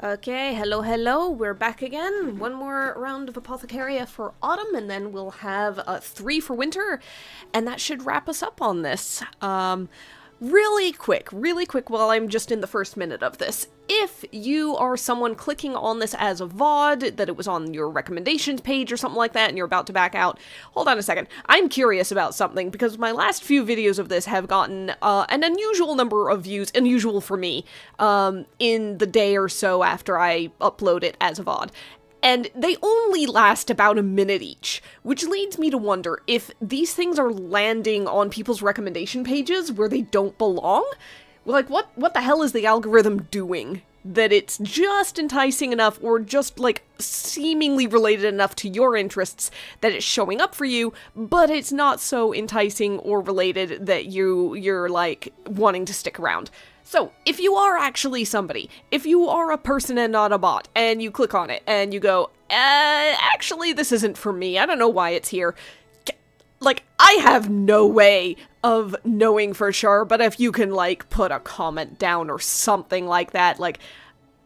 Okay, hello, we're back again. One more round of Apothecaria for autumn, and then we'll have 3 for winter, and that should wrap us up on this. Really quick, while I'm just in the first minute of this. If you are someone clicking on this as a VOD, that it was on your recommendations page or something like that, and you're about to back out, hold on a second. I'm curious about something, because my last few videos of this have gotten an unusual number of views, unusual for me, in the day or so after I upload it as a VOD. And they only last about a minute each, which leads me to wonder if these things are landing on people's recommendation pages where they don't belong. Like, what the hell is the algorithm doing? That it's just enticing enough, or just, like, seemingly related enough to your interests that it's showing up for you, but it's not so enticing or related that you're, like, wanting to stick around. So, if you are actually somebody, if you are a person and not a bot, and you click on it, and you go, actually, this isn't for me, I don't know why it's here. Like, I have no way of knowing for sure, but if you can, like, put a comment down or something like that, like,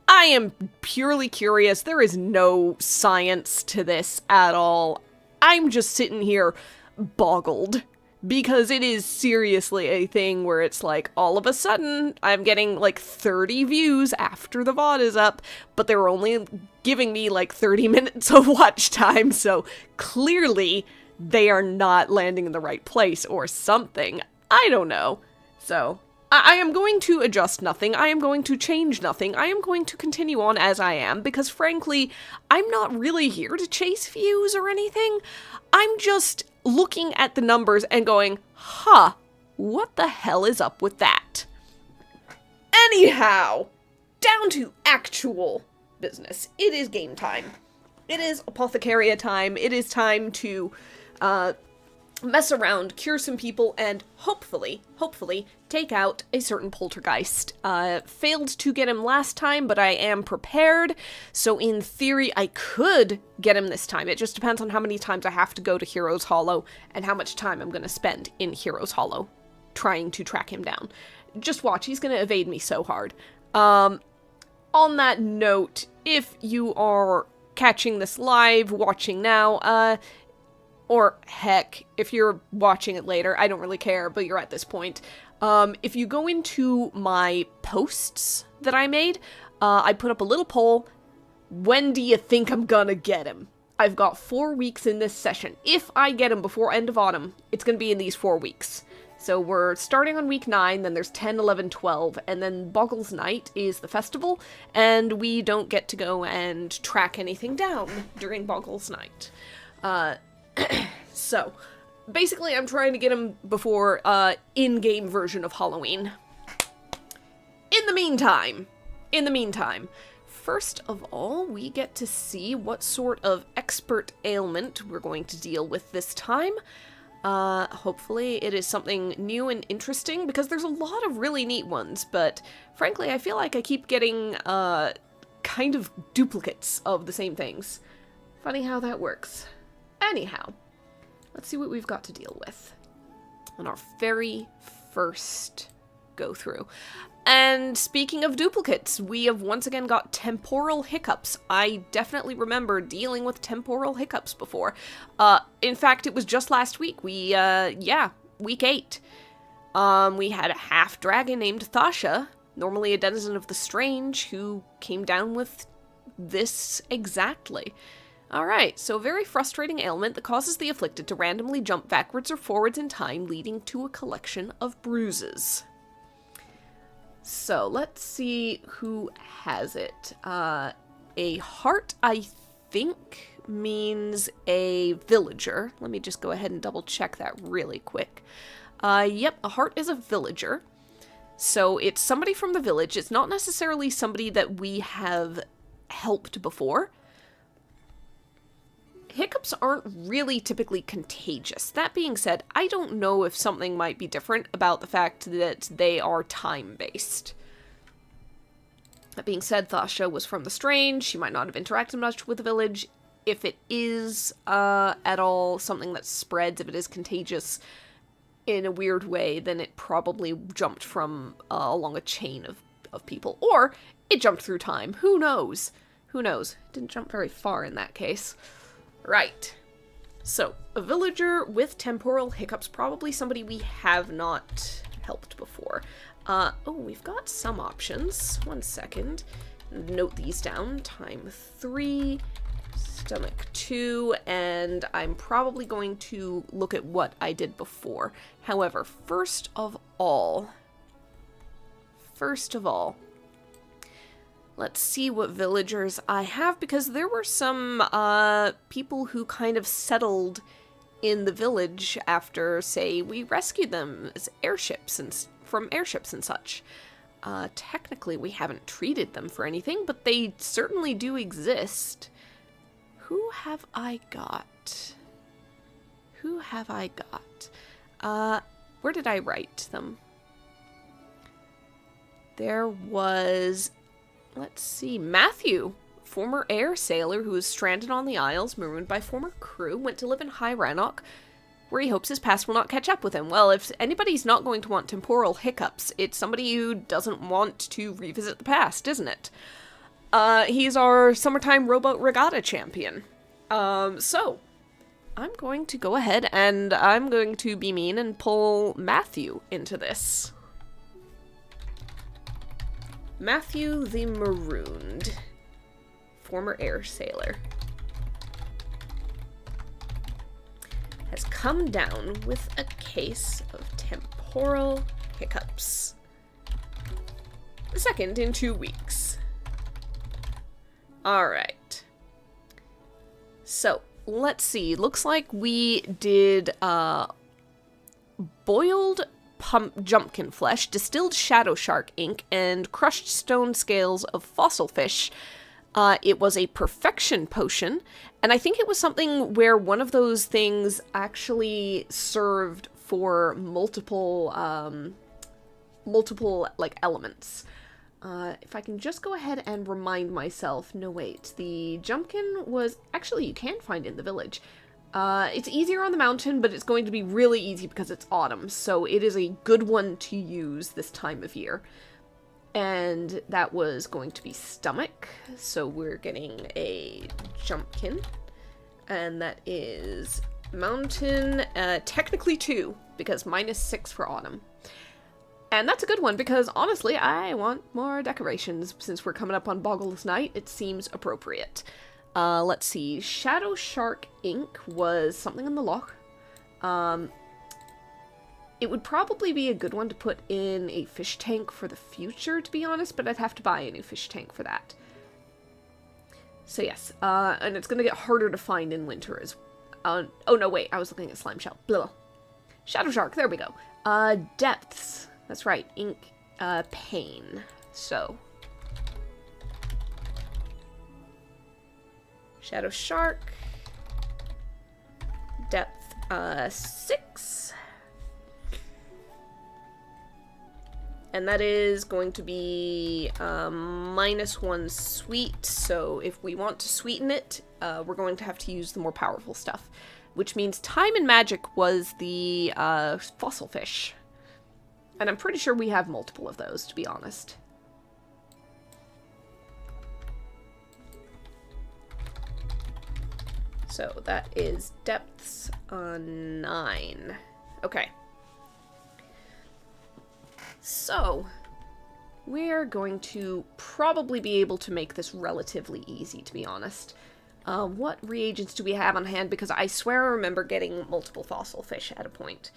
I am purely curious, there is no science to this at all. I'm just sitting here boggled. Because it is seriously a thing where it's like, all of a sudden, I'm getting like 30 views after the VOD is up, but they're only giving me like 30 minutes of watch time, so clearly they are not landing in the right place or something. I don't know. So, I am going to adjust nothing, I am going to change nothing, I am going to continue on as I am, because frankly, I'm not really here to chase views or anything. I'm just looking at the numbers and going, what the hell is up with that? Anyhow, down to actual business. It is game time. It is Apothecaria time. It is time to mess around, cure some people, and hopefully take out a certain poltergeist. Failed to get him last time, but I am prepared, so in theory I could get him this time. It just depends on how many times I have to go to Heroes Hollow, and how much time I'm gonna spend in Heroes Hollow trying to track him down. Just watch, he's gonna evade me so hard. On that note, if you are catching this live, watching now, or heck, if you're watching it later, I don't really care, but you're at this point. If you go into my posts that I made, I put up a little poll. When do you think I'm gonna get him? I've got 4 weeks in this session. If I get him before end of autumn, it's gonna be in these 4 weeks. So we're starting on week 9, then there's 10, 11, 12, and then Bogle's Night is the festival, and we don't get to go and track anything down during Bogle's Night. So, basically I'm trying to get him before, in-game version of Halloween. In the meantime, first of all, we get to see what sort of expert ailment we're going to deal with this time. Hopefully it is something new and interesting, because there's a lot of really neat ones, but frankly I feel like I keep getting, kind of duplicates of the same things. Funny how that works. Anyhow, let's see what we've got to deal with on our very first go-through. And speaking of duplicates, we have once again got temporal hiccups. I definitely remember dealing with temporal hiccups before. In fact, it was just last week. Week 8. We had a half-dragon named Thasha, normally a denizen of the Strange, who came down with this exactly. Alright, so a very frustrating ailment that causes the afflicted to randomly jump backwards or forwards in time, leading to a collection of bruises. So, let's see who has it. A heart, I think, means a villager. Let me just go ahead and double check that really quick. Yep, a heart is a villager. So, it's somebody from the village. It's not necessarily somebody that we have helped before. Hiccups aren't really typically contagious. That being said, I don't know if something might be different about the fact that they are time-based. That being said, Thasha was from the Strange. She might not have interacted much with the village. If it is, at all something that spreads, if it is contagious in a weird way, then it probably jumped from along a chain of people. Or it jumped through time. Who knows? Who knows? Didn't jump very far in that case. Right. So, a villager with temporal hiccups, probably somebody we have not helped before. Oh, we've got some options. 1 second. Note these down. Time 3, stomach 2, and I'm probably going to look at what I did before. However, first of all, let's see what villagers I have, because there were some people who kind of settled in the village after, say, we rescued them as from airships and such. Technically, we haven't treated them for anything, but they certainly do exist. Who have I got? Where did I write them? There was... Let's see, Matthew, former air sailor who was stranded on the Isles, marooned by former crew, went to live in High Rannoch, where he hopes his past will not catch up with him. Well, if anybody's not going to want temporal hiccups, it's somebody who doesn't want to revisit the past, isn't it? He's our summertime rowboat regatta champion. So, I'm going to go ahead and I'm going to be mean and pull Matthew into this. Matthew the Marooned, former air sailor, has come down with a case of temporal hiccups. The second in 2 weeks. Alright. So, let's see. Looks like we did boiled jumpkin flesh, distilled shadow shark ink, and crushed stone scales of fossil fish. It was a perfection potion, and I think it was something where one of those things actually served for multiple like elements. If I can just go ahead and remind myself, no wait, the jumpkin was, actually you can find in the village. It's easier on the mountain, but it's going to be really easy because it's autumn, so it is a good one to use this time of year. And that was going to be stomach, so we're getting a jumpkin, and that is mountain, technically 2, because -6 for autumn. And that's a good one, because honestly, I want more decorations. Since we're coming up on Bogle's night, it seems appropriate. Let's see, Shadow Shark ink was something in the loch. It would probably be a good one to put in a fish tank for the future, to be honest, but I'd have to buy a new fish tank for that. So yes, and it's gonna get harder to find in winter as... oh no, wait, I was looking at slime shell. Blah. Shadow Shark, there we go. Depths, that's right, ink, pain, so... Shadow Shark, depth 6, and that is going to be -1 sweet, so if we want to sweeten it, we're going to have to use the more powerful stuff, which means time and magic was the fossil fish, and I'm pretty sure we have multiple of those, to be honest. So that is depths 9. Okay. So, we're going to probably be able to make this relatively easy, to be honest. What reagents do we have on hand? Because I swear I remember getting multiple fossil fish at a point.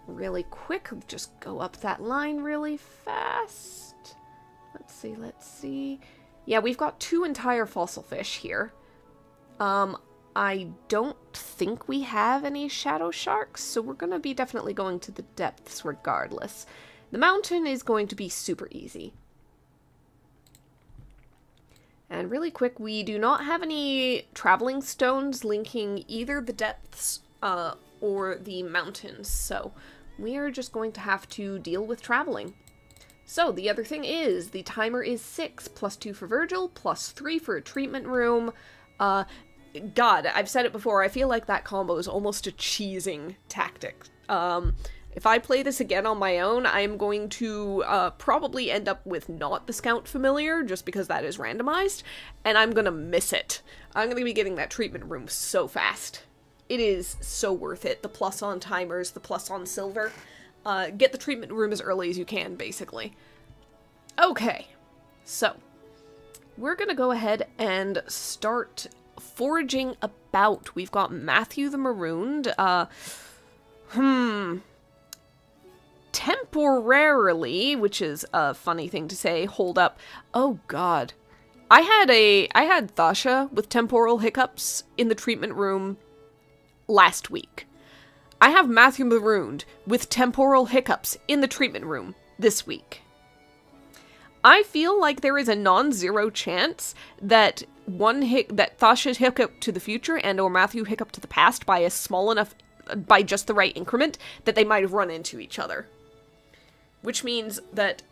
Really quick, just go up that line really fast. Let's see. Yeah, we've got 2 entire fossil fish here. I don't think we have any shadow sharks, so we're going to be definitely going to the depths regardless. The mountain is going to be super easy. And really quick, we do not have any traveling stones linking either the depths or the mountains, so we are just going to have to deal with traveling. So the other thing is, the timer is 6, +2 for Virgil, +3 for a treatment room. God, I've said it before, I feel like that combo is almost a cheesing tactic. If I play this again on my own, I'm going to probably end up with not the Scout Familiar, just because that is randomized, and I'm gonna miss it. I'm gonna be getting that treatment room so fast. It is so worth it. The plus on timers, the plus on silver. Get the treatment room as early as you can, basically. Okay, so we're gonna go ahead and start foraging about. We've got Matthew the Marooned. Temporarily, which is a funny thing to say, hold up. Oh god. I had Thasha with temporal hiccups in the treatment room last week. I have Matthew Marooned with temporal hiccups in the treatment room this week. I feel like there is a non-zero chance that that Thasha's hiccup to the future and or Matthew hiccup to the past by a small enough, by just the right increment, that they might have run into each other. Which means that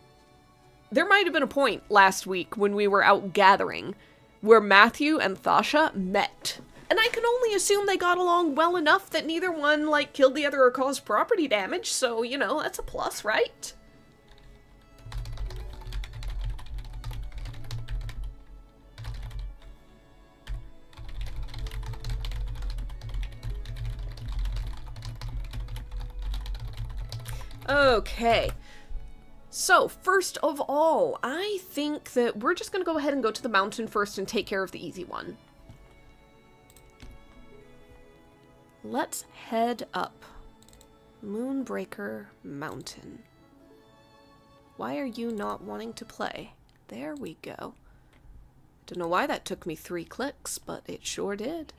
there might have been a point last week when we were out gathering where Matthew and Thasha met. And I can only assume they got along well enough that neither one, like, killed the other or caused property damage, so, you know, that's a plus, right? Okay. So, first of all, I think that we're just going to go ahead and go to the mountain first and take care of the easy one. Let's head up. Moonbreaker Mountain. Why are you not wanting to play? There we go. Don't know why that took me 3 clicks, but it sure did.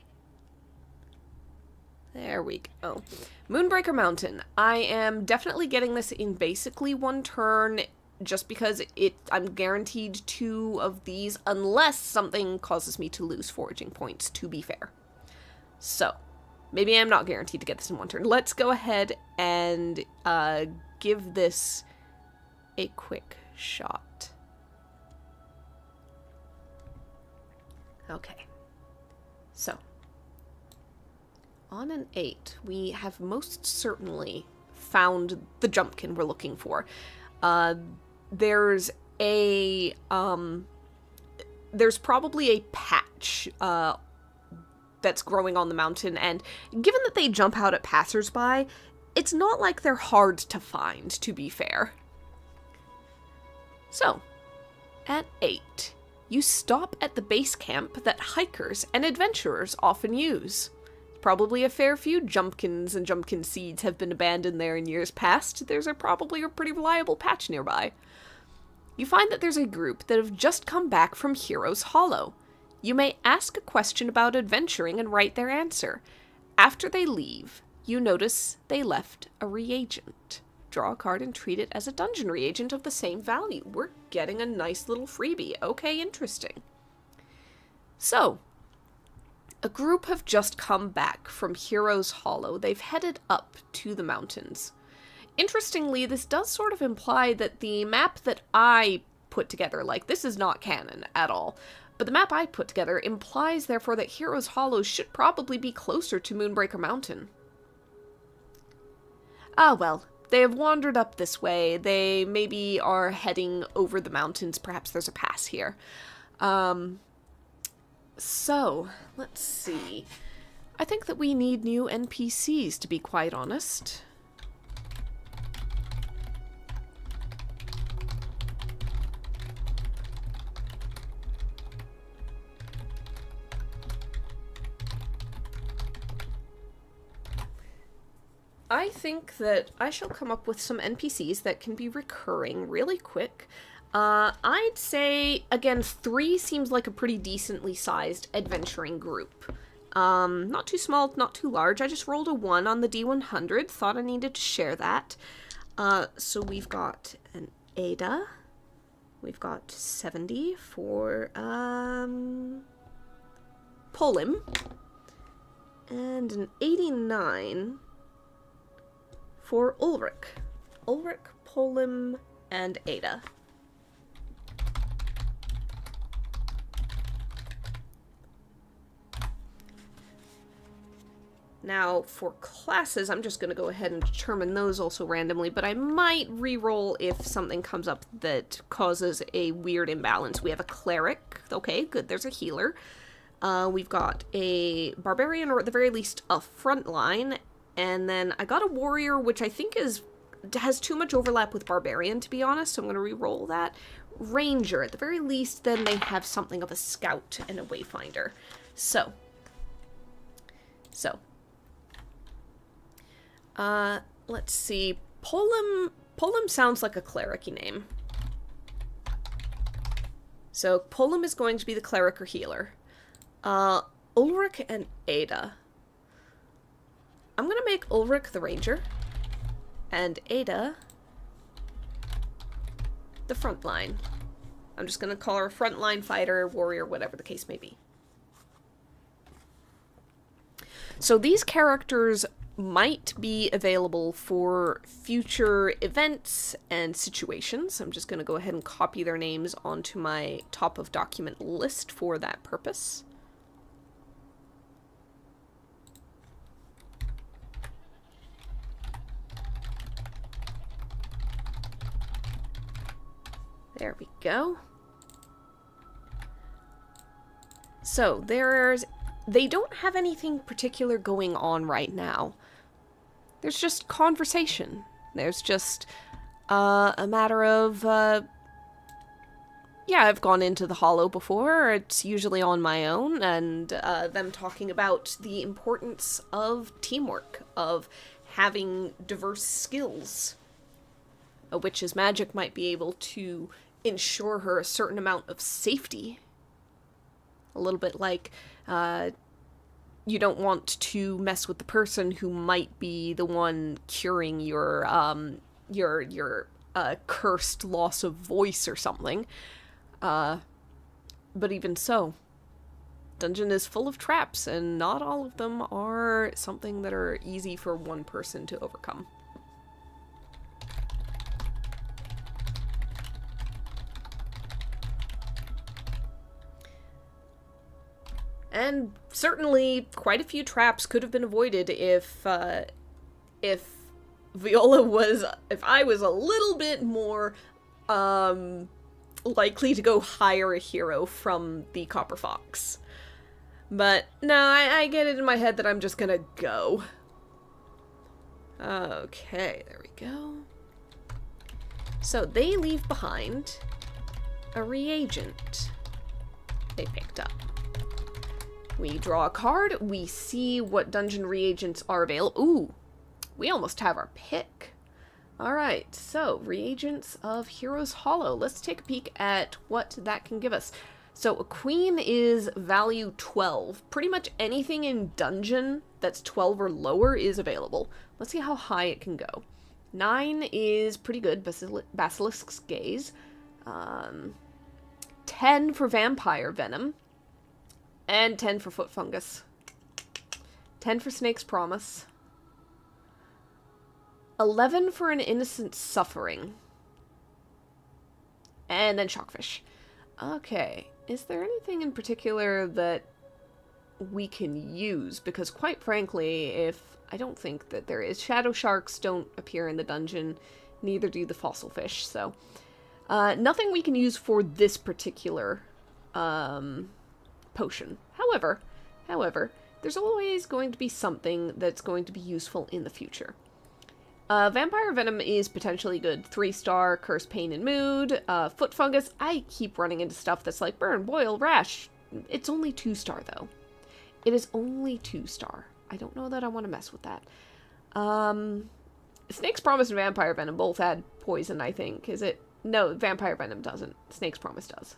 There we go. Moonbreaker Mountain. I am definitely getting this in basically 1 turn, just because I'm guaranteed 2 of these, unless something causes me to lose foraging points, to be fair. So, maybe I'm not guaranteed to get this in 1 turn. Let's go ahead and give this a quick shot. Okay. So, on an 8, we have most certainly found the jumpkin we're looking for. There's probably a patch that's growing on the mountain, and given that they jump out at passersby, it's not like they're hard to find, to be fair. So, at 8, you stop at the base camp that hikers and adventurers often use. Probably a fair few jumpkins and jumpkin seeds have been abandoned there in years past. There's probably a pretty reliable patch nearby. You find that there's a group that have just come back from Heroes Hollow. You may ask a question about adventuring and write their answer. After they leave, you notice they left a reagent. Draw a card and treat it as a dungeon reagent of the same value. We're getting a nice little freebie. Okay, interesting. So, a group have just come back from Heroes Hollow. They've headed up to the mountains. Interestingly, this does sort of imply that the map that I put together, like, this is not canon at all, but the map I put together implies, therefore, that Heroes Hollow should probably be closer to Moonbreaker Mountain. Ah, well, they have wandered up this way. They maybe are heading over the mountains. Perhaps there's a pass here. So, let's see. I think that we need new NPCs, to be quite honest. I think that I shall come up with some NPCs that can be recurring really quick. I'd say, again, 3 seems like a pretty decently sized adventuring group. Not too small, not too large. I just rolled a 1 on the D100. Thought I needed to share that. So we've got an Ada. We've got 70 for, Polim. And an 89 for Ulrich. Ulrich, Polim, and Ada. Now, for classes, I'm just going to go ahead and determine those also randomly, but I might re-roll if something comes up that causes a weird imbalance. We have a cleric. Okay, good. There's a healer. We've got a barbarian, or at the very least, a frontline. And then I got a warrior, which I think has too much overlap with barbarian, to be honest, so I'm going to re-roll that. Ranger. At the very least, then they have something of a scout and a wayfinder. So. Let's see. Polum sounds like a cleric-y name. So, Polum is going to be the cleric or healer. Ulrich and Ada. I'm gonna make Ulrich the ranger. And Ada the frontline. I'm just gonna call her a frontline fighter, warrior, whatever the case may be. So these characters might be available for future events and situations. I'm just going to go ahead and copy their names onto my top of document list for that purpose. There we go. So they don't have anything particular going on right now. There's just conversation. There's just a matter of, yeah, I've gone into the Hollow before. It's usually on my own, and them talking about the importance of teamwork, of having diverse skills. A witch's magic might be able to ensure her a certain amount of safety. A little bit like, you don't want to mess with the person who might be the one curing your cursed loss of voice or something. But even so, dungeon is full of traps, and not all of them are something that are easy for one person to overcome. And certainly, quite a few traps could have been avoided if I was a little bit more, likely to go hire a hero from the Copper Fox. But, no, I get it in my head that I'm just gonna go. Okay, there we go. So, they leave behind a reagent they picked up. We draw a card, we see what dungeon reagents are available. Ooh, we almost have our pick. Alright, so, reagents of Heroes Hollow. Let's take a peek at what that can give us. So, a queen is value 12. Pretty much anything in dungeon that's 12 or lower is available. Let's see how high it can go. 9 is pretty good, Basilisk's Gaze. 10 for Vampire Venom. And 10 for Foot Fungus. 10 for Snake's Promise. 11 for an Innocent Suffering. And then Shockfish. Okay, is there anything in particular that we can use? Because quite frankly, I don't think that there is. Shadow Sharks don't appear in the dungeon, neither do the Fossil Fish, so... nothing we can use for this particular, potion. However, there's always going to be something that's going to be useful in the future. Vampire Venom is potentially good. 3-star, Curse, Pain, and Mood. Foot Fungus, I keep running into stuff that's like Burn, Boil, Rash. It's only 2-star, though. It is only 2-star. I don't know that I want to mess with that. Snake's Promise and Vampire Venom both add poison, I think. Is it? No, Vampire Venom doesn't. Snake's Promise does.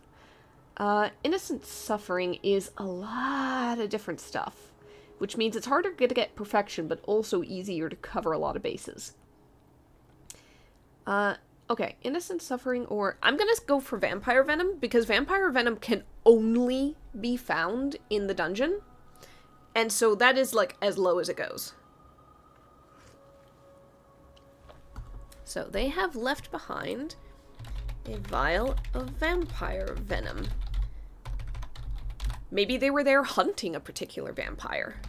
Innocent Suffering is a lot of different stuff, which means it's harder to get perfection, but also easier to cover a lot of bases. Okay, Innocent Suffering, or... I'm gonna go for Vampire Venom, because Vampire Venom can only be found in the dungeon, and so that is, like, as low as it goes. So, they have left behind a vial of Vampire Venom. Maybe they were there hunting a particular vampire.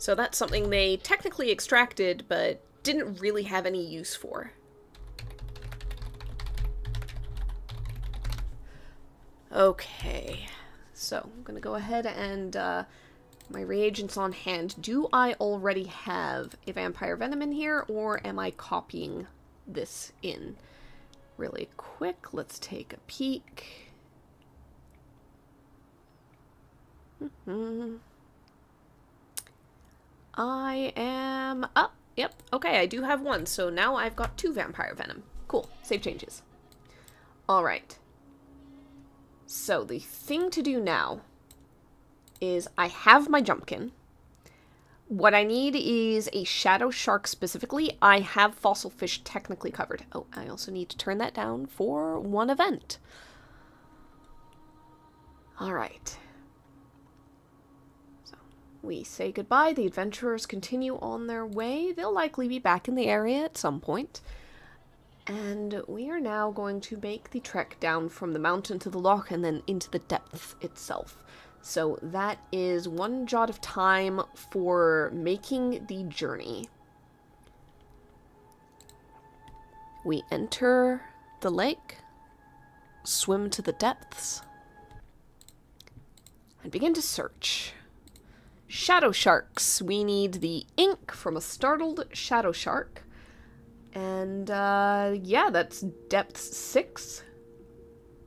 So that's something they technically extracted, but didn't really have any use for. Okay, so I'm gonna go ahead and, my reagents on hand. Do I already have a vampire venom in here, or am I copying this in? Really quick, let's take a peek. I am up. Yep, okay, I do have one, so now I've got 2 vampire venom. Cool, save changes. Alright. So the thing to do now is I have my Jumpkin. What I need is a Shadow Shark specifically. I have Fossil Fish technically covered. Oh, I also need to turn that down for one event. Alright. So, we say goodbye. The adventurers continue on their way. They'll likely be back in the area at some point. And we are now going to make the trek down from the mountain to the loch and then into the depths itself. So that is 1 jot of time for making the journey. We enter the lake, swim to the depths, and begin to search. Shadow sharks. We need the ink from a startled shadow shark. And, yeah, that's depth 6.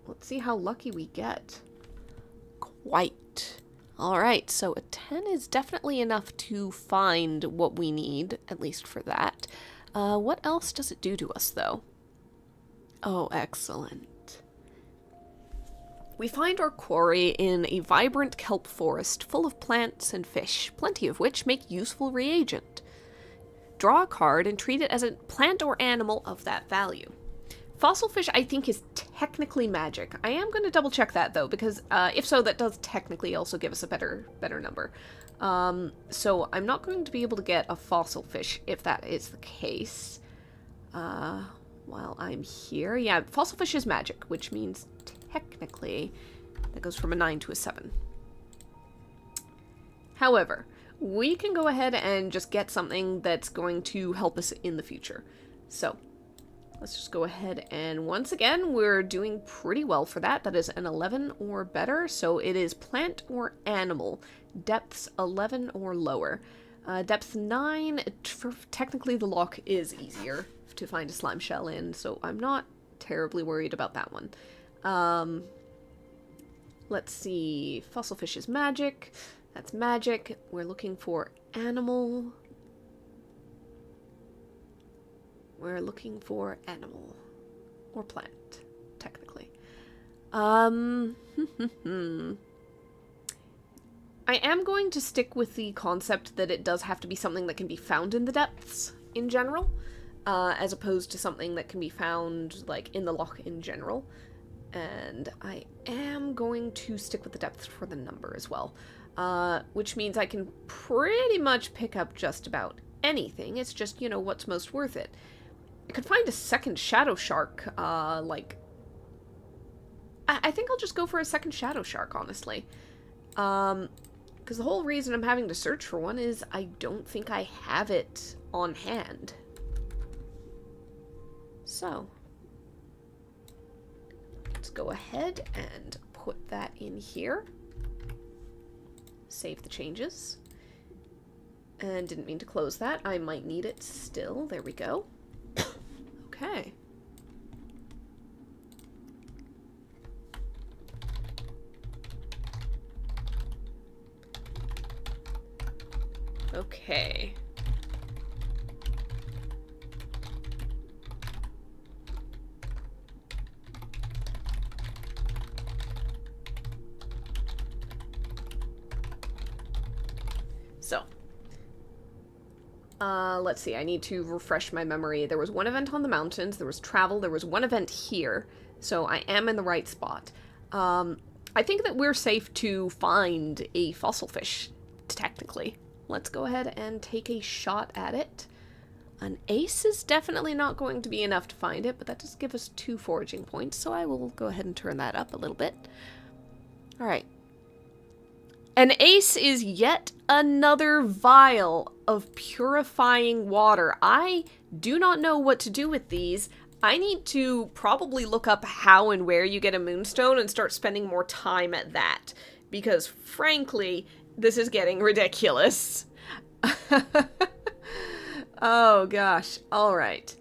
Let's see how lucky we get. Quite. Alright, so a 10 is definitely enough to find what we need, at least for that. What else does it do to us, though? Oh, excellent. We find our quarry in a vibrant kelp forest full of plants and fish, plenty of which make useful reagent. Draw a card and treat it as a plant or animal of that value. Fossil fish, I think, is technically magic. I am going to double check that, though, because if so, that does technically also give us a better number. So I'm not going to be able to get a fossil fish if that is the case. While I'm here. Yeah, fossil fish is magic, which means technically that goes from a 9 to a 7. However, we can go ahead and just get something that's going to help us in the future. So, let's just go ahead and once again, we're doing pretty well for that. That is an 11 or better, so it is plant or animal. Depths 11 or lower. Depth 9, technically the loch is easier to find a slime shell in, so I'm not terribly worried about that one. Let's see, fossil fish is magic. That's magic. We're looking for animal. We're looking for animal. Or plant, technically. I am going to stick with the concept that it does have to be something that can be found in the depths in general, as opposed to something that can be found, like, in the loch in general. And I am going to stick with the depths for the number as well. Which means I can pretty much pick up just about anything. It's just, you know, what's most worth it. I could find a second shadow shark, like... I think I'll just go for a second shadow shark, honestly. Because the whole reason I'm having to search for one is I don't think I have it on hand. So, let's go ahead and put that in here. Save the changes. And didn't mean to close that. I might need it still. There we go. Okay. Okay. So, let's see, I need to refresh my memory. There was one event on the mountains, there was travel, there was one event here, so I am in the right spot. I think that we're safe to find a fossil fish, technically. Let's go ahead and take a shot at it. An ace is definitely not going to be enough to find it, but that does give us 2 foraging points, so I will go ahead and turn that up a little bit. Alright. An ace is yet another vial of purifying water. I do not know what to do with these. I need to probably look up how and where you get a moonstone and start spending more time at that. Because, frankly, this is getting ridiculous. Oh, gosh. All right.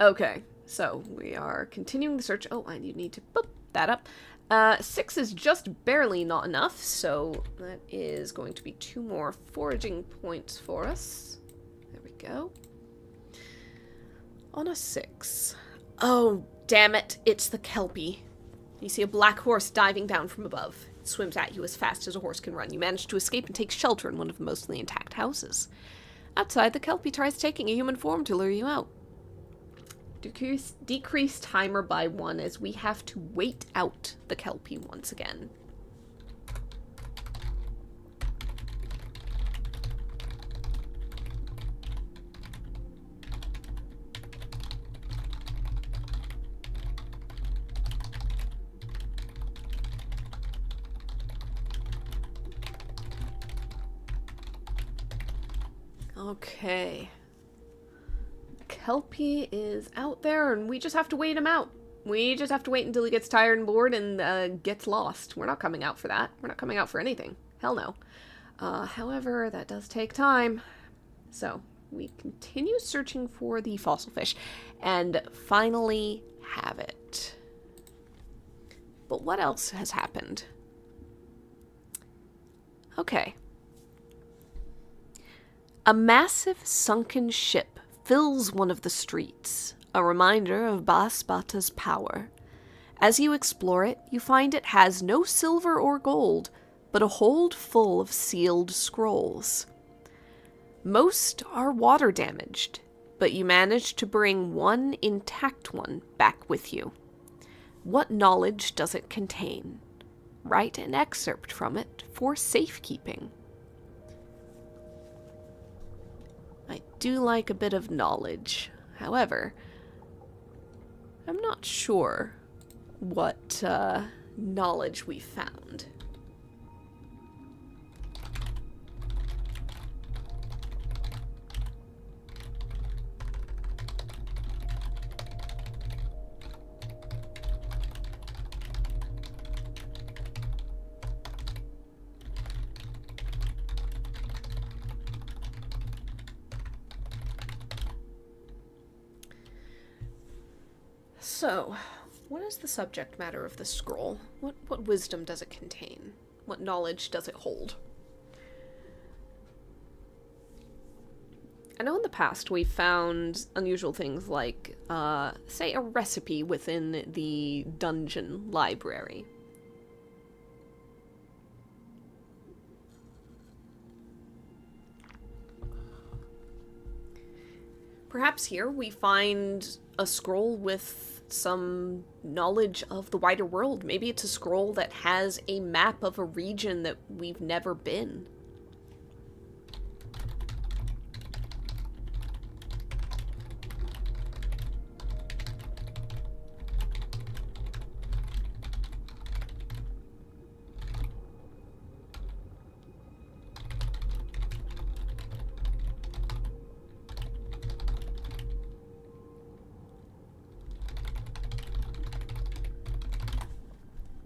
Okay, so we are continuing the search. Oh, I need to boop that up. 6 is just barely not enough, so that is going to be 2 more foraging points for us. There we go. On a 6. Oh, damn it, it's the Kelpie. You see a black horse diving down from above. It swims at you as fast as a horse can run. You manage to escape and take shelter in one of the mostly intact houses. Outside, the Kelpie tries taking a human form to lure you out. Decrease timer by 1 as we have to wait out the Kelpie once again. Okay. Kelpie is out there, and we just have to wait him out. We just have to wait until he gets tired and bored and gets lost. We're not coming out for that. We're not coming out for anything. Hell no. However, that does take time. So, we continue searching for the fossil fish, and finally have it. But what else has happened? Okay. A massive sunken ship fills one of the streets, a reminder of Basbata's power. As you explore it, you find it has no silver or gold, but a hold full of sealed scrolls. Most are water damaged, but you manage to bring one intact one back with you. What knowledge does it contain? Write an excerpt from it for safekeeping. I do like a bit of knowledge. However, I'm not sure what knowledge we found. So, what is the subject matter of this scroll? What wisdom does it contain? What knowledge does it hold? I know in the past we found unusual things like, say, a recipe within the dungeon library. Perhaps here we find a scroll with some knowledge of the wider world. Maybe it's a scroll that has a map of a region that we've never been.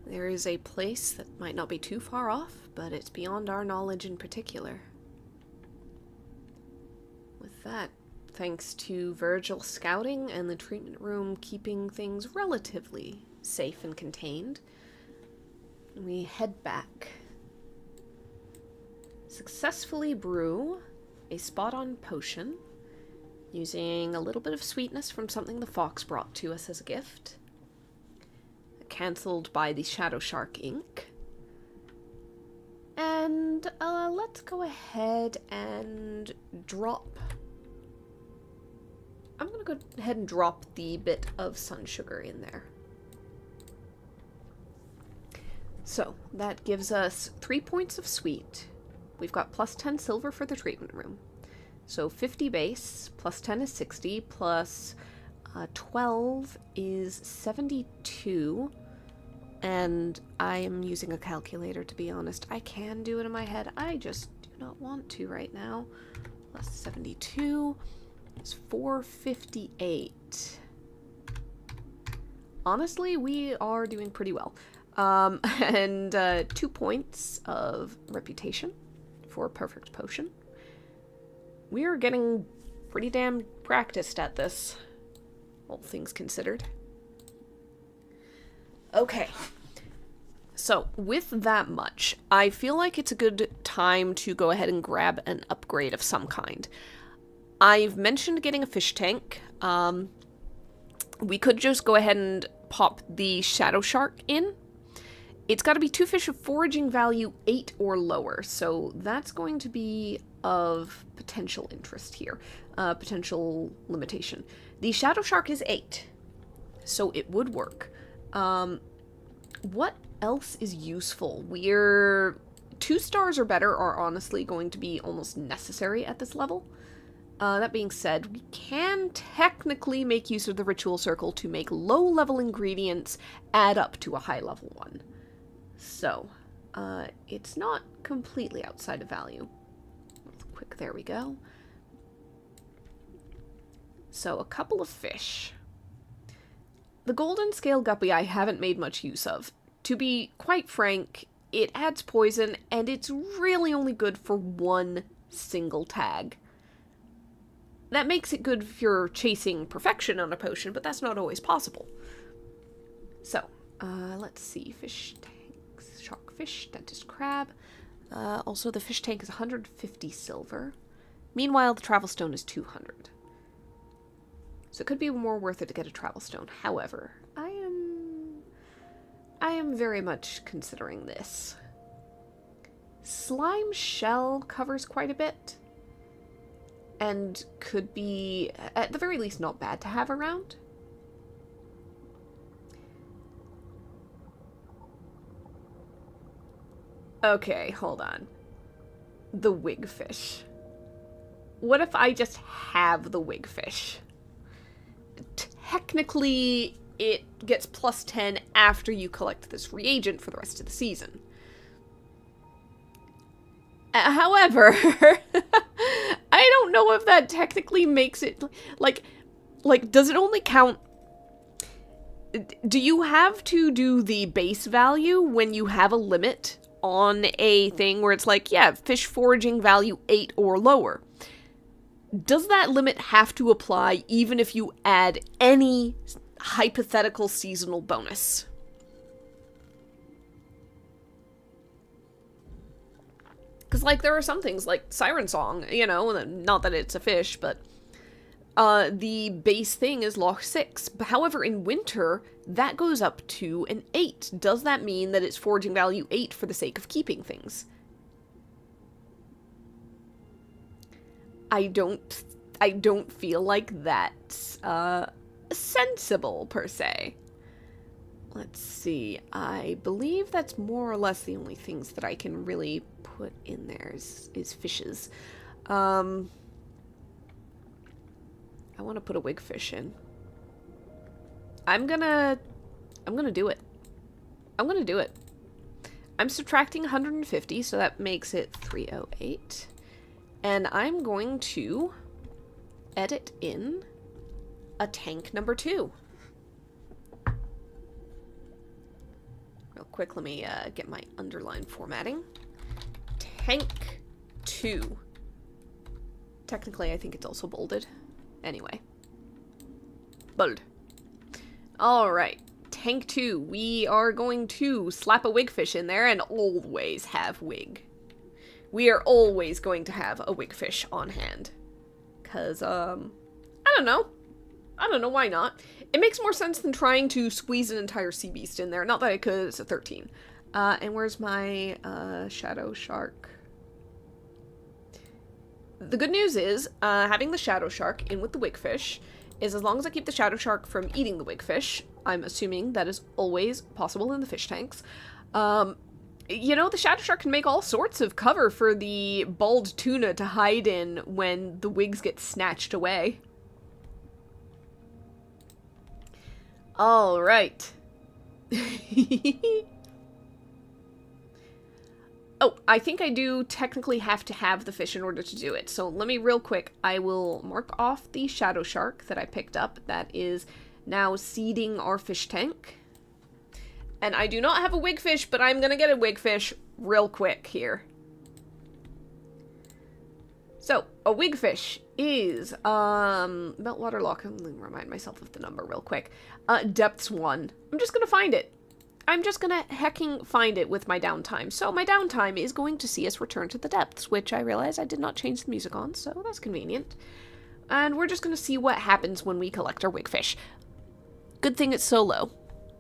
There is a place that might not be too far off, but it's beyond our knowledge in particular. With that, thanks to Virgil scouting and the treatment room keeping things relatively safe and contained, we head back. Successfully brew a spot-on potion using a little bit of sweetness from something the fox brought to us as a gift. Cancelled by the Shadow Shark ink. And let's go ahead and drop... I'm going to go ahead and drop the bit of sun sugar in there. So, that gives us 3 points of sweet. We've got plus 10 silver for the treatment room. So 50 base, plus 10 is 60, plus 12 is 72. And I am using a calculator, to be honest. I can do it in my head. I just do not want to right now. Plus 72 is 458. Honestly, we are doing pretty well. And 2 points of reputation for a perfect potion. We are getting pretty damn practiced at this, all things considered. Okay. So, with that much, I feel like it's a good time to go ahead and grab an upgrade of some kind. I've mentioned getting a fish tank. We could just go ahead and pop the Shadow Shark in. It's got to be 2 fish of foraging value 8 or lower, so that's going to be of potential interest here. Potential limitation. The Shadow Shark is 8, so it would work. What else is useful? 2 stars or better are honestly going to be almost necessary at this level. That being said, we can technically make use of the Ritual Circle to make low-level ingredients add up to a high-level one. So, it's not completely outside of value. Quick, there we go. So, a couple of fish. The golden scale guppy I haven't made much use of. To be quite frank, it adds poison, and it's really only good for one single tag. That makes it good if you're chasing perfection on a potion, but that's not always possible. So, let's see. Fish tanks, sharkfish, dentist crab. Also, the fish tank is 150 silver. Meanwhile, the travel stone is 200. So it could be more worth it to get a travel stone. However, I am very much considering this. Slime shell covers quite a bit. And could be, at the very least, not bad to have around. Okay, hold on. The wigfish. What if I just have the wigfish? Technically, it gets plus 10 after you collect this reagent for the rest of the season. However, I don't know if that technically makes it, like, does it only count? Do you have to do the base value when you have a limit on a thing where it's like, yeah, fish foraging value 8 or lower? Does that limit have to apply even if you add any hypothetical seasonal bonus? Because, like, there are some things, like Siren Song, you know, not that it's a fish, but the base thing is Loch 6. However, in winter, that goes up to an 8. Does that mean that it's foraging value 8 for the sake of keeping things? I don't feel like that's sensible, per se. Let's see. I believe that's more or less the only things that I can really put in there is fishes. I want to put a wigfish in. I'm gonna do it. I'm gonna do it. I'm subtracting 150, so that makes it 308. And I'm going to edit in a tank number 2. Real quick, let me get my underline formatting. Tank 2. Technically, I think it's also bolded. Anyway. Bold. Alright. Tank 2. We are going to slap a wigfish in there and always have wig. We are always going to have a wigfish on hand. Because, I don't know. I don't know why not. It makes more sense than trying to squeeze an entire sea beast in there. Not that I could, it's a 13. And where's my, shadow shark? The good news is, having the shadow shark in with the wigfish is as long as I keep the shadow shark from eating the wigfish, I'm assuming that is always possible in the fish tanks, you know, the shadow shark can make all sorts of cover for the bald tuna to hide in when the wigs get snatched away. Alright. Oh, I think I do technically have to have the fish in order to do it. So let me real quick, I will mark off the shadow shark that I picked up. That is now seeding our fish tank. And I do not have a wigfish, but I'm gonna get a wigfish real quick here. So, a wigfish is, meltwater lock, I'm gonna remind myself of the number real quick. Depths 1. I'm just gonna find it. I'm just gonna hecking find it with my downtime. So my downtime is going to see us return to the depths, which I realize I did not change the music on, so that's convenient. And we're just gonna see what happens when we collect our wigfish. Good thing it's solo.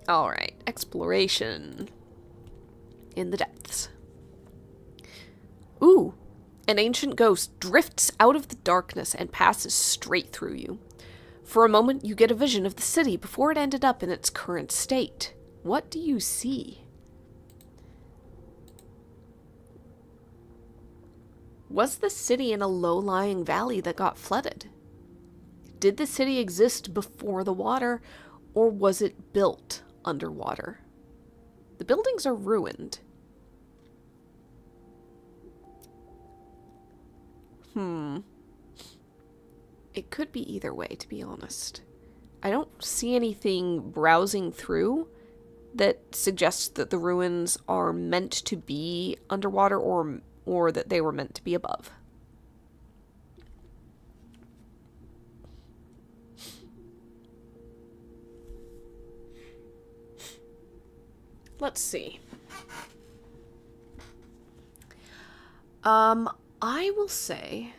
Alright, exploration. In the depths. Ooh, an ancient ghost drifts out of the darkness and passes straight through you. For a moment, you get a vision of the city before it ended up in its current state. What do you see? Was the city in a low-lying valley that got flooded? Did the city exist before the water, or was it built underwater? The buildings are ruined. It could be either way, to be honest. I don't see anything browsing through that suggests that the ruins are meant to be underwater or that they were meant to be above. Let's see. I will say,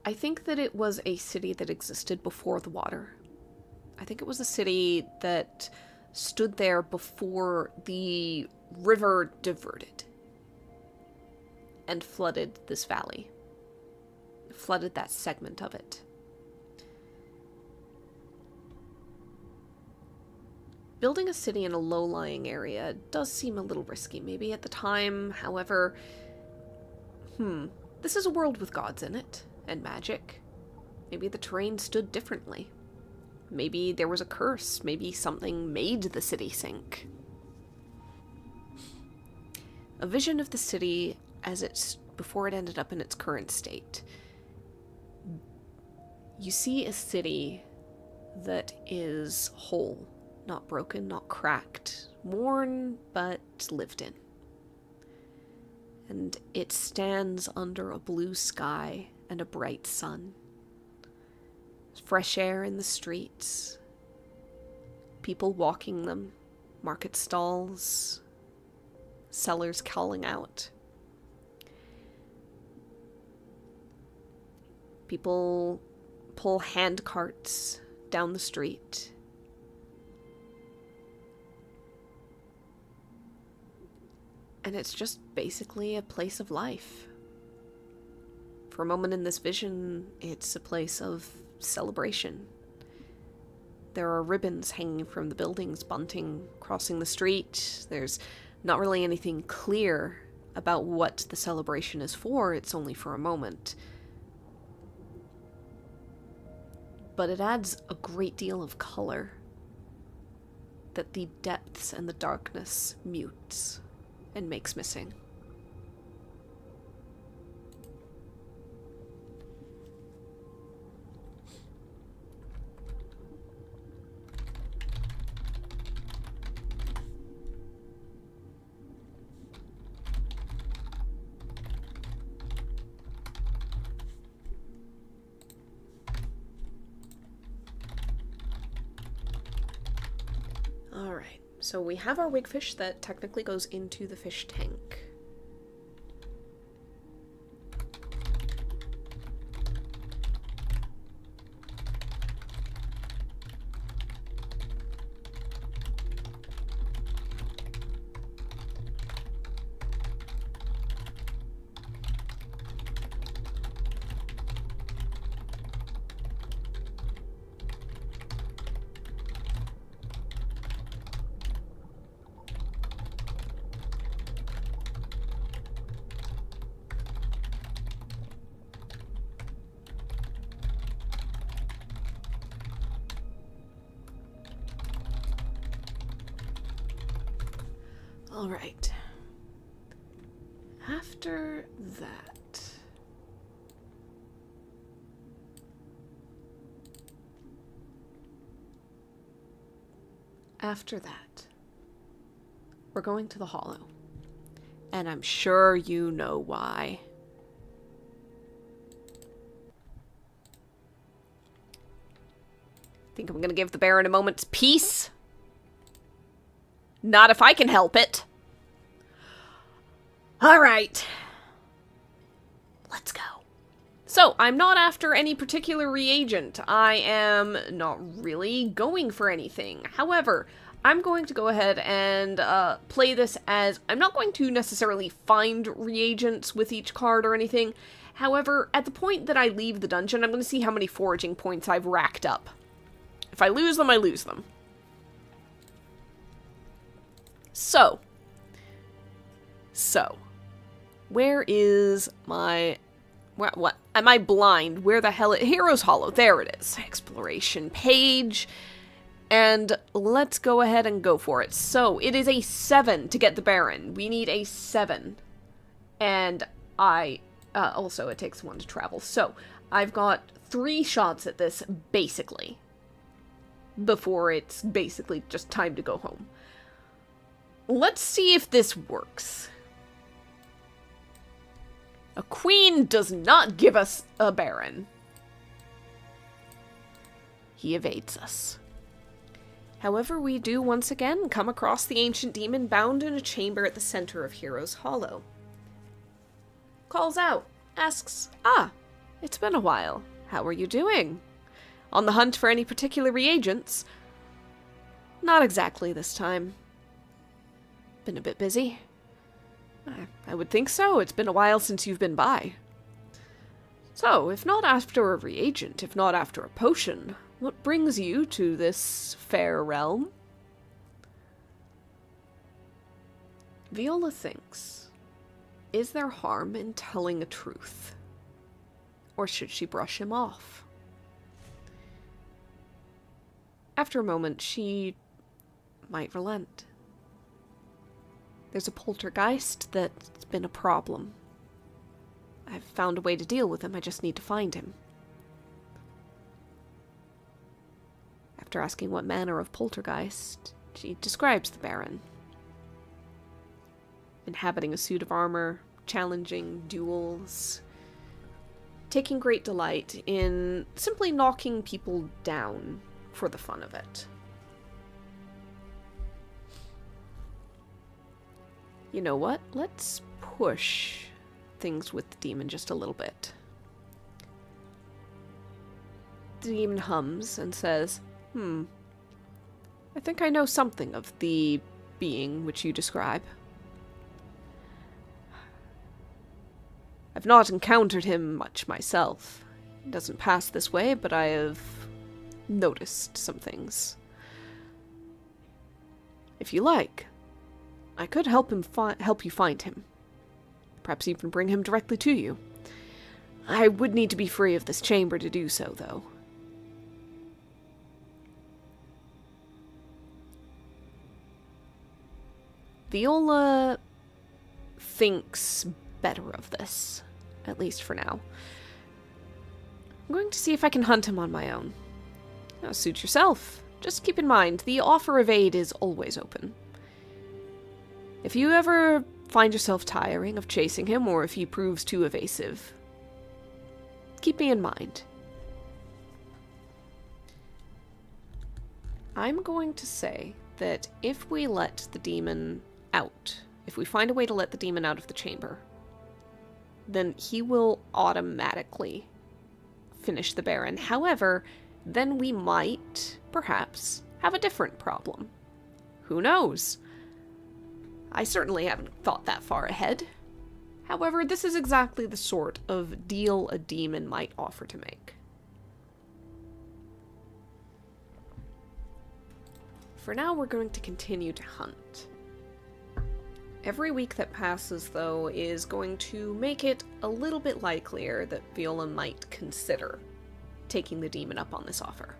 I think that it was a city that existed before the water. I think it was a city that stood there before the river diverted and flooded this valley. Flooded that segment of it. Building a city in a low-lying area does seem a little risky, maybe at the time. However, this is a world with gods in it, and magic. Maybe the terrain stood differently. Maybe there was a curse. Maybe something made the city sink. A vision of the city before it ended up in its current state. You see a city that is whole. Not broken, not cracked, worn, but lived in. And it stands under a blue sky and a bright sun. There's fresh air in the streets, people walking them, market stalls, sellers calling out. People pull hand carts down the street. And it's just basically a place of life. For a moment in this vision, it's a place of celebration. There are ribbons hanging from the buildings, bunting crossing the street. There's not really anything clear about what the celebration is for. It's only for a moment. But it adds a great deal of color that the depths and the darkness mutes and makes missing. Alright, so we have our wigfish that technically goes into the fish tank. All right. After that... we're going to the Hollow. And I'm sure you know why. Think I'm gonna give the Baron a moment's peace? Not if I can help it. Alright. Let's go. So, I'm not after any particular reagent. I am not really going for anything. However, I'm going to go ahead and play this as... I'm not going to necessarily find reagents with each card or anything. However, at the point that I leave the dungeon, I'm going to see how many foraging points I've racked up. If I lose them, I lose them. So, where is my... What? Am I blind? Where the hell... Heroes Hollow. There it is. Exploration page. And let's go ahead and go for it. So, it is a 7 to get the Baron. We need a 7. And also, it takes 1 to travel. So, I've got 3 shots at this, basically. Before it's basically just time to go home. Let's see if this works. A queen does not give us a Baron. He evades us. However, we do once again come across the ancient demon bound in a chamber at the center of Heroes Hollow. Calls out, asks, it's been a while. How are you doing? On the hunt for any particular reagents? Not exactly this time. Been a bit busy. I would think so. It's been a while since you've been by. So, if not after a reagent, if not after a potion, what brings you to this fair realm? Viola thinks, is there harm in telling a truth? Or should she brush him off? After a moment, she might relent. There's a poltergeist that's been a problem. I've found a way to deal with him, I just need to find him. After asking what manner of poltergeist, she describes the Baron. Inhabiting a suit of armor, challenging duels, taking great delight in simply knocking people down for the fun of it. You know what? Let's push things with the demon just a little bit. The demon hums and says, I think I know something of the being which you describe. I've not encountered him much myself. He doesn't pass this way, but I have noticed some things. If you like, I could help you find him. Perhaps even bring him directly to you. I would need to be free of this chamber to do so, though. Viola thinks better of this, at least for now. I'm going to see if I can hunt him on my own. Now, suit yourself. Just keep in mind, the offer of aid is always open. If you ever find yourself tiring of chasing him, or if he proves too evasive, keep me in mind. I'm going to say that if we let the demon out, if we find a way to let the demon out of the chamber, then he will automatically finish the Baron. However, then we might, perhaps, have a different problem. Who knows? I certainly haven't thought that far ahead. However, this is exactly the sort of deal a demon might offer to make. For now, we're going to continue to hunt. Every week that passes, though, is going to make it a little bit likelier that Viola might consider taking the demon up on this offer.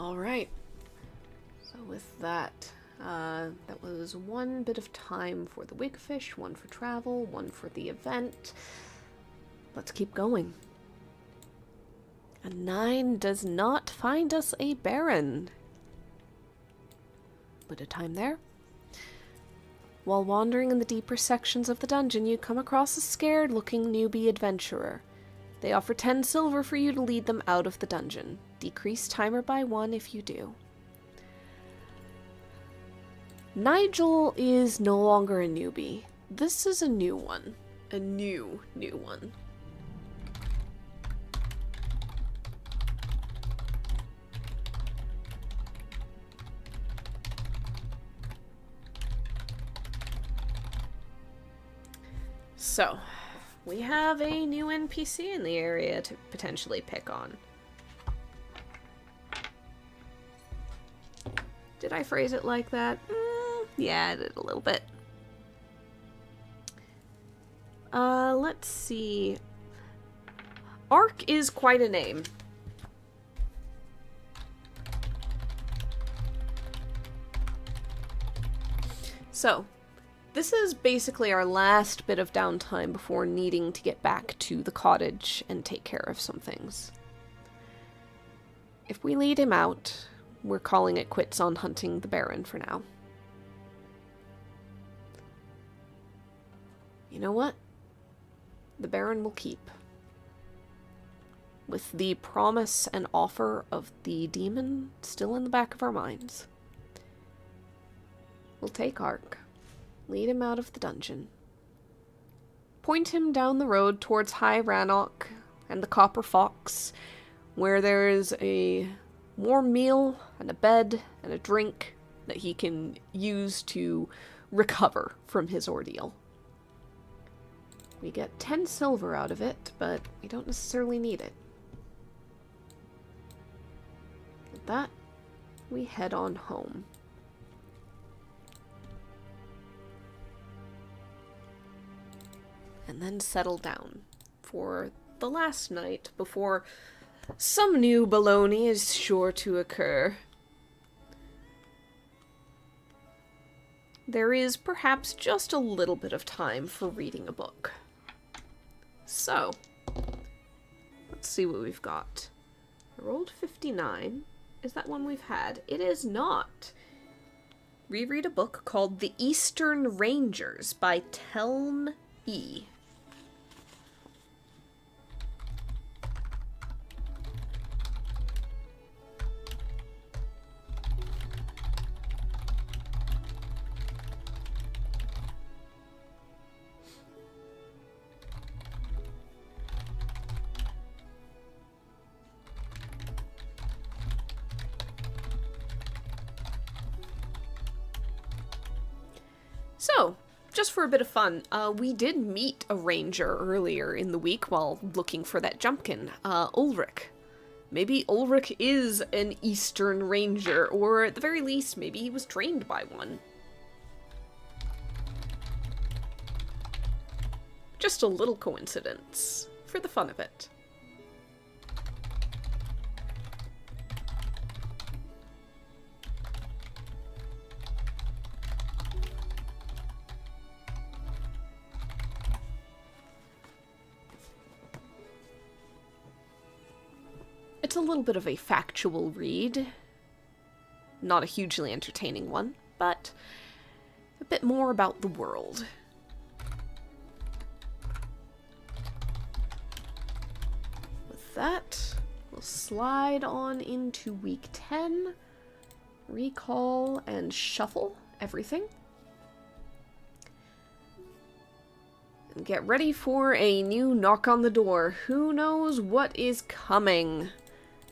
Alright. So with that, that was 1 bit of time for the wigfish, 1 for travel, 1 for the event. Let's keep going. A 9 does not find us a baron. Bit of time there. While wandering in the deeper sections of the dungeon, you come across a scared-looking newbie adventurer. They offer 10 silver for you to lead them out of the dungeon. Decrease timer by 1 if you do. Nigel is no longer a newbie. This is a new one. A new one. So, we have a new NPC in the area to potentially pick on. Did I phrase it like that? Yeah, I did a little bit. Let's see. Ark is quite a name. So, this is basically our last bit of downtime before needing to get back to the cottage and take care of some things. If we lead him out, we're calling it quits on hunting the Baron for now. You know what? The Baron will keep. With the promise and offer of the demon still in the back of our minds. We'll take Ark. Lead him out of the dungeon. Point him down the road towards High Rannoch and the Copper Fox, where there is a warm meal and a bed and a drink that he can use to recover from his ordeal. We get 10 silver out of it, but we don't necessarily need it. With that, we head on home. And then settle down for the last night before some new baloney is sure to occur. There is perhaps just a little bit of time for reading a book. So, let's see what we've got. I rolled 59. Is that one we've had? It is not. We read a book called The Eastern Rangers by Teln E. So, just for a bit of fun, we did meet a ranger earlier in the week while looking for that jumpkin, Ulrich. Maybe Ulrich is an Eastern Ranger, or at the very least, maybe he was trained by one. Just a little coincidence, for the fun of it. It's a little bit of a factual read. Not a hugely entertaining one, but a bit more about the world. With that, we'll slide on into week 10, recall and shuffle everything. And get ready for a new knock on the door. Who knows what is coming?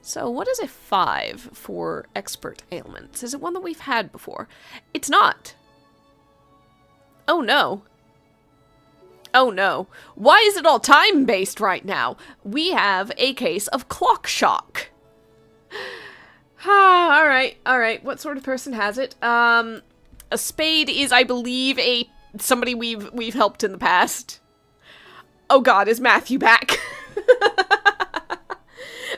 So what is a 5 for expert ailments? Is it one that we've had before? It's not. Oh no. Oh no. Why is it all time-based right now? We have a case of clock shock. Alright. What sort of person has it? A spade is, I believe, somebody we've helped in the past. Oh god, is Matthew back?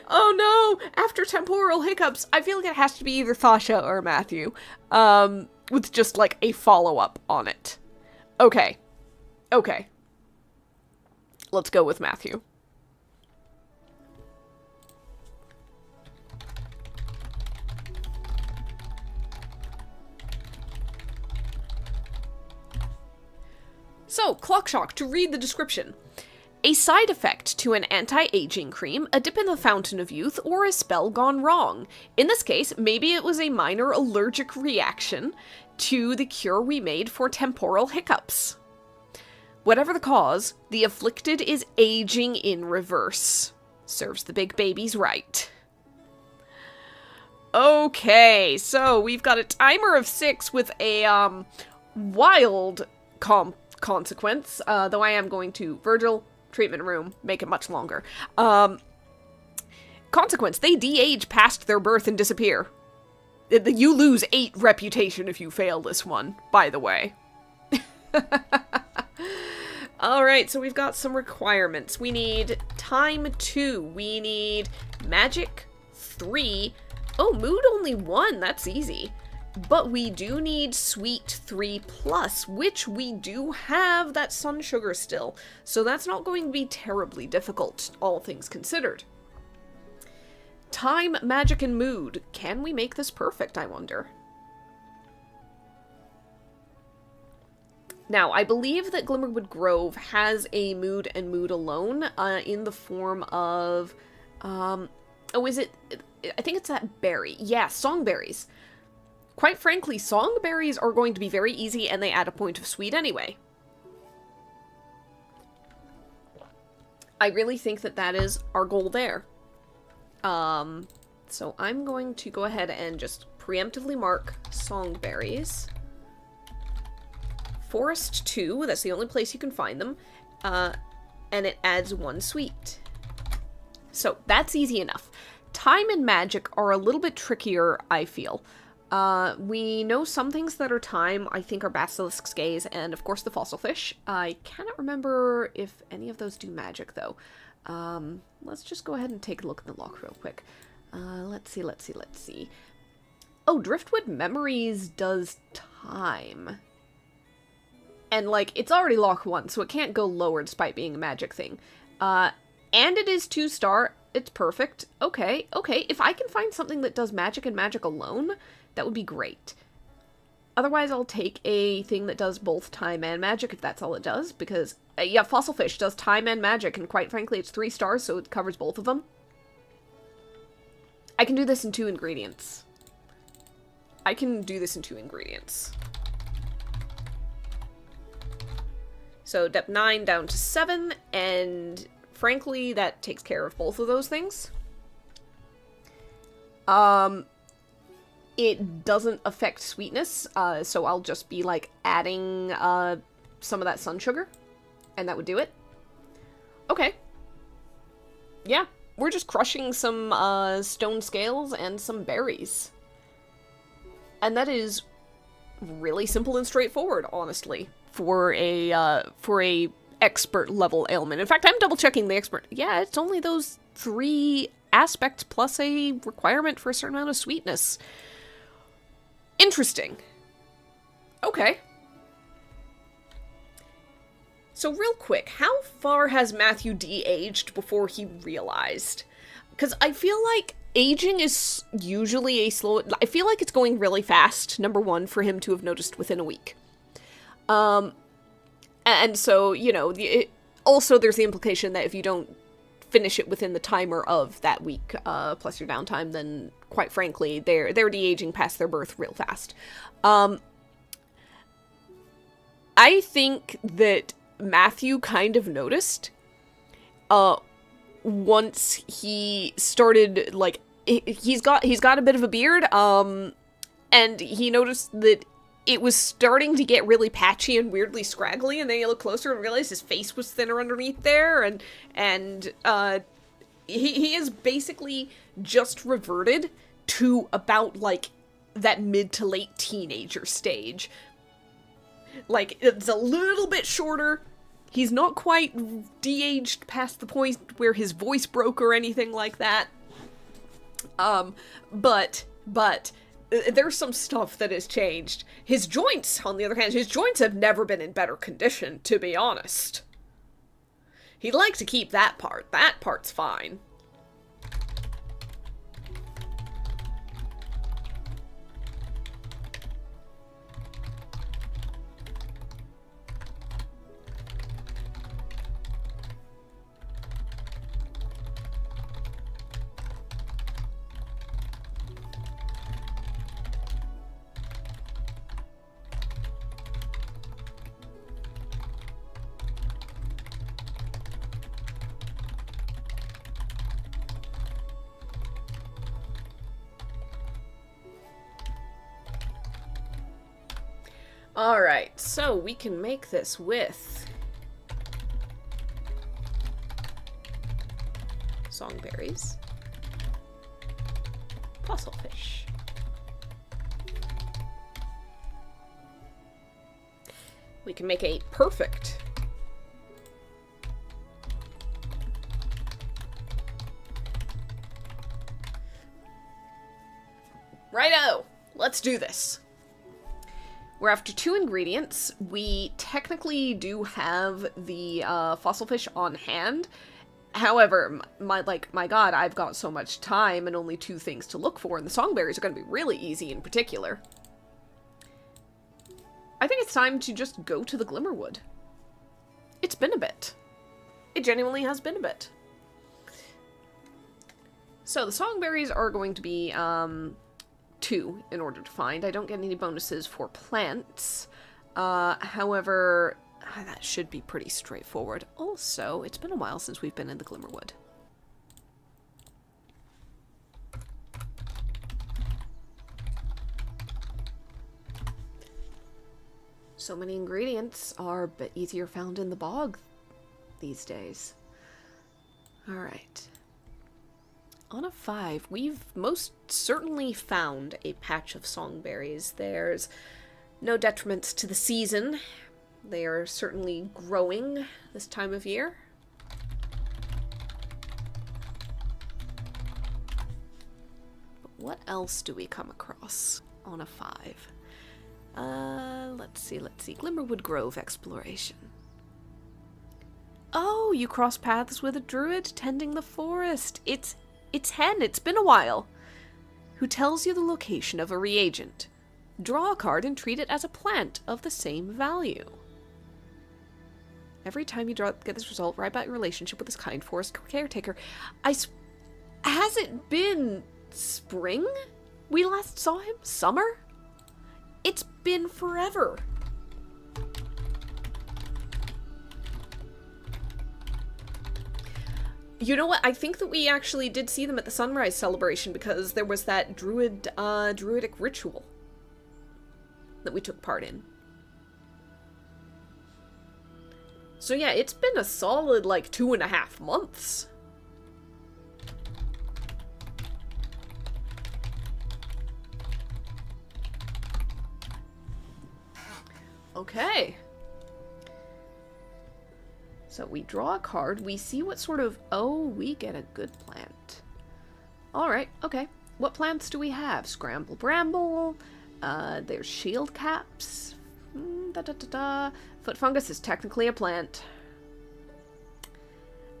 Oh no! After temporal hiccups, I feel like it has to be either Thasha or Matthew. With just like a follow-up on it. Okay. Okay. Let's go with Matthew. So, Clock Shock, to read the description. A side effect to an anti-aging cream, a dip in the fountain of youth, or a spell gone wrong. In this case, maybe it was a minor allergic reaction to the cure we made for temporal hiccups. Whatever the cause, the afflicted is aging in reverse. Serves the big babies right. Okay, so we've got a timer of 6 with a, wild consequence, though I am going to Virgil, treatment room, make it much longer. Consequence, they de-age past their birth and disappear. You lose 8 reputation if you fail this one, by the way. Alright, so we've got some requirements. We need time 2. We need magic 3. Oh, mood only 1. That's easy. But we do need sweet 3+, which we do have that sun sugar still. So that's not going to be terribly difficult, all things considered. Time, magic, and mood. Can we make this perfect, I wonder? Now, I believe that Glimmerwood Grove has a mood and mood alone, in the form of, oh, is it, I think it's that berry. Yeah, songberries. Quite frankly, songberries are going to be very easy, and they add a point of sweet anyway. I really think that that is our goal there. So I'm going to go ahead and just preemptively mark songberries. Forest 2, that's the only place you can find them, and it adds 1 sweet. So that's easy enough. Time and magic are a little bit trickier, I feel. We know some things that are time, I think are Basilisk's Gaze, and of course the fossil fish. I cannot remember if any of those do magic, though. Let's just go ahead and take a look at the lock real quick. Let's see. Oh, Driftwood Memories does time. And, like, it's already lock 1, so it can't go lower despite being a magic thing. And it is 2-star. It's perfect. Okay. If I can find something that does magic and magic alone, that would be great. Otherwise, I'll take a thing that does both time and magic, if that's all it does, because, yeah, Fossil Fish does time and magic, and quite frankly, it's 3 stars, so it covers both of them. I can do this in 2 ingredients. So, depth 9 down to 7, and frankly, that takes care of both of those things. It doesn't affect sweetness, so I'll just be, like, adding some of that sun sugar, and that would do it. Okay. Yeah, we're just crushing some stone scales and some berries. And that is really simple and straightforward, honestly, for a expert level ailment. In fact, I'm double checking the expert. Yeah, it's only those 3 aspects plus a requirement for a certain amount of sweetness. Interesting. Okay. So real quick, how far has Matthew de-aged before he realized? Because I feel like aging is usually a slow... I feel like it's going really fast, number 1, for him to have noticed within a week. And so, you know, also there's the implication that if you don't finish it within the timer of that week, plus your downtime, then quite frankly, they're de-aging past their birth real fast. I think that Matthew kind of noticed, once he started, like, he's got a bit of a beard, and he noticed that it was starting to get really patchy and weirdly scraggly, and then he looked closer and realized his face was thinner underneath there, and he is basically just reverted to about, like, that mid to late teenager stage. Like, it's a little bit shorter. He's not quite de-aged past the point where his voice broke or anything like that. But there's some stuff that has changed. His joints, on the other hand, his joints have never been in better condition, to be honest. He'd like to keep that part. That part's fine. Alright, so we can make this with songberries, fossilfish, we can make a perfect righto, let's do this. We're after 2 ingredients. We technically do have the fossil fish on hand. However, my god, I've got so much time and only 2 things to look for, and the songberries are going to be really easy in particular. I think it's time to just go to the Glimmerwood. It's been a bit. It genuinely has been a bit. So the songberries are going to be 2 in order to find. I don't get any bonuses for plants. However, that should be pretty straightforward. Also, it's been a while since we've been in the Glimmerwood. So many ingredients are a bit easier found in the bog these days. Alright. On a 5, we've most certainly found a patch of songberries. There's no detriments to the season. They are certainly growing this time of year. But what else do we come across on a 5? Let's see. Glimmerwood Grove exploration. Oh, you cross paths with a druid tending the forest. It's Hen, it's been a while, who tells you the location of a reagent. Draw a card and treat it as a plant of the same value. Every time you get this result, write about your relationship with this kind forest caretaker. Has it been spring we last saw him? Summer? It's been forever. You know what? I think that we actually did see them at the sunrise celebration because there was that druidic ritual that we took part in. So yeah, it's been a solid, 2.5 months. Okay. So we draw a card, we see what sort of... Oh, we get a good plant. Alright, okay. What plants do we have? Scramble Bramble, there's shield caps. Foot fungus is technically a plant.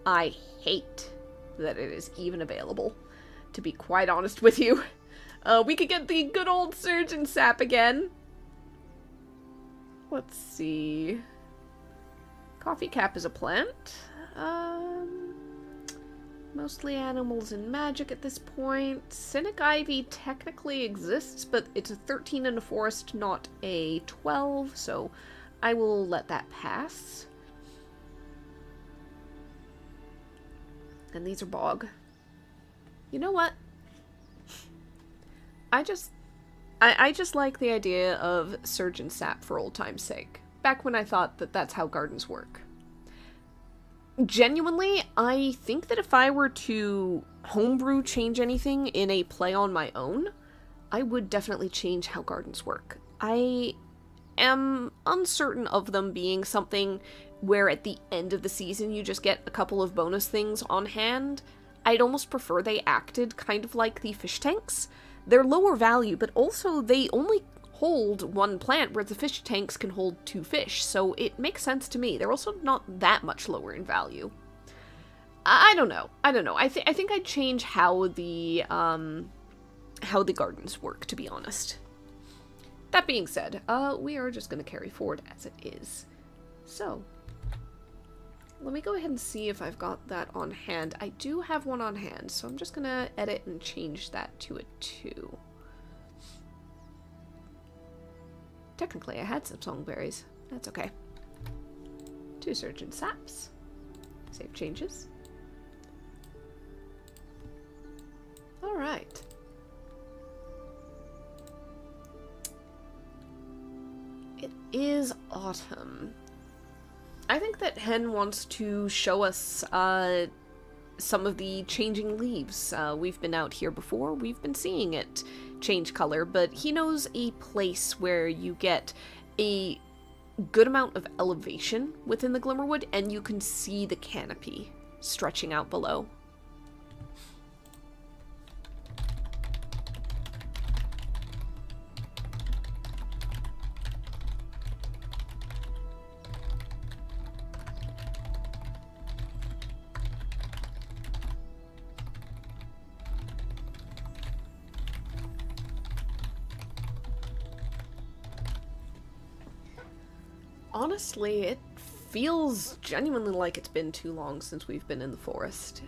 I hate that it is even available, to be quite honest with you. We could get the good old surgeon sap again. Let's see... Coffee cap is a plant. Mostly animals and magic at this point. Cynic ivy technically exists, but it's a 13 in a forest, not a 12, so I will let that pass. And these are bog. You know what? I just like the idea of surgeon sap for old time's sake. Back when I thought that that's how gardens work. Genuinely, I think that if I were to homebrew change anything in a play on my own, I would definitely change how gardens work. I am uncertain of them being something where at the end of the season you just get a couple of bonus things on hand. I'd almost prefer they acted kind of like the fish tanks. They're lower value, but also they only hold one plant, whereas the fish tanks can hold 2 fish, so it makes sense to me. They're also not that much lower in value. I don't know. I think I'd change how the gardens work, to be honest. That being said, we are just going to carry forward as it is. So, let me go ahead and see if I've got that on hand. I do have one on hand, so I'm just going to edit and change that to a 2. Technically, I had some songberries. That's okay. 2 surgeon saps. Save changes. Alright. It is autumn. I think that Hen wants to show us some of the changing leaves. We've been out here before, we've been seeing it change color, but he knows a place where you get a good amount of elevation within the Glimmerwood, and you can see the canopy stretching out below. Honestly, it feels genuinely like it's been too long since we've been in the forest.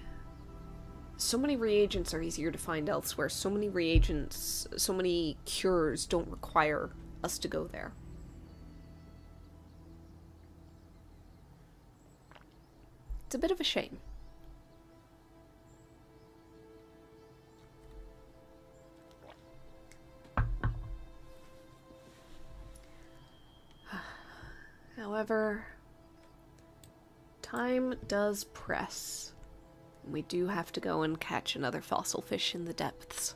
So many reagents are easier to find elsewhere. So many reagents, so many cures don't require us to go there. It's a bit of a shame. However, time does press. We do have to go and catch another fossil fish in the depths.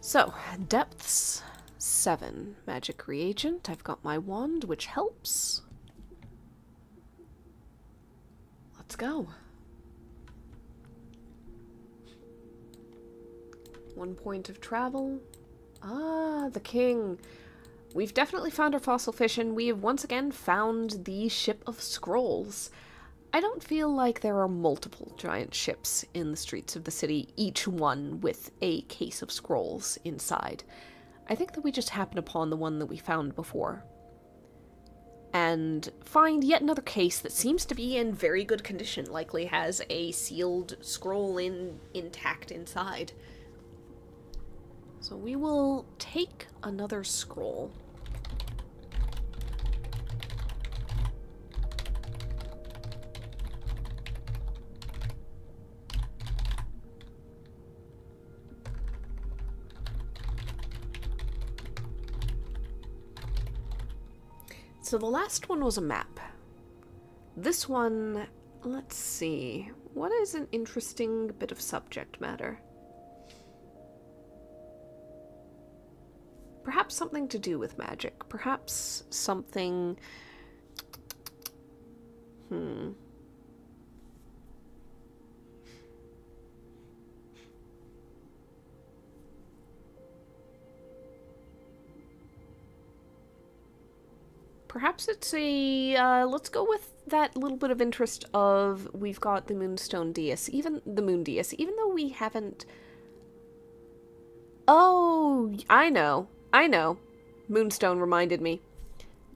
So, depths 7. Magic reagent. I've got my wand, which helps. Let's go. 1 point of travel. Ah, the king. We've definitely found our fossil fish, and we have once again found the ship of scrolls. I don't feel like there are multiple giant ships in the streets of the city, each one with a case of scrolls inside. I think that we just happened upon the one that we found before. And find yet another case that seems to be in very good condition, likely has a sealed scroll intact inside. So we will take another scroll. So the last one was a map. This one, let's see, what is an interesting bit of subject matter? Perhaps something to do with magic. Perhaps something... Perhaps it's a, let's go with that little bit of interest of, we've got the Moonstone Dais, even the Moon Dais, even though we haven't... Oh, I know. Moonstone reminded me.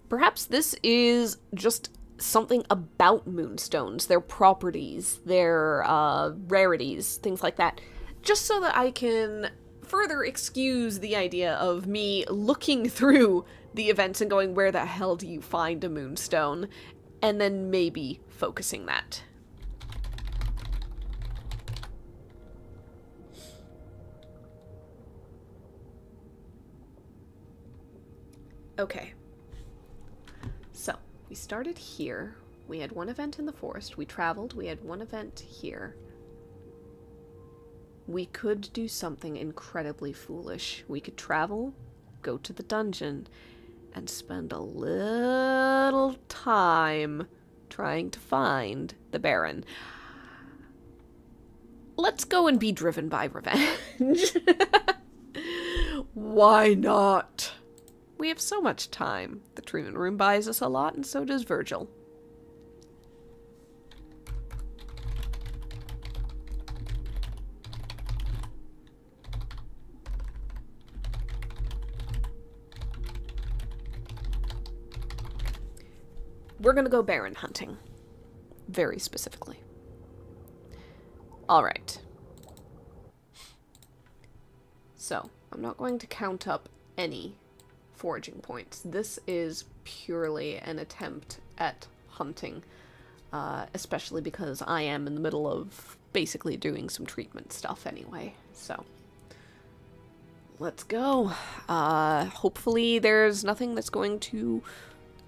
Perhaps this is just something about moonstones, their properties, their rarities, things like that. Just so that I can further excuse the idea of me looking through the events and going, where the hell do you find a moonstone? And then maybe focusing that. Okay. So, we started here. We had one event in the forest. We traveled. We had one event here. We could do something incredibly foolish. We could travel, go to the dungeon, and spend a little time trying to find the Baron. Let's go and be driven by revenge. Why not? We have so much time. The treatment room buys us a lot, and so does Virgil. We're gonna go Baron hunting. Very specifically. Alright. So, I'm not going to count up any foraging points. This is purely an attempt at hunting, especially because I am in the middle of basically doing some treatment stuff anyway, so let's go. Hopefully there's nothing that's going to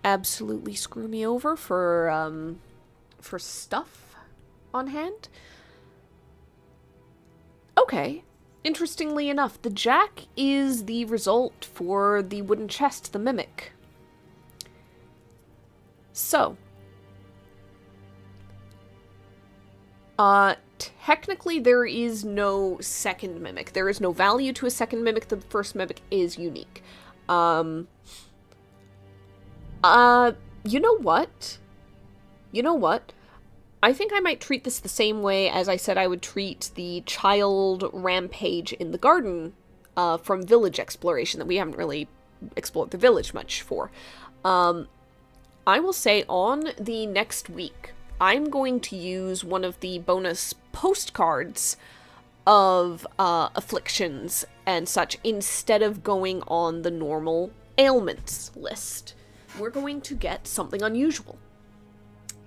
absolutely screw me over for stuff on hand. Okay. Interestingly enough, the jack is the result for the wooden chest, the mimic. So, technically there is no second mimic. There is no value to a second mimic. The first mimic is unique. You know what? You know what? I think I might treat this the same way as I said I would treat the child rampage in the garden from village exploration that we haven't really explored the village much for. I will say on the next week, I'm going to use one of the bonus postcards of afflictions and such instead of going on the normal ailments list. We're going to get something unusual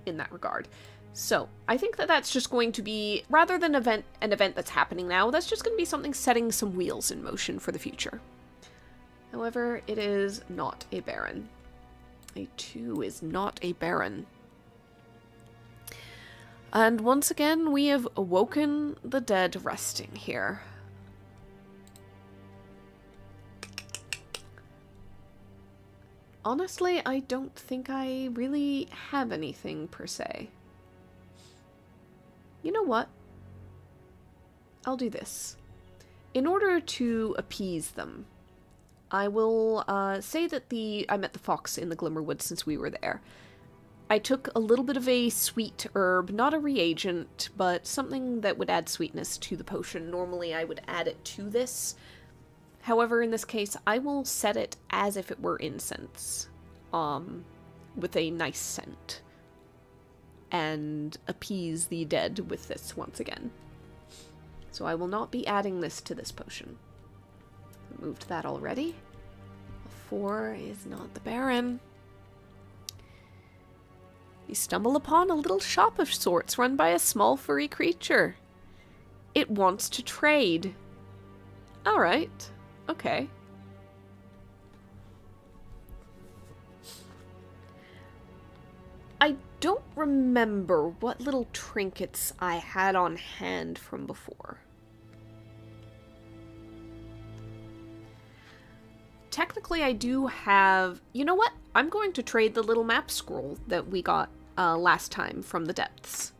in that regard. So, I think that that's just going to be, rather than an event that's happening now, that's just going to be something setting some wheels in motion for the future. However, it is not a Baron. A 2 is not a Baron. And once again, we have awoken the dead resting here. Honestly, I don't think I really have anything per se. You know what? I'll do this. In order to appease them, I will say that I met the fox in the Glimmerwood since we were there. I took a little bit of a sweet herb, not a reagent, but something that would add sweetness to the potion. Normally I would add it to this. However, in this case, I will set it as if it were incense, with a nice scent, and appease the dead with this once again. So I will not be adding this to this potion. I moved that already. 4 is not the Baron. You stumble upon a little shop of sorts run by a small furry creature. It wants to trade. Alright. Okay. I don't remember what little trinkets I had on hand from before. Technically, I do have... You know what? I'm going to trade the little map scroll that we got last time from the depths.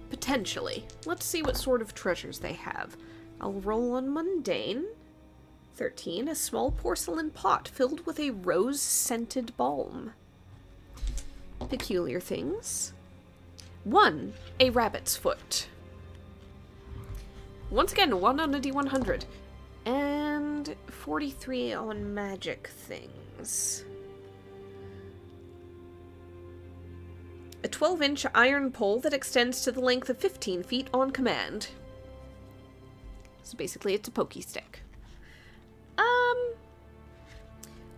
Potentially. Let's see what sort of treasures they have. I'll roll on mundane. 13. A small porcelain pot filled with a rose-scented balm. Peculiar things. 1. A rabbit's foot. Once again, 1 on a D100. And 43 on magic things. A 12-inch iron pole that extends to the length of 15 feet on command. So basically it's a pokey stick.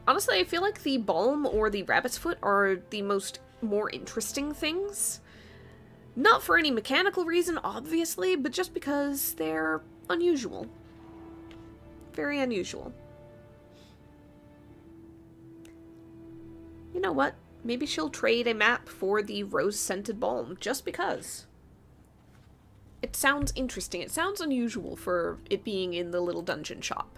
Honestly, I feel like the balm or the rabbit's foot are the more interesting things. Not for any mechanical reason, obviously, but just because they're unusual. Very unusual. You know what? Maybe she'll trade a map for the rose-scented balm, just because. It sounds interesting. It sounds unusual for it being in the little dungeon shop.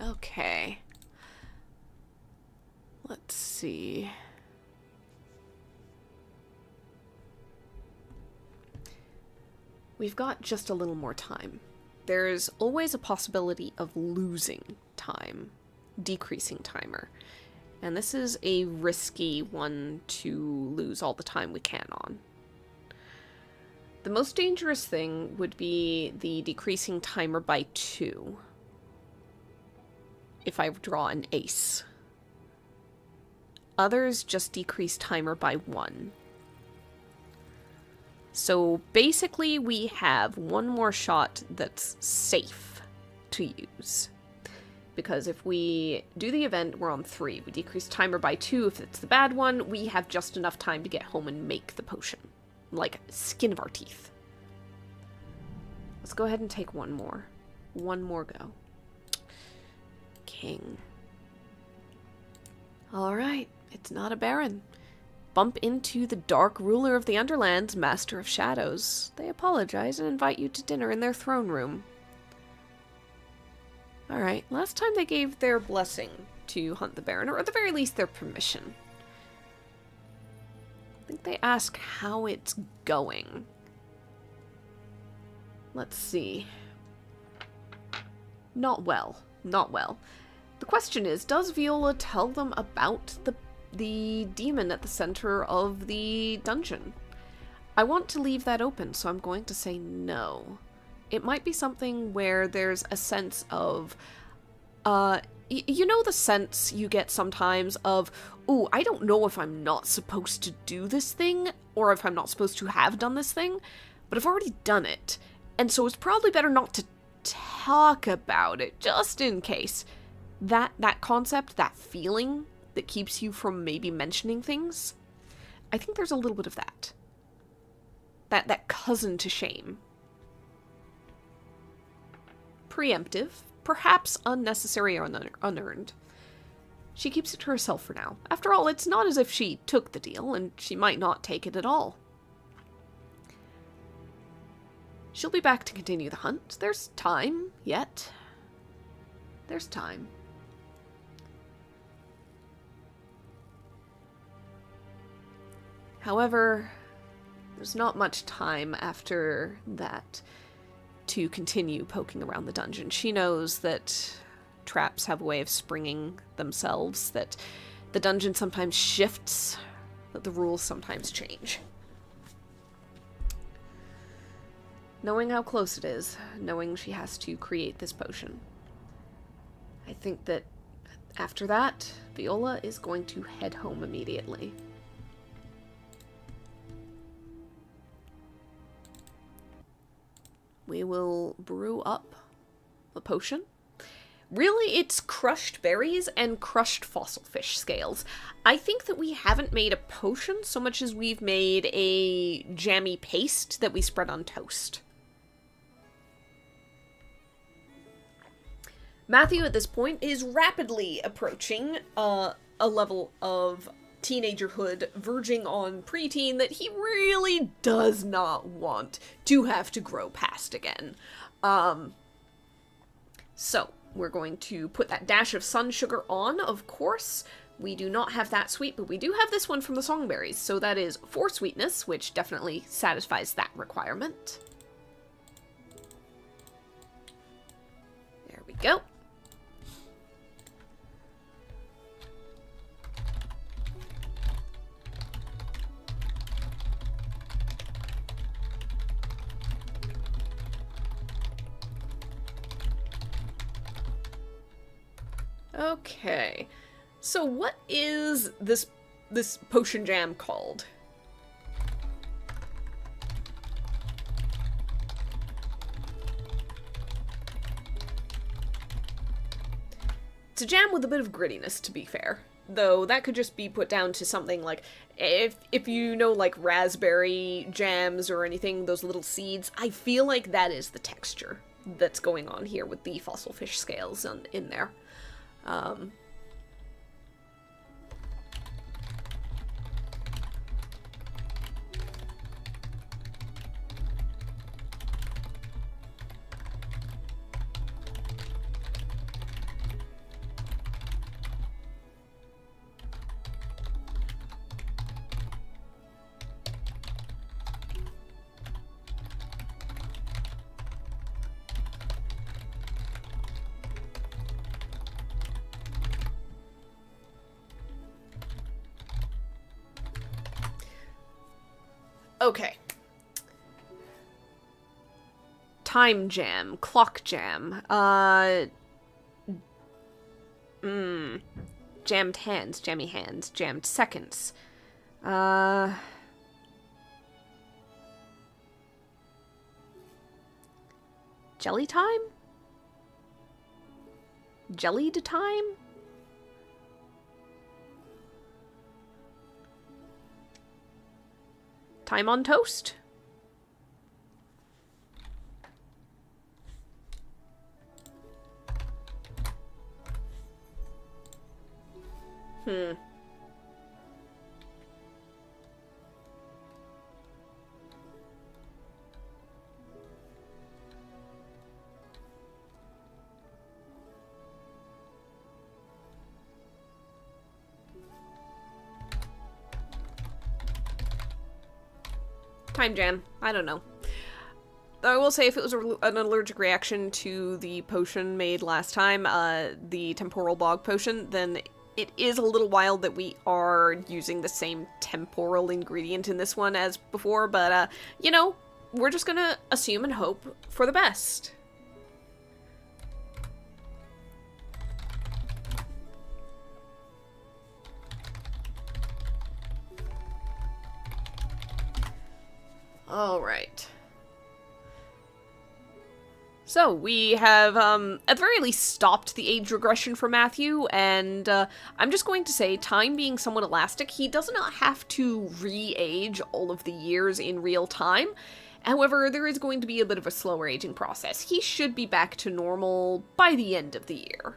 Okay. Let's see. We've got just a little more time. There's always a possibility of losing time, decreasing timer. And this is a risky one to lose all the time we can on. The most dangerous thing would be the decreasing timer by 2. If I draw an ace. Others just decrease timer by 1. So basically we have one more shot that's safe to use. Because if we do the event, we're on 3. We decrease timer by 2. If it's the bad one, we have just enough time to get home and make the potion. Like, skin of our teeth. Let's go ahead and take one more. One more go. King. Alright, it's not a baron. Bump into the dark ruler of the Underlands, Master of Shadows. They apologize and invite you to dinner in their throne room. Alright, last time they gave their blessing to hunt the baron, or at the very least their permission. I think they ask how it's going. Let's see. Not well. Not well. The question is, does Viola tell them about the demon at the center of the dungeon? I want to leave that open, so I'm going to say no. It might be something where there's a sense of, you know the sense you get sometimes of, ooh, I don't know if I'm not supposed to do this thing, or if I'm not supposed to have done this thing, but I've already done it, and so it's probably better not to talk about it, just in case. That concept, that feeling that keeps you from maybe mentioning things, I think there's a little bit of that. That cousin to shame. Preemptive, perhaps unnecessary or unearned. She keeps it to herself for now. After all, it's not as if she took the deal, and she might not take it at all. She'll be back to continue the hunt. There's time, yet. There's time. However, there's not much time after that to continue poking around the dungeon. She knows that traps have a way of springing themselves, that the dungeon sometimes shifts, that the rules sometimes change. Knowing how close it is, knowing she has to create this potion, I think that after that, Viola is going to head home immediately. We will brew up a potion. Really, it's crushed berries and crushed fossil fish scales. I think that we haven't made a potion so much as we've made a jammy paste that we spread on toast. Matthew, at this point, is rapidly approaching a level of teenagerhood verging on preteen that he really does not want to have to grow past again. So, we're going to put that dash of sun sugar on, of course. We do not have that sweet, but we do have this one from the songberries, so that is 4 sweetness, which definitely satisfies that requirement. There we go. Okay, So what is this potion jam called? It's a jam with a bit of grittiness, to be fair. Though that could just be put down to something like, if you know, like, raspberry jams or anything, those little seeds, I feel like that is the texture that's going on here with the fossil fish scales in there. Okay. Time jam, clock jam, jammed hands, jammy hands, jammed seconds, jelly time? Jellied time? Time on toast? Time jam. I don't know. I will say if it was an allergic reaction to the potion made last time, the temporal bog potion, then it is a little wild that we are using the same temporal ingredient in this one as before, but, you know, we're just gonna assume and hope for the best. Alright. So, we have, at the very least, stopped the age regression for Matthew, and, I'm just going to say, time being somewhat elastic, he does not have to re-age all of the years in real time. However, there is going to be a bit of a slower aging process. He should be back to normal by the end of the year.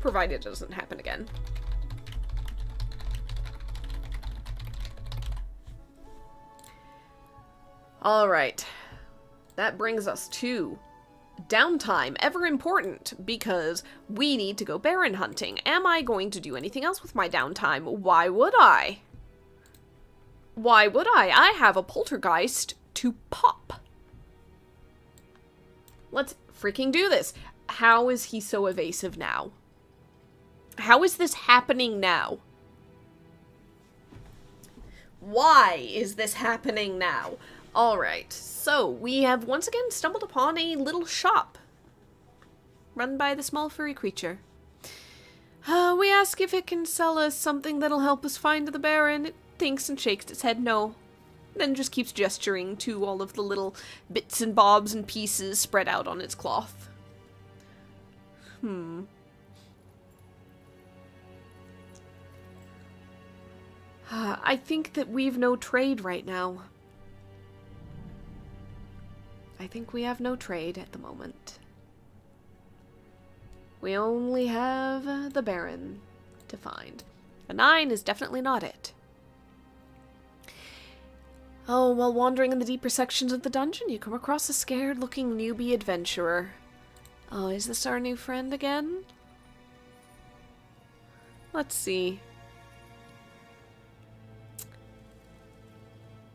Provided it doesn't happen again. Alright. That brings us to downtime. Ever important, because we need to go baron hunting. Am I going to do anything else with my downtime? Why would I? Why would I? I have a poltergeist to pop. Let's freaking do this. How is he so evasive now? How is this happening now? Why is this happening now? Alright, so we have once again stumbled upon a little shop run by the small furry creature. We ask if it can sell us something that'll help us find the Baron. It thinks and shakes its head no. Then just keeps gesturing to all of the little bits and bobs and pieces spread out on its cloth. I think that we've no trade right now. I think we have no trade at the moment. We only have the Baron to find. A 9 is definitely not it. Oh, while wandering in the deeper sections of the dungeon, you come across a scared-looking newbie adventurer. Oh, is this our new friend again? Let's see.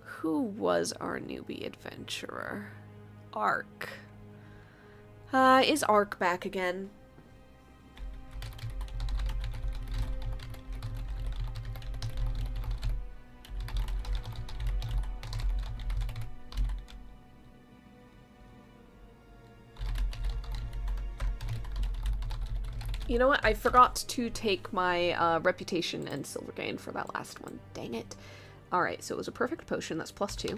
Who was our newbie adventurer? Ark. Is Ark back again? you know what? I forgot to take my reputation and silver gain for that last one. Dang it. Alright, so it was a perfect potion. That's +2.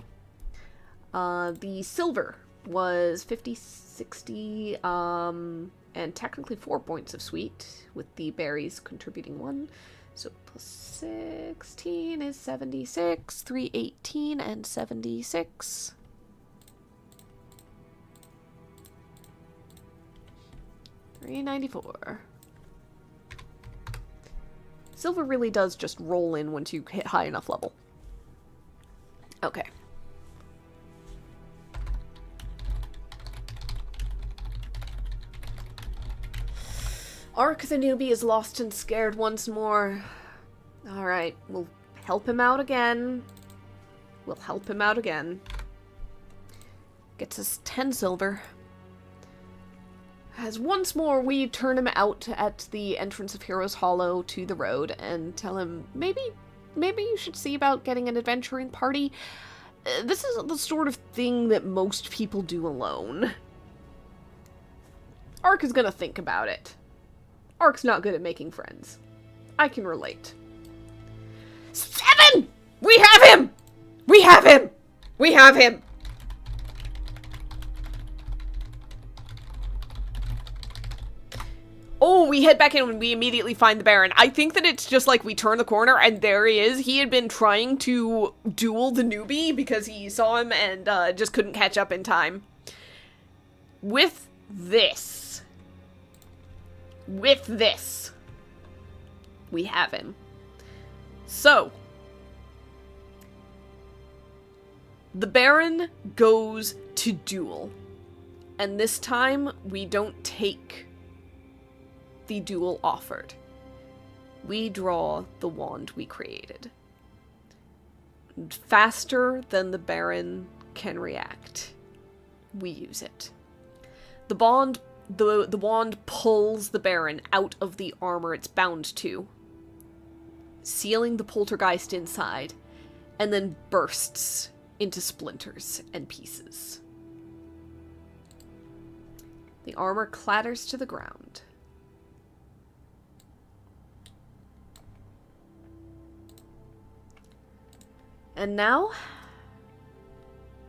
The silver was 50, 60, and technically 4 points of sweet, with the berries contributing 1. So +16 is 76, 318 and 76. $394. Silver really does just roll in once you hit high enough level. Okay. Ark the newbie is lost and scared once more. Alright, we'll help him out again. We'll help him out again. Gets us 10 silver. As once more we turn him out at the entrance of Heroes Hollow to the road and tell him, maybe you should see about getting an adventuring party. This isn't the sort of thing that most people do alone. Ark is gonna think about it. Ark's not good at making friends. I can relate. 7! We have him! We have him! We have him! Oh, we head back in and we immediately find the Baron. I think that it's just like we turn the corner and there he is. He had been trying to duel the newbie because he saw him and just couldn't catch up in time. With this, we have him. So, the Baron goes to duel. And this time, we don't take the duel offered. We draw the wand we created. Faster than the Baron can react, we use it. The wand pulls the Baron out of the armor it's bound to, sealing the poltergeist inside, and then bursts into splinters and pieces. The armor clatters to the ground. And now,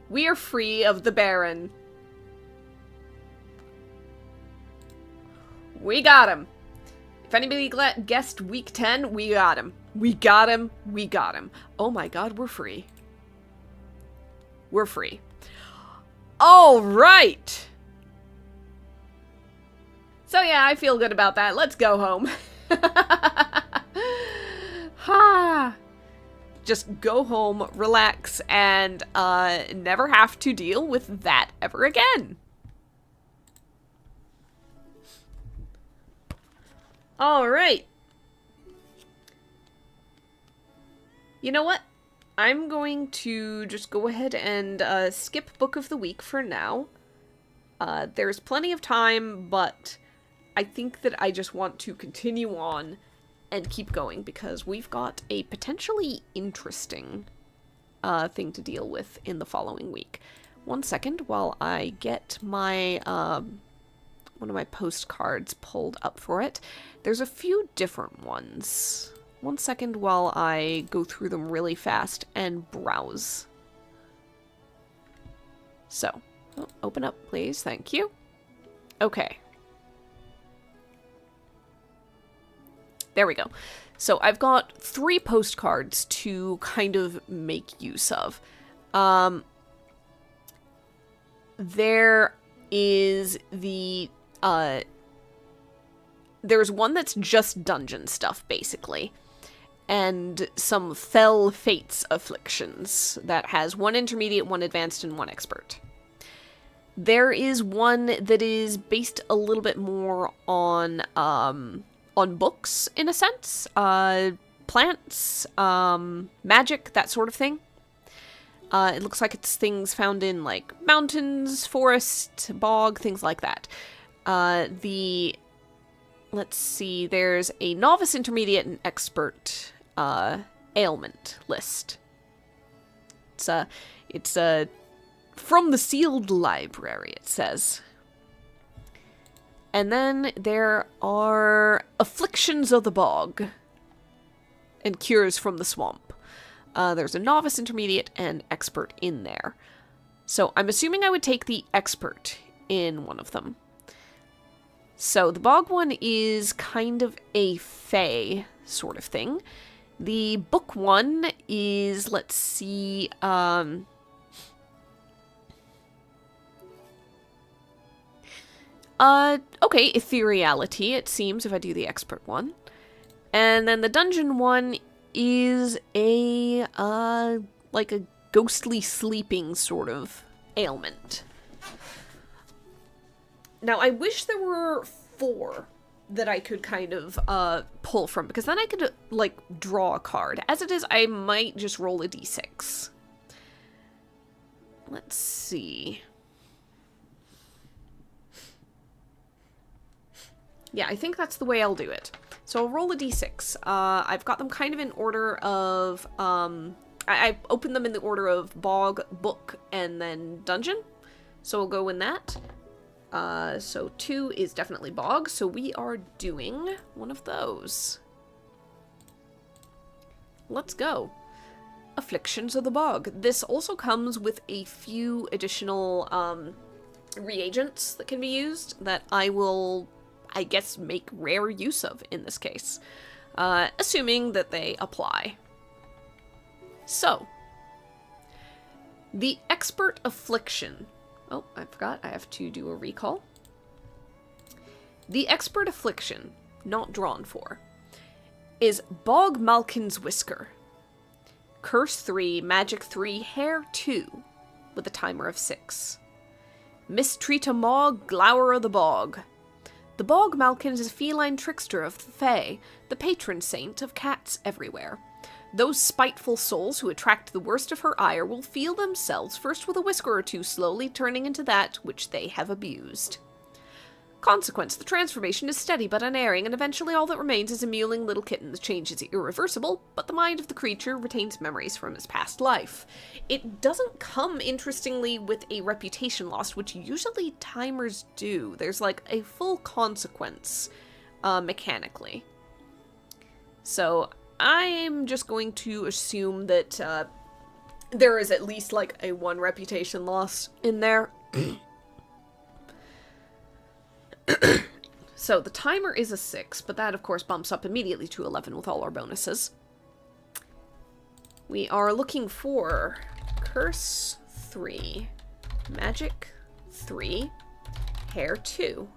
we are free of the Baron. We got him. If anybody guessed week 10, we got him. We got him. We got him. Oh my god, we're free. We're free. All right. So yeah, I feel good about that. Let's go home. Ha. Just go home, relax, and never have to deal with that ever again. All right. You know what? I'm going to just go ahead and skip Book of the Week for now. There's plenty of time, but I think that I just want to continue on and keep going because we've got a potentially interesting thing to deal with in the following week. 1 second while I get my one of my postcards pulled up for it. There's a few different ones. 1 second while I go through them really fast and browse. So, open up, please. Thank you. Okay. There we go. So I've got 3 postcards to kind of make use of. There is the there's one that's just dungeon stuff, basically. And some Fell Fates afflictions that has 1 intermediate, 1 advanced, and 1 expert. There is one that is based a little bit more on books, in a sense. Plants, magic, that sort of thing. It looks like it's things found in, like, mountains, forest, bog, things like that. Let's see, there's a novice, intermediate, and expert ailment list. It's from the sealed library, it says. And then there are Afflictions of the Bog and Cures from the Swamp. There's a Novice, Intermediate, and Expert in there. So I'm assuming I would take the Expert in one of them. So the Bog one is kind of a Fae sort of thing. The book one is, let's see, okay, ethereality, it seems, if I do the expert one. And then the dungeon one is a, like a ghostly sleeping sort of ailment. Now, I wish there were 4 that I could kind of pull from, because then I could, like, draw a card. As it is, I might just roll a d6. Let's see. Yeah, I think that's the way I'll do it. So I'll roll a d6. I've got them kind of in order of, I opened them in the order of Bog, Book, and then Dungeon. So we'll go in that. So 2 is definitely Bog, so we are doing one of those. Let's go. Afflictions of the Bog. This also comes with a few additional reagents that can be used that I will, I guess, make rare use of in this case, assuming that they apply. So, the Expert Affliction. Oh, I forgot. I have to do a recall. The Expert Affliction, not drawn for, is Bog Malkin's Whisker. Curse 3, Magic 3, Hair 2, with a timer of 6. Mistreat a Mog, Glower of the Bog. The Bog Malkin is a feline trickster of the Fae, the patron saint of cats everywhere. Those spiteful souls who attract the worst of her ire will feel themselves first with a whisker or two, slowly turning into that which they have abused. Consequence, the transformation is steady but unerring, and eventually all that remains is a mewling little kitten. The change is irreversible, but the mind of the creature retains memories from his past life. It doesn't come, interestingly, with a reputation loss, which usually timers do. There's like a full consequence, mechanically. So I'm just going to assume that there is at least like a 1 reputation loss in there. So the timer is a 6, but that of course bumps up immediately to 11 with all our bonuses. We are looking for Curse 3, Magic 3, Hair 2.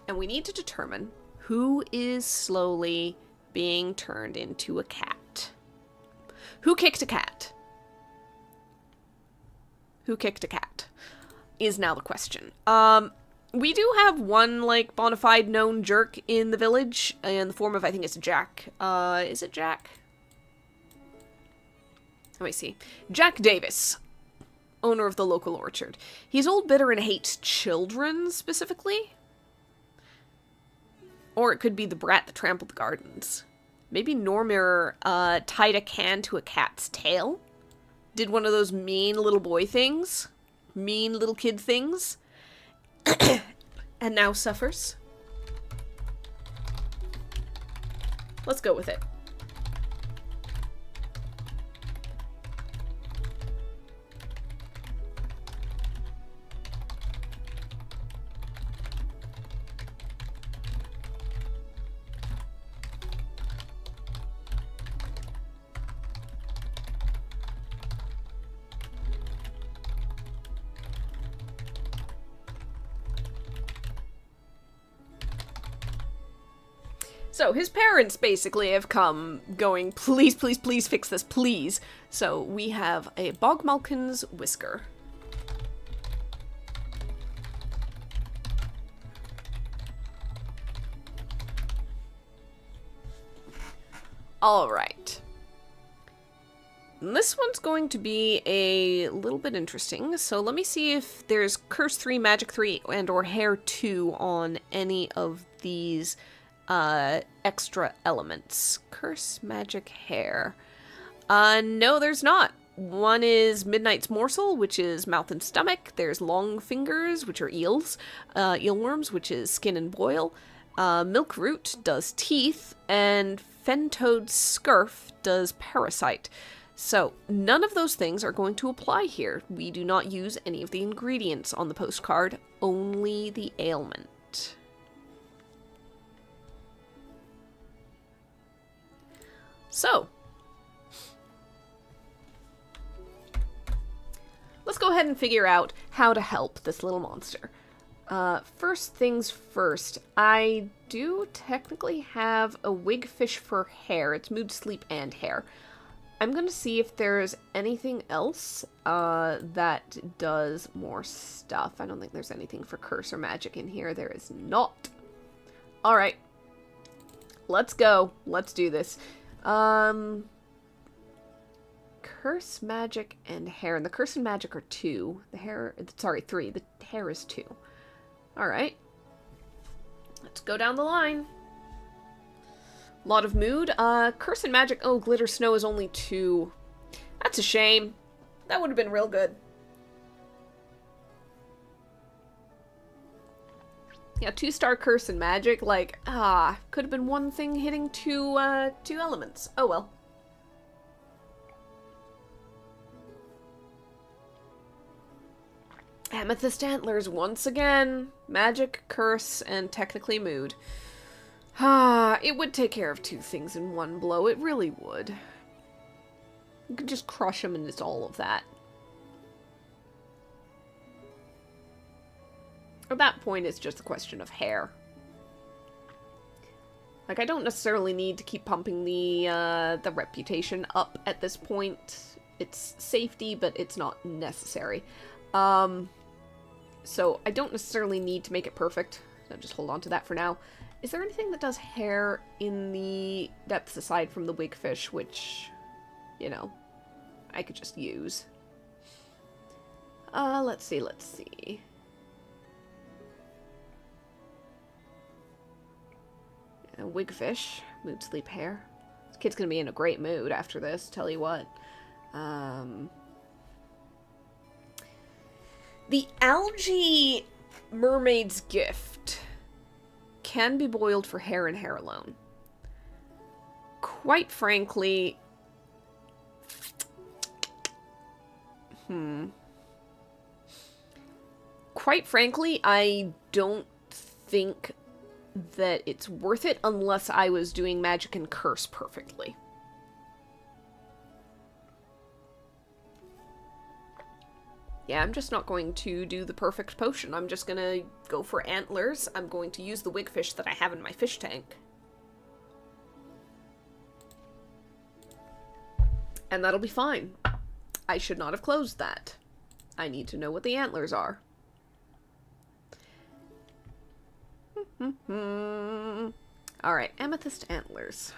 And we need to determine who is slowly being turned into a cat. Who kicked a cat? Who kicked a cat? Is now the question. We do have one, like, bona fide known jerk in the village, in the form of, I think it's Jack. Is it Jack? Let me see. Jack Davis, owner of the local orchard. He's old, bitter, and hates children, specifically. Or it could be the brat that trampled the gardens. Maybe Normir tied a can to a cat's tail? Did one of those mean little boy things? Mean little kid things? And now suffers? Let's go with it. So his parents basically have come going, please, please, please fix this, please. So we have a Bog Malkin's Whisker. Alright. This one's going to be a little bit interesting, so let me see if there's Curse 3, Magic 3, and or Hair 2 on any of these extra elements. Curse, Magic, Hair. No, there's not. One is Midnight's Morsel, which is mouth and stomach. There's Long Fingers, which are eels. Eelworms, which is skin and boil. Milk Root does teeth. And Fentoad's Scurf does parasite. So, none of those things are going to apply here. We do not use any of the ingredients on the postcard, only the ailment. So, let's go ahead and figure out how to help this little monster. First things first, I do technically have a wigfish for hair. It's mood, sleep, and hair. I'm going to see if there's anything else that does more stuff. I don't think there's anything for curse or magic in here. There is not. Alright. Let's go. Let's do this. Curse, magic, and hair. And the curse and magic are 2. The hair... Sorry, 3. The hair is 2. Alright. Let's go down the line. Lot of mood. Curse and magic. Oh, glitter snow is only 2. That's a shame. That would have been real good. Yeah, 2-star curse and magic. Like, could have been one thing hitting two elements. Oh well. Amethyst Antlers once again. Magic, curse, and technically mood. It would take care of 2 things in one blow. It really would. You could just crush them and it's all of that. At that point, it's just a question of hair. Like, I don't necessarily need to keep pumping the reputation up at this point. It's safety, but it's not necessary. So I don't necessarily need to make it perfect. So just hold on to that for now. Is there anything that does hair in the depths aside from the wigfish, which, you know, I could just use? Let's see. Wigfish, mood, sleep, hair. This kid's gonna be in a great mood after this, tell you what. The algae mermaid's gift can be boiled for hair and hair alone. Quite frankly... Quite frankly, I don't think that it's worth it unless I was doing magic and curse perfectly. Yeah, I'm just not going to do the perfect potion. I'm just gonna go for antlers. I'm going to use the wigfish that I have in my fish tank. And that'll be fine. I should not have closed that. I need to know what the antlers are. Alright, amethyst antlers.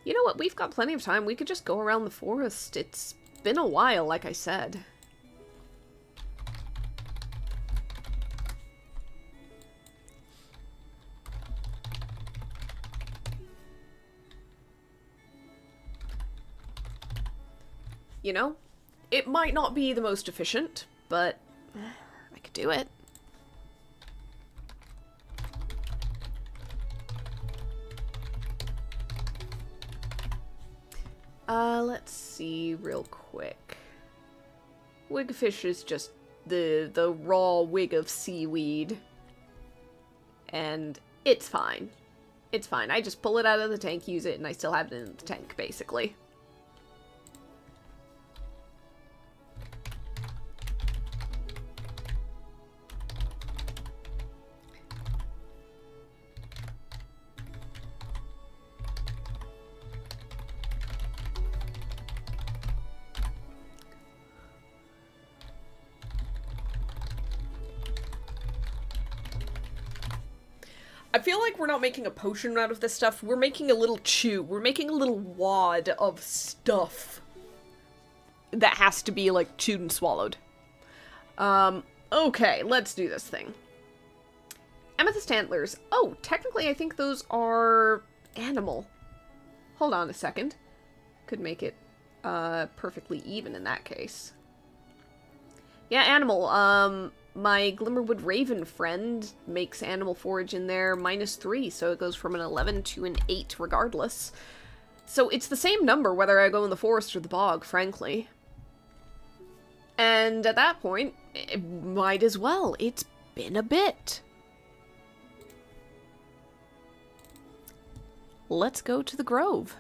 You know what? We've got plenty of time. We could just go around the forest. It's been a while, like I said. You know, it might not be the most efficient, but I could do it. Let's see real quick. Wigfish is just the raw wig of seaweed. And it's fine. It's fine. I just pull it out of the tank, use it, and I still have it in the tank, basically. I feel like we're not making a potion out of this stuff. We're making a little chew. We're making a little wad of stuff that has to be, like, chewed and swallowed. Okay, let's do this thing. Amethyst antlers. Oh, technically I think those are animal. Hold on a second. Could make it perfectly even in that case. Yeah, animal. My Glimmerwood Raven friend makes animal forage in there -3, so it goes from an 11 to an 8 regardless. So it's the same number whether I go in the forest or the bog, frankly. And at that point, it might as well. It's been a bit. Let's go to the grove.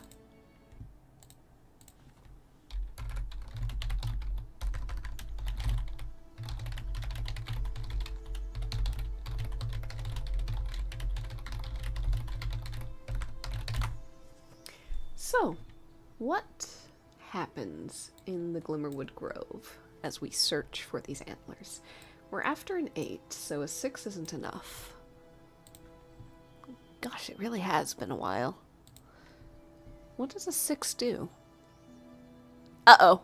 So, what happens in the Glimmerwood Grove as we search for these antlers? We're after an 8, so a 6 isn't enough. Gosh, it really has been a while. What does a 6 do? Uh-oh.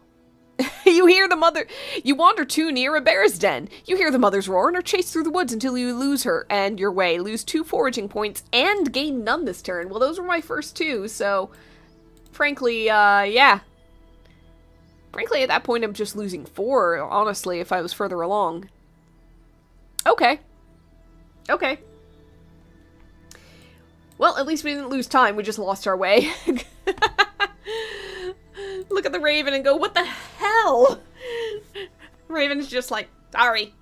You hear the mother... You wander too near a bear's den. You hear the mother's roar and are chased through the woods until you lose her and your way. Lose 2 foraging points and gain none this turn. Well, those were my first 2, so... Frankly, yeah. Frankly, at that point, I'm just losing 4, honestly, if I was further along. Okay. Okay. Well, at least we didn't lose time. We just lost our way. Look at the Raven and go, what the hell? Raven's just like, sorry.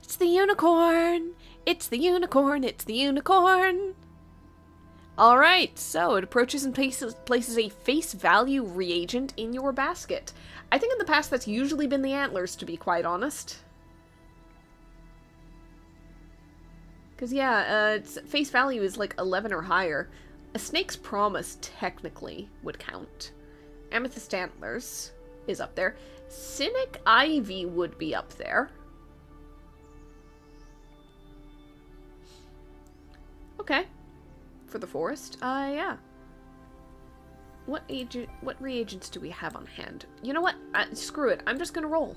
It's the unicorn. It's the unicorn. It's the unicorn. Alright, so it approaches and places a face value reagent in your basket. I think in the past that's usually been the antlers, to be quite honest. Because, yeah, its face value is like 11 or higher. A snake's promise technically would count. Amethyst antlers is up there. Cynic ivy would be up there. Okay. For the forest? Yeah. What reagents do we have on hand? You know what? Screw it. I'm just gonna roll.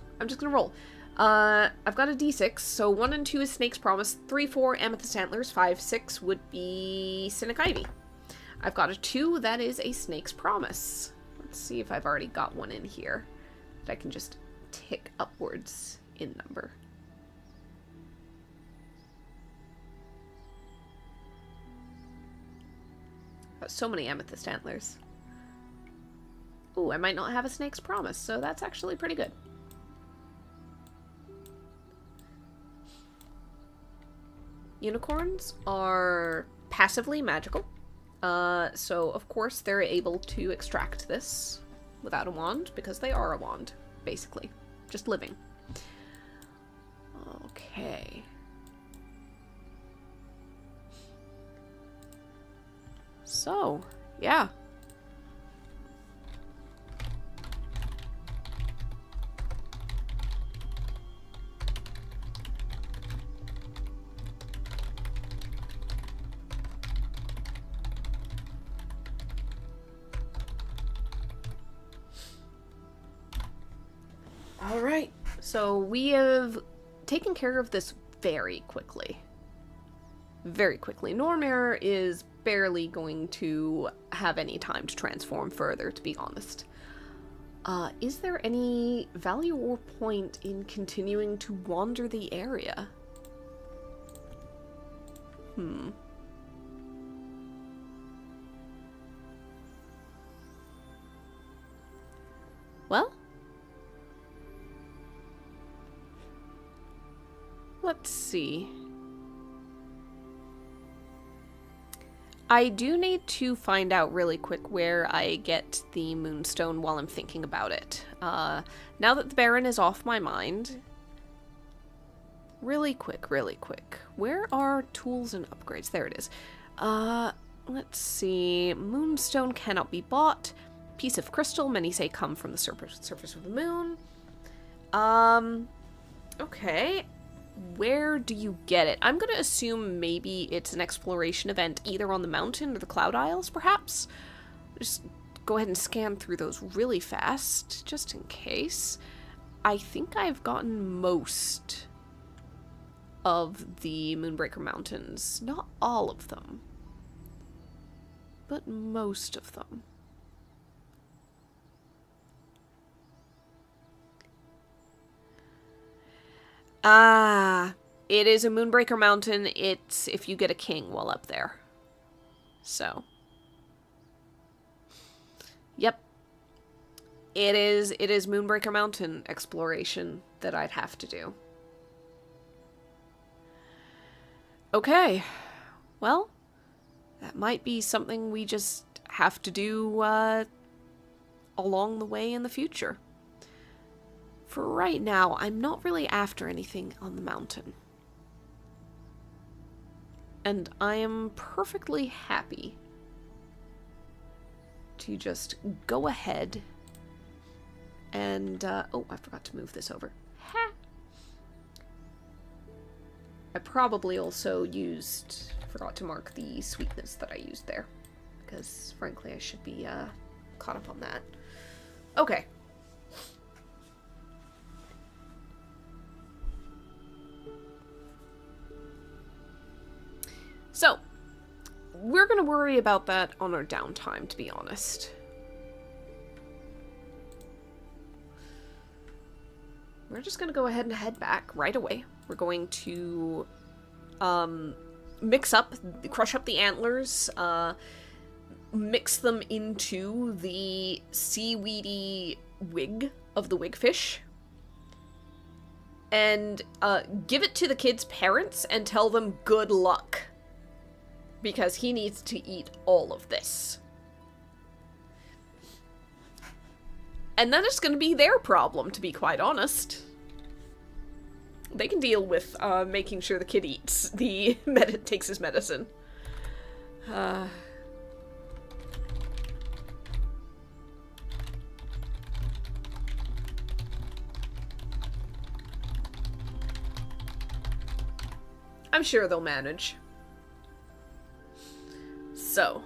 I've got a d6, so 1 and 2 is Snake's Promise, 3, 4, Amethyst Antlers, 5, 6 would be Cynic Ivy. I've got a 2, that is a Snake's Promise. Let's see if I've already got one in here that I can just tick upwards in number. So many Amethyst Antlers. Ooh, I might not have a Snake's Promise, so that's actually pretty good. Unicorns are passively magical, so of course they're able to extract this without a wand, because they are a wand, basically. Just living. Okay. So, yeah. Alright, so we have taken care of this very quickly. Very quickly. Normare is barely going to have any time to transform further, to be honest. Is there any value or point in continuing to wander the area? Well, let's see. I do need to find out really quick where I get the moonstone while I'm thinking about it. Now that the Baron is off my mind, really quick. Where are tools and upgrades? There it is. Let's see. Moonstone cannot be bought. Piece of crystal, many say come from the surface of the moon. Okay. Where do you get it? I'm going to assume maybe it's an exploration event either on the mountain or the Cloud Isles, perhaps. Just go ahead and scan through those really fast, just in case. I think I've gotten most of the Moonbreaker Mountains. Not all of them, but most of them. Ah, it is a Moonbreaker Mountain. It's if you get a king while up there. So. Yep. It is Moonbreaker Mountain exploration that I'd have to do. Okay. Well, that might be something we just have to do along the way in the future. For right now, I'm not really after anything on the mountain. And I am perfectly happy to just go ahead and, oh, I forgot to move this over. Ha! I probably also forgot to mark the sweetness that I used there. Because, frankly, I should be, caught up on that. Okay. So, we're gonna worry about that on our downtime, to be honest. We're just gonna go ahead and head back right away. We're going to, crush up the antlers, mix them into the seaweedy wig of the wigfish, and, give it to the kid's parents and tell them good luck. Because he needs to eat all of this. And then it's going to be their problem, to be quite honest. They can deal with making sure the kid eats takes his medicine. I'm sure they'll manage. So.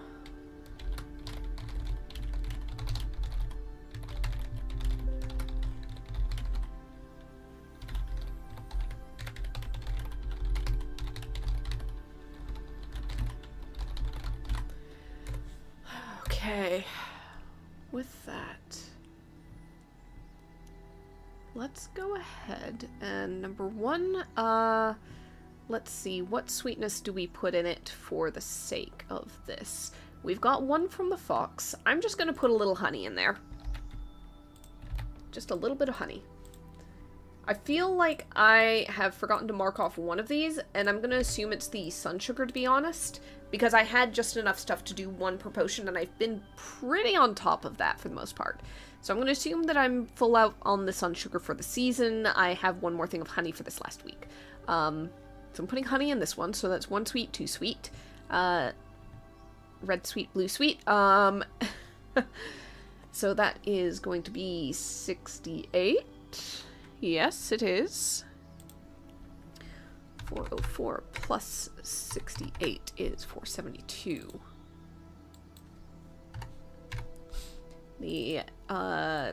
Okay. With that, let's go ahead and number one, let's see, what sweetness do we put in it for the sake of this? We've got one from the fox. I'm just going to put a little honey in there. Just a little bit of honey. I feel like I have forgotten to mark off one of these, and I'm going to assume it's the sun sugar, to be honest, because I had just enough stuff to do one per potion, and I've been pretty on top of that for the most part. So I'm going to assume that I'm full out on the sun sugar for the season. I have one more thing of honey for this last week. So I'm putting honey in this one, so that's 1 sweet, 2 sweet. Red sweet, blue sweet. So that is going to be 68. Yes, it is. 404 plus 68 is 472. The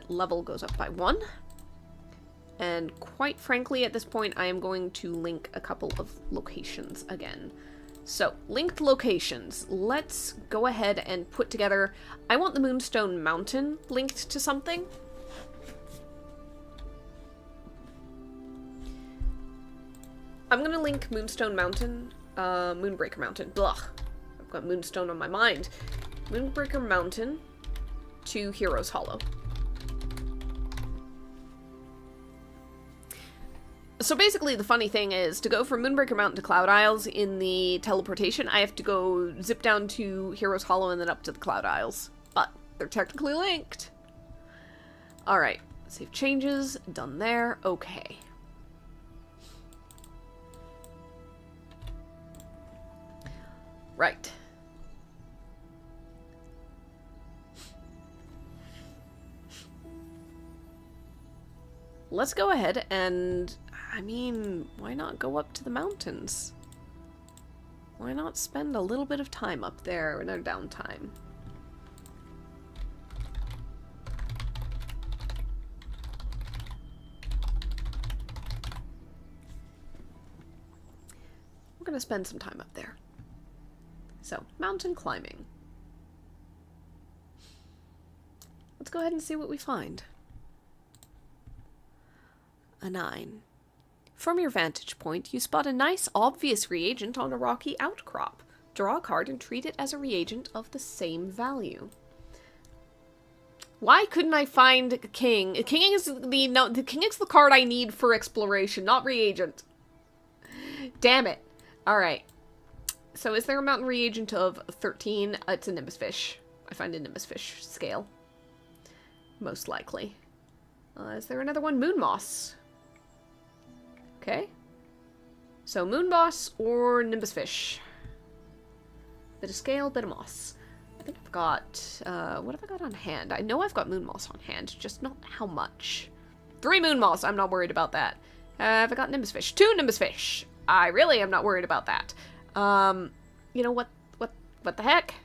level goes up by 1. And quite frankly, at this point, I am going to link a couple of locations again. So, linked locations. Let's go ahead and put together... I want the Moonstone Mountain linked to something. I'm going to link Moonstone Mountain, Moonbreaker Mountain. Blah. I've got Moonstone on my mind. Moonbreaker Mountain to Heroes Hollow. So basically, the funny thing is, to go from Moonbreaker Mountain to Cloud Isles in the teleportation, I have to go zip down to Heroes Hollow and then up to the Cloud Isles. But they're technically linked. Alright, save changes, done there, okay. Right. Let's go ahead and... I mean, why not go up to the mountains? Why not spend a little bit of time up there in our downtime? We're gonna spend some time up there. So, mountain climbing. Let's go ahead and see what we find. A 9. From your vantage point, you spot a nice, obvious reagent on a rocky outcrop. Draw a card and treat it as a reagent of the same value. Why couldn't I find a king? King is the king is the card I need for exploration, not reagent. Damn it. Alright. So is there a mountain reagent of 13? It's a Nimbus fish. I find a Nimbus fish scale. Most likely. Is there another one? Moon moss. Okay. So moon moss or Nimbus fish. Bit of scale, bit of moss. I think I've got, what have I got on hand? I know I've got moon moss on hand, just not how much. 3 moon moss, I'm not worried about that. Have I got Nimbus fish? 2 Nimbus fish. I really am not worried about that. You know what the heck?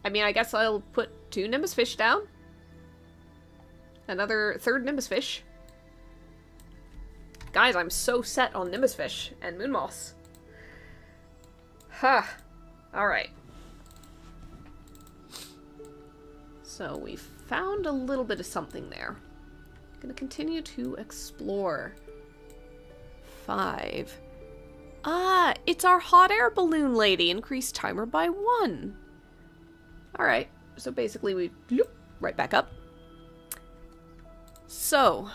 I mean, I guess I'll put 2 Nimbus fish down. Another 3rd Nimbus fish. Guys, I'm so set on Nimbus fish and moon moss. Huh. Alright. So we found a little bit of something there. Gonna continue to explore. 5. Ah, it's our hot air balloon lady. Increased timer by 1. Alright, so basically we loop right back up. So.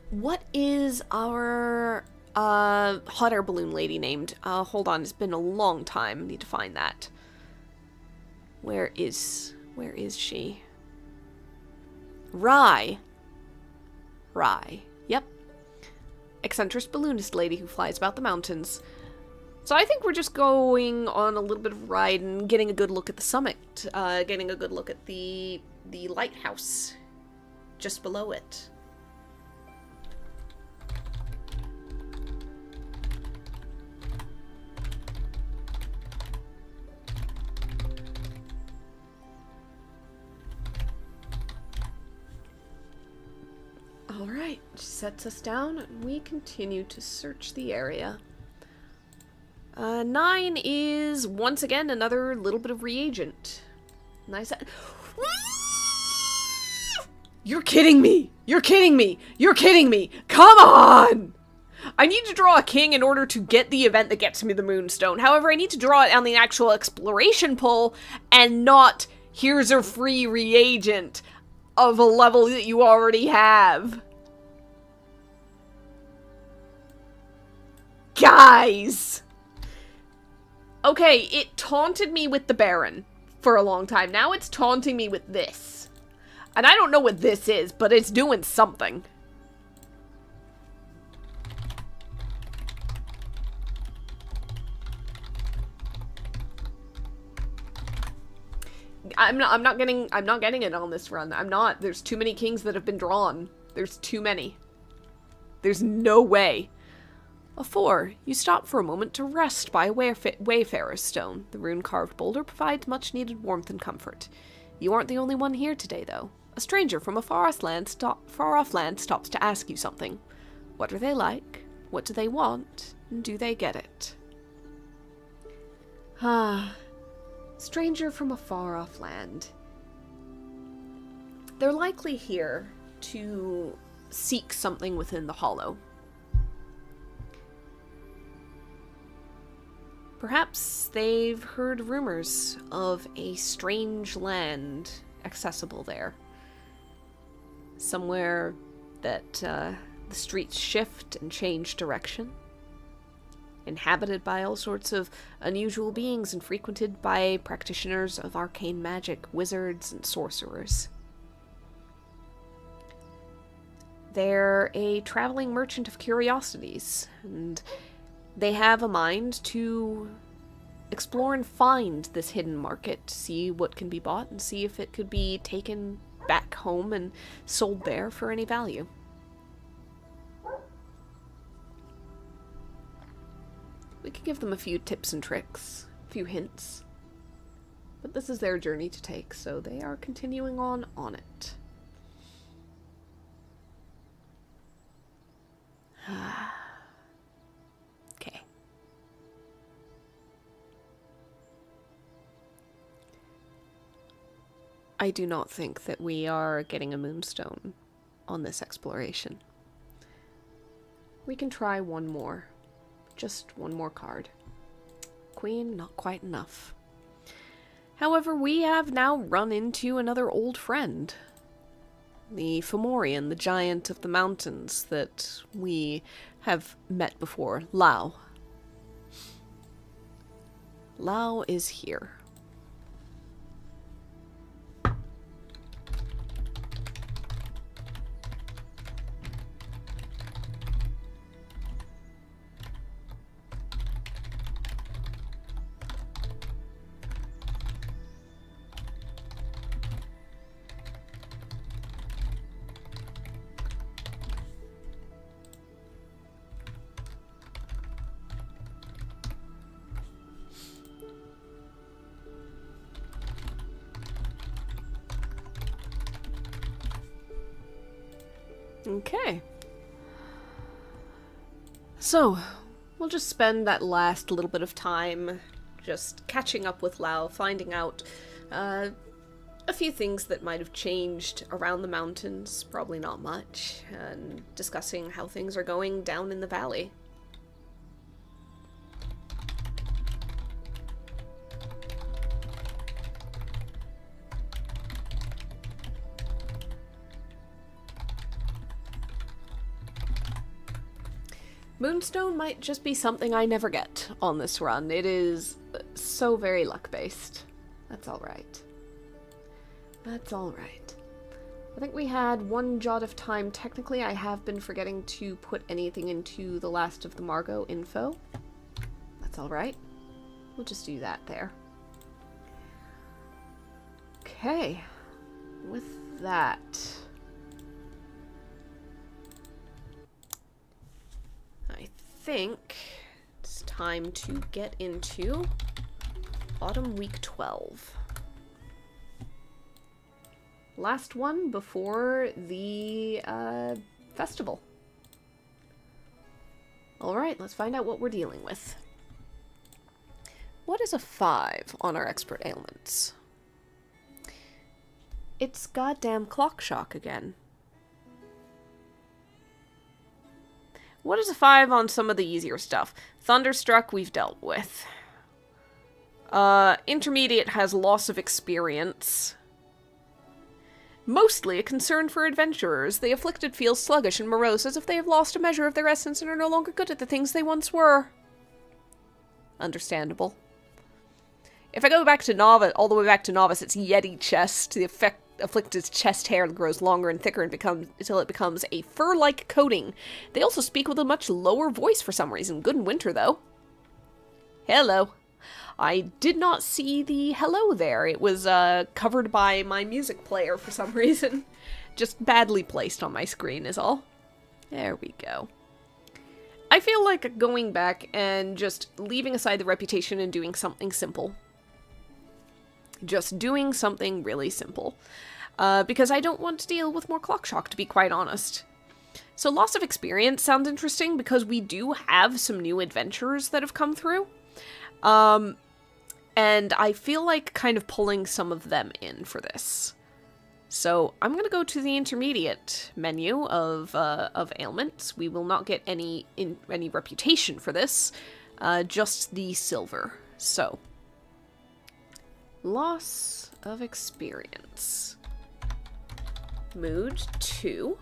What is our hot air balloon lady named? Hold on, it's been a long time. I need to find that. Where is she? Rye. Yep. Eccentric balloonist lady who flies about the mountains. So I think we're just going on a little bit of a ride and getting a good look at the summit. Getting a good look at the lighthouse just below it. Alright, sets us down, and we continue to search the area. 9 is, once again, another little bit of reagent. Nice. You're kidding me! You're kidding me! You're kidding me! Come on! I need to draw a king in order to get the event that gets me the moonstone. However, I need to draw it on the actual exploration pull, and not, here's a free reagent of a level that you already have. Guys! Okay, it taunted me with the Baron for a long time. Now it's taunting me with this. And I don't know what this is, but it's doing something. I'm not getting it on this run. I'm not. There's too many kings that have been drawn. There's too many. There's no way. A 4. You stop for a moment to rest by a Wayfarer's Stone. The rune-carved boulder provides much-needed warmth and comfort. You aren't the only one here today, though. A stranger from a far-off land stops to ask you something. What are they like? What do they want? And do they get it? Ah, stranger from a far-off land. They're likely here to seek something within the hollow. Perhaps they've heard rumors of a strange land accessible there. Somewhere that the streets shift and change direction. Inhabited by all sorts of unusual beings and frequented by practitioners of arcane magic, wizards, and sorcerers. They're a traveling merchant of curiosities, and they have a mind to explore and find this hidden market, see what can be bought, and see if it could be taken back home and sold there for any value. We could give them a few tips and tricks, a few hints. But this is their journey to take, so they are continuing on it. Okay. I do not think that we are getting a moonstone on this exploration. We can try one more. Just one more card. Queen, not quite enough. However, we have now run into another old friend. The Fomorian, the giant of the mountains that we have met before. Lao. Lao is here. Okay. So, we'll just spend that last little bit of time just catching up with Lao, finding out a few things that might have changed around the mountains, probably not much, and discussing how things are going down in the valley. Moonstone might just be something I never get on this run. It is so very luck-based. That's alright. That's alright. I think we had one jot of time. Technically, I have been forgetting to put anything into the Last of the Margot info. That's alright. We'll just do that there. Okay. With that... I think it's time to get into Autumn Week 12. Last one before the festival. Alright, let's find out what we're dealing with. What is a 5 on our expert ailments? It's goddamn clock shock again. What is a 5 on some of the easier stuff? Thunderstruck we've dealt with. Intermediate has loss of experience. Mostly a concern for adventurers. The afflicted feel sluggish and morose, as if they have lost a measure of their essence and are no longer good at the things they once were. Understandable. If I go back to Novice, all the way back to Novice, it's Yeti chest. The afflicted's chest hair grows longer and thicker until it becomes a fur-like coating. They also speak with a much lower voice for some reason. Good in winter, though. Hello. I did not see the hello there. It was covered by my music player for some reason. Just badly placed on my screen is all. There we go. I feel like going back and just leaving aside the reputation and doing something simple. Just doing something really simple. Because I don't want to deal with more clock shock, to be quite honest. So loss of experience sounds interesting because we do have some new adventures that have come through. And I feel like kind of pulling some of them in for this. So I'm going to go to the intermediate menu of ailments. We will not get any reputation for this, just the silver. So, loss of experience. Mood 2.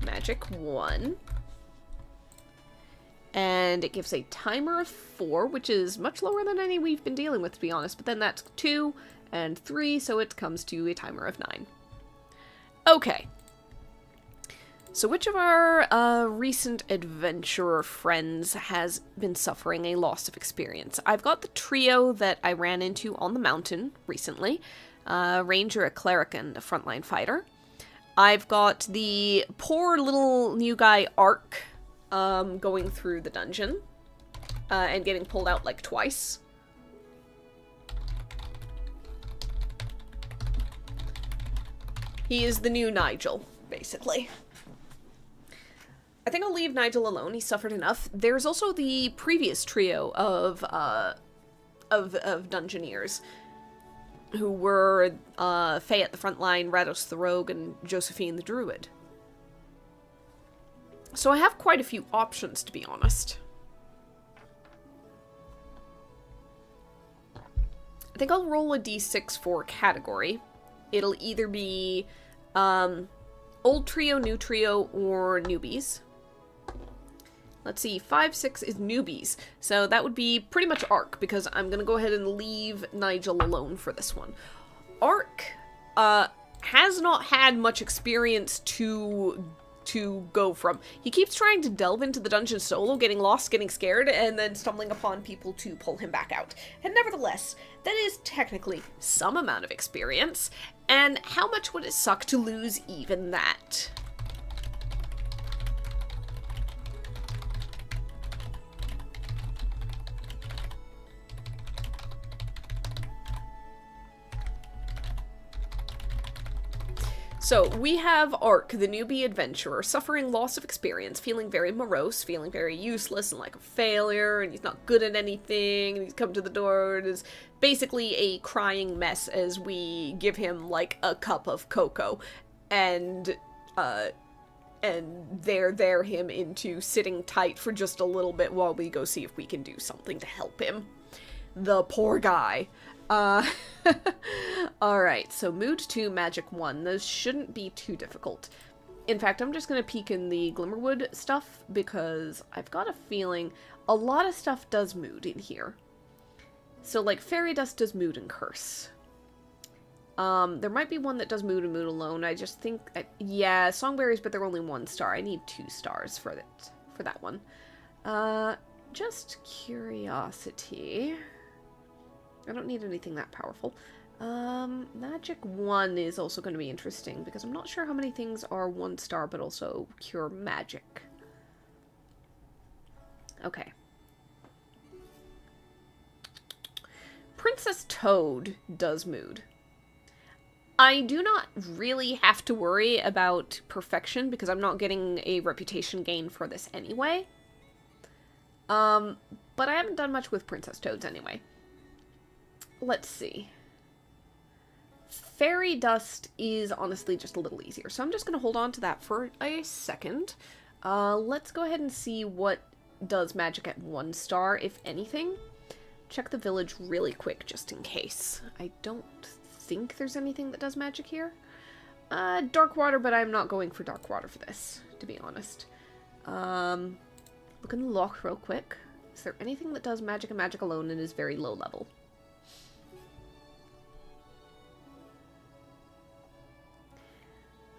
Magic 1. And it gives a timer of 4, which is much lower than any we've been dealing with, to be honest. But then that's 2 and 3, so it comes to a timer of 9. Okay. So which of our recent adventurer friends has been suffering a loss of experience? I've got the trio that I ran into on the mountain recently. Ranger, a cleric, and a frontline fighter. I've got the poor little new guy, Ark, going through the dungeon, and getting pulled out like twice. He is the new Nigel, basically. I think I'll leave Nigel alone. He suffered enough. There's also the previous trio of dungeoneers. who were Faye at the front line, Rados the Rogue, and Josephine the Druid. So I have quite a few options, to be honest. I think I'll roll a d6 for category. It'll either be old trio, new trio, or newbies. Let's see, 5, 6 is newbies. So that would be pretty much Ark, because I'm going to go ahead and leave Nigel alone for this one. Ark has not had much experience to go from. He keeps trying to delve into the dungeon solo, getting lost, getting scared, and then stumbling upon people to pull him back out. And nevertheless, that is technically some amount of experience, and how much would it suck to lose even that? So, we have Ark, the newbie adventurer, suffering loss of experience, feeling very morose, feeling very useless and like a failure, and he's not good at anything, and he's come to the door and is basically a crying mess as we give him, like, a cup of cocoa, and there him into sitting tight for just a little bit while we go see if we can do something to help him. The poor guy. Alright, so Mood 2, Magic 1. Those shouldn't be too difficult. In fact, I'm just gonna peek in the Glimmerwood stuff, because I've got a feeling a lot of stuff does Mood in here. So, like, Fairy Dust does Mood and Curse. There might be one that does Mood and Mood alone. I just think... yeah, Songberries, but they're only 1 star. I need 2 stars for that one. Just curiosity... I don't need anything that powerful. Magic 1 is also going to be interesting, because I'm not sure how many things are 1 star, but also cure magic. Okay. Princess Toad does Mood. I do not really have to worry about perfection, because I'm not getting a reputation gain for this anyway. But I haven't done much with Princess Toads anyway. Let's see. Fairy Dust is honestly just a little easier, so I'm just going to hold on to that for a second. Let's go ahead and see what does magic at 1 star, if anything. Check the village really quick, just in case. I don't think there's anything that does magic here. Dark Water, but I'm not going for Dark Water for this, to be honest. Look in the lock real quick. Is there anything that does magic and magic alone and is very low level?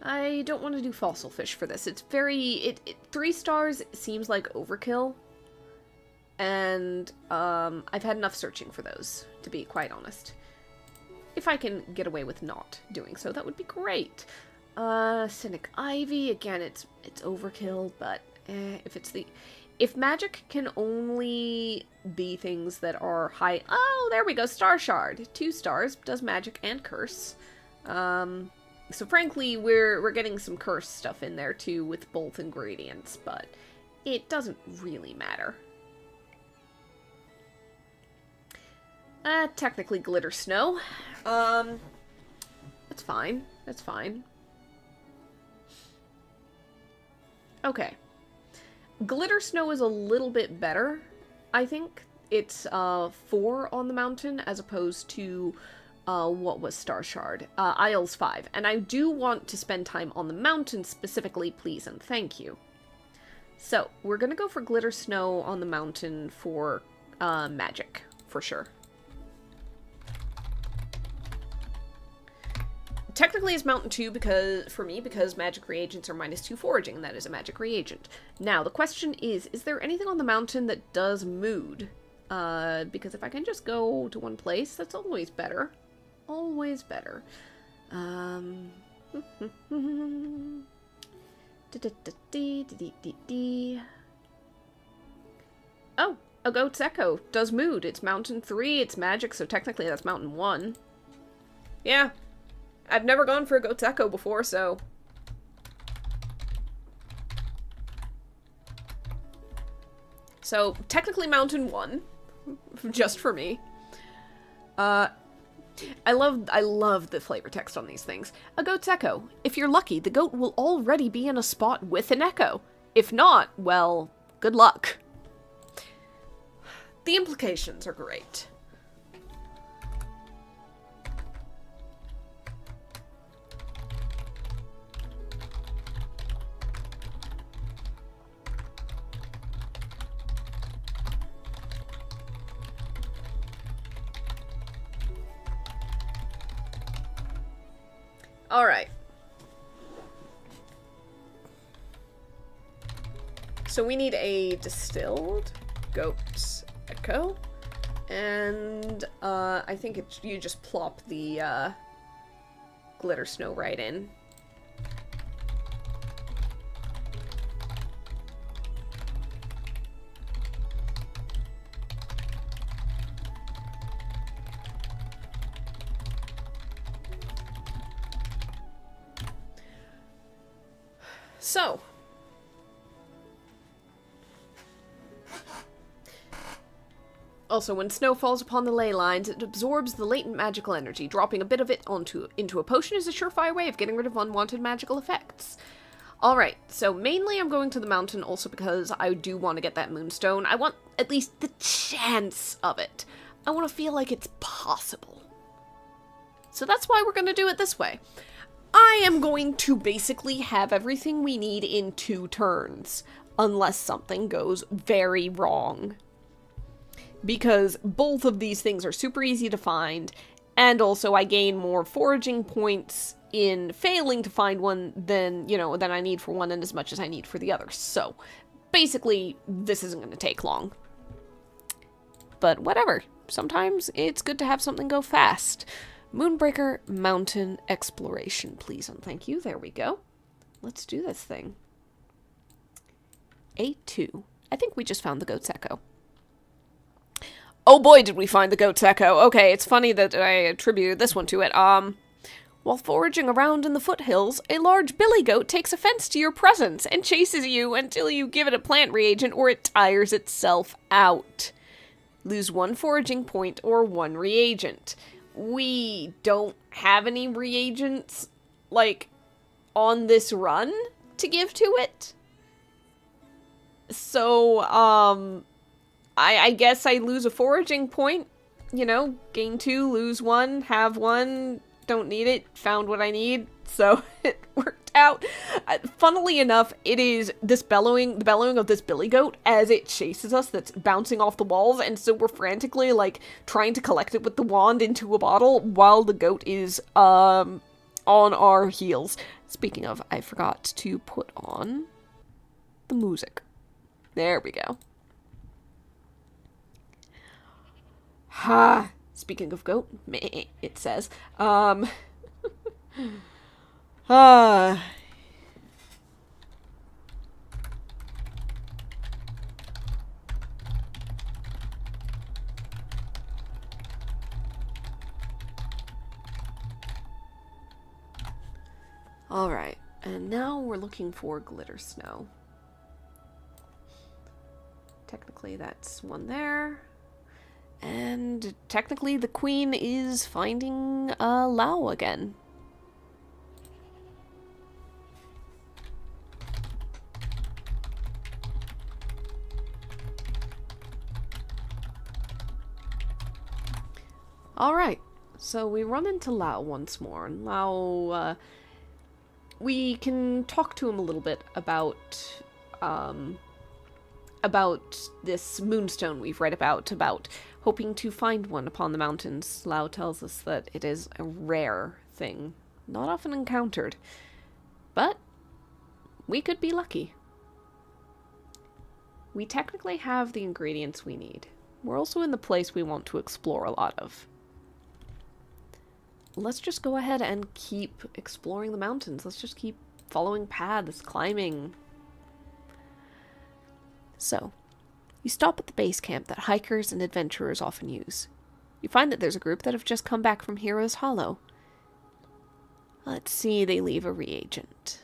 I don't want to do Fossil Fish for this. It's very... 3 stars seems like overkill. And, I've had enough searching for those, to be quite honest. If I can get away with not doing so, that would be great. Cynic Ivy, again, it's overkill, but if magic can only be things that are high... Oh, there we go, Star Shard. 2 stars, does magic and curse. So frankly, we're getting some curse stuff in there too with both ingredients, but it doesn't really matter. Technically Glitter Snow. That's fine. That's fine. Okay. Glitter Snow is a little bit better, I think. It's 4 on the mountain as opposed to... what was Star Shard? Isles 5. And I do want to spend time on the mountain specifically, please and thank you. So, we're gonna go for Glitter Snow on the mountain for magic, for sure. Technically it's Mountain 2 because magic reagents are -2 foraging, and that is a magic reagent. Now, the question is there anything on the mountain that does Mood? Because if I can just go to one place, that's always better. Always better. Oh, a Goat's Echo does Mood. It's Mountain 3, it's magic, so technically that's Mountain 1. Yeah. I've never gone for a Goat's Echo before, so... So, technically Mountain 1. Just for me. I love the flavor text on these things. A goat's echo. If you're lucky, the goat will already be in a spot with an echo. If not, well, good luck. The implications are great. All right. So we need a distilled goat's echo, and I think you just plop the glitter snow right in. So, also, when snow falls upon the ley lines, it absorbs the latent magical energy. Dropping a bit of it into a potion is a surefire way of getting rid of unwanted magical effects. Alright, so mainly I'm going to the mountain also because I do want to get that moonstone. I want at least the chance of it. I want to feel like it's possible. So that's why we're going to do it this way. I am going to basically have everything we need in 2 turns, unless something goes very wrong. Because both of these things are super easy to find, and also I gain more foraging points in failing to find one than I need for one and as much as I need for the other. So, basically, this isn't going to take long. But whatever. Sometimes it's good to have something go fast. Moonbreaker Mountain Exploration, please and thank you. There we go. Let's do this thing. A2. I think we just found the goat's echo. Oh boy, did we find the goat's echo. Okay, it's funny that I attributed this one to it. While foraging around in the foothills, a large billy goat takes offense to your presence and chases you until you give it a plant reagent or it tires itself out. Lose 1 foraging point or 1 reagent. We don't have any reagents, like, on this run to give to it. So, I guess I lose a foraging point, gain 2, lose 1, have 1, don't need it, found what I need, so it worked out. Funnily enough, it is the bellowing of this billy goat as it chases us that's bouncing off the walls, and so we're frantically, trying to collect it with the wand into a bottle while the goat is, on our heels. Speaking of, I forgot to put on the music. There we go. Ha! Speaking of goat, meh, it says. Alright. And now we're looking for glitter snow. Technically that's one there. And technically the queen is finding Lao again. Alright, so we run into Lao once more, and Lao, we can talk to him a little bit about this moonstone we've read about hoping to find one upon the mountains. Lao tells us that it is a rare thing, not often encountered, but we could be lucky. We technically have the ingredients we need. We're also in the place we want to explore a lot of. Let's just go ahead and keep exploring the mountains. Let's just keep following paths, climbing. So, you stop at the base camp that hikers and adventurers often use. You find that there's a group that have just come back from Heroes Hollow. Let's see, they leave a reagent.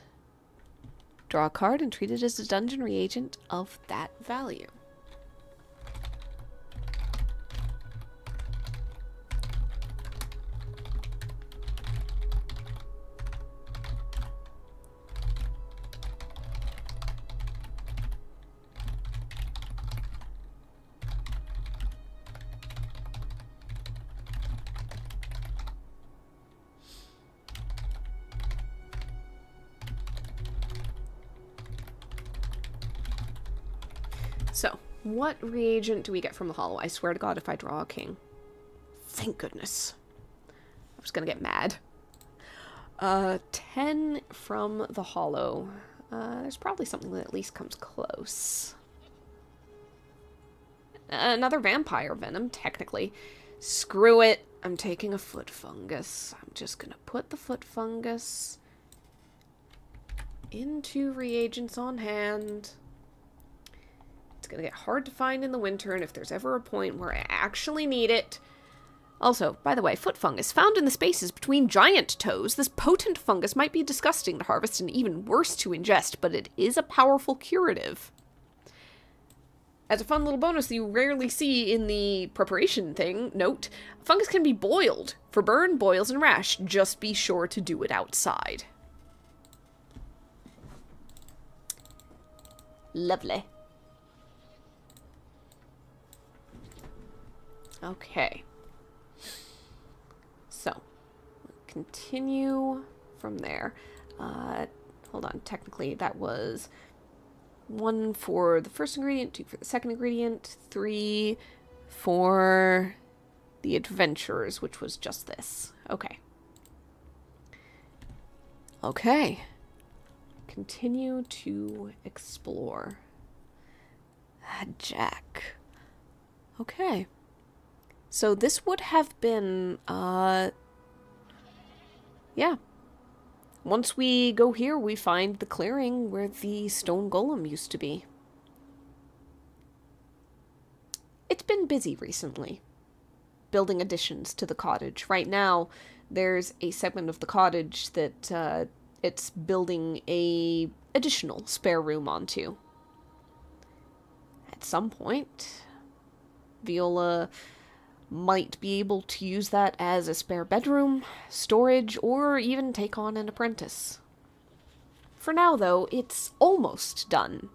Draw a card and treat it as a dungeon reagent of that value. So, what reagent do we get from the hollow? I swear to God, if I draw a king. Thank goodness. I was gonna get mad. 10 from the hollow. There's probably something that at least comes close. Another vampire venom, technically. Screw it. I'm taking a foot fungus. I'm just gonna put the foot fungus into reagents on hand. It's gonna get hard to find in the winter, and if there's ever a point where I actually need it... Also, by the way, foot fungus, found in the spaces between giant toes. This potent fungus might be disgusting to harvest and even worse to ingest, but it is a powerful curative. As a fun little bonus that you rarely see in the preparation thing, note, fungus can be boiled for burn, boils, and rash. Just be sure to do it outside. Lovely. Okay. So, continue from there. Hold on, technically that was 1 for the first ingredient, 2 for the second ingredient, 3 for the adventurers, which was just this. Okay. Okay. Continue to explore. Jack. Okay. So this would have been, yeah. Once we go here, we find the clearing where the stone golem used to be. It's been busy recently, building additions to the cottage. Right now, there's a segment of the cottage that it's building a additional spare room onto. At some point, Viola might be able to use that as a spare bedroom, storage, or even take on an apprentice. For now, though, it's almost done.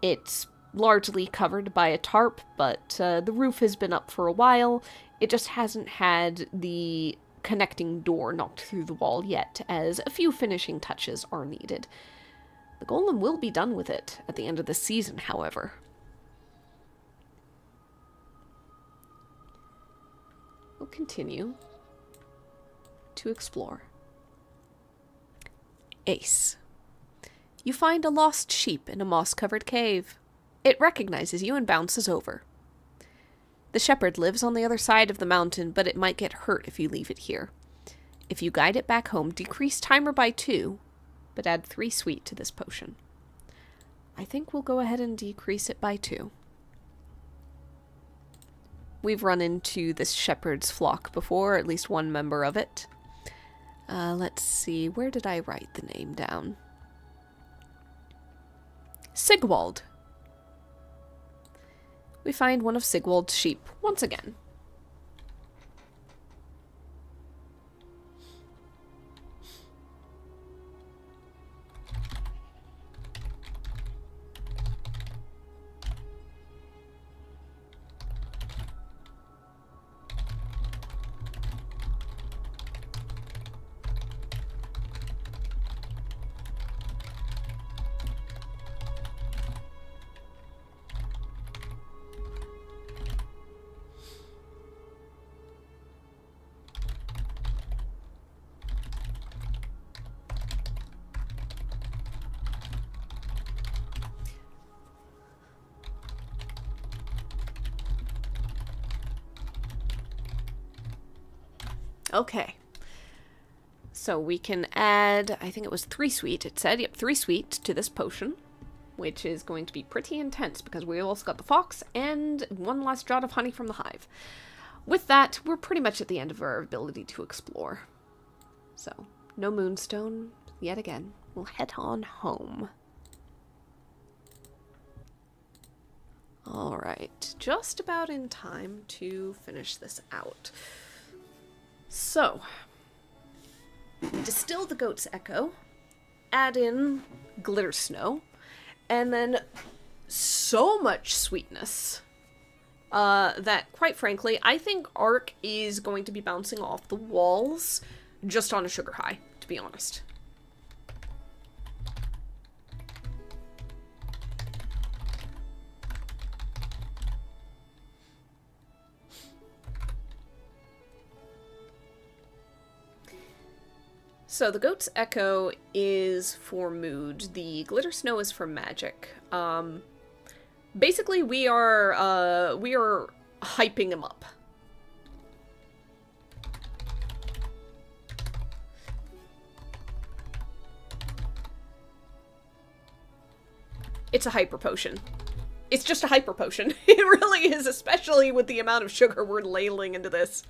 It's largely covered by a tarp, but the roof has been up for a while. It just hasn't had the connecting door knocked through the wall yet, as a few finishing touches are needed. The golem will be done with it at the end of the season, however. We'll continue to explore. Ace. You find a lost sheep in a moss-covered cave. It recognizes you and bounces over. The shepherd lives on the other side of the mountain, but it might get hurt if you leave it here. If you guide it back home, decrease timer by 2, but add 3 sweet to this potion. I think we'll go ahead and decrease it by 2. We've run into this shepherd's flock before, or at least one member of it. Let's see, where did I write the name down? Sigwald. We find one of Sigwald's sheep once again. Okay. So we can add, I think it was 3 sweet, it said, yep, 3 sweet to this potion, which is going to be pretty intense because we also got the fox and 1 last draught of honey from the hive. With that, we're pretty much at the end of our ability to explore. So, no moonstone yet again. We'll head on home. Alright, just about in time to finish this out. So, distill the goat's echo, add in glitter snow, and then so much sweetness that, quite frankly, I think Ark is going to be bouncing off the walls just on a sugar high, to be honest. So the goat's echo is for mood. The glitter snow is for magic. Basically, we are hyping him up. It's a hyper potion. It's just a hyper potion. It really is, especially with the amount of sugar we're ladling into this.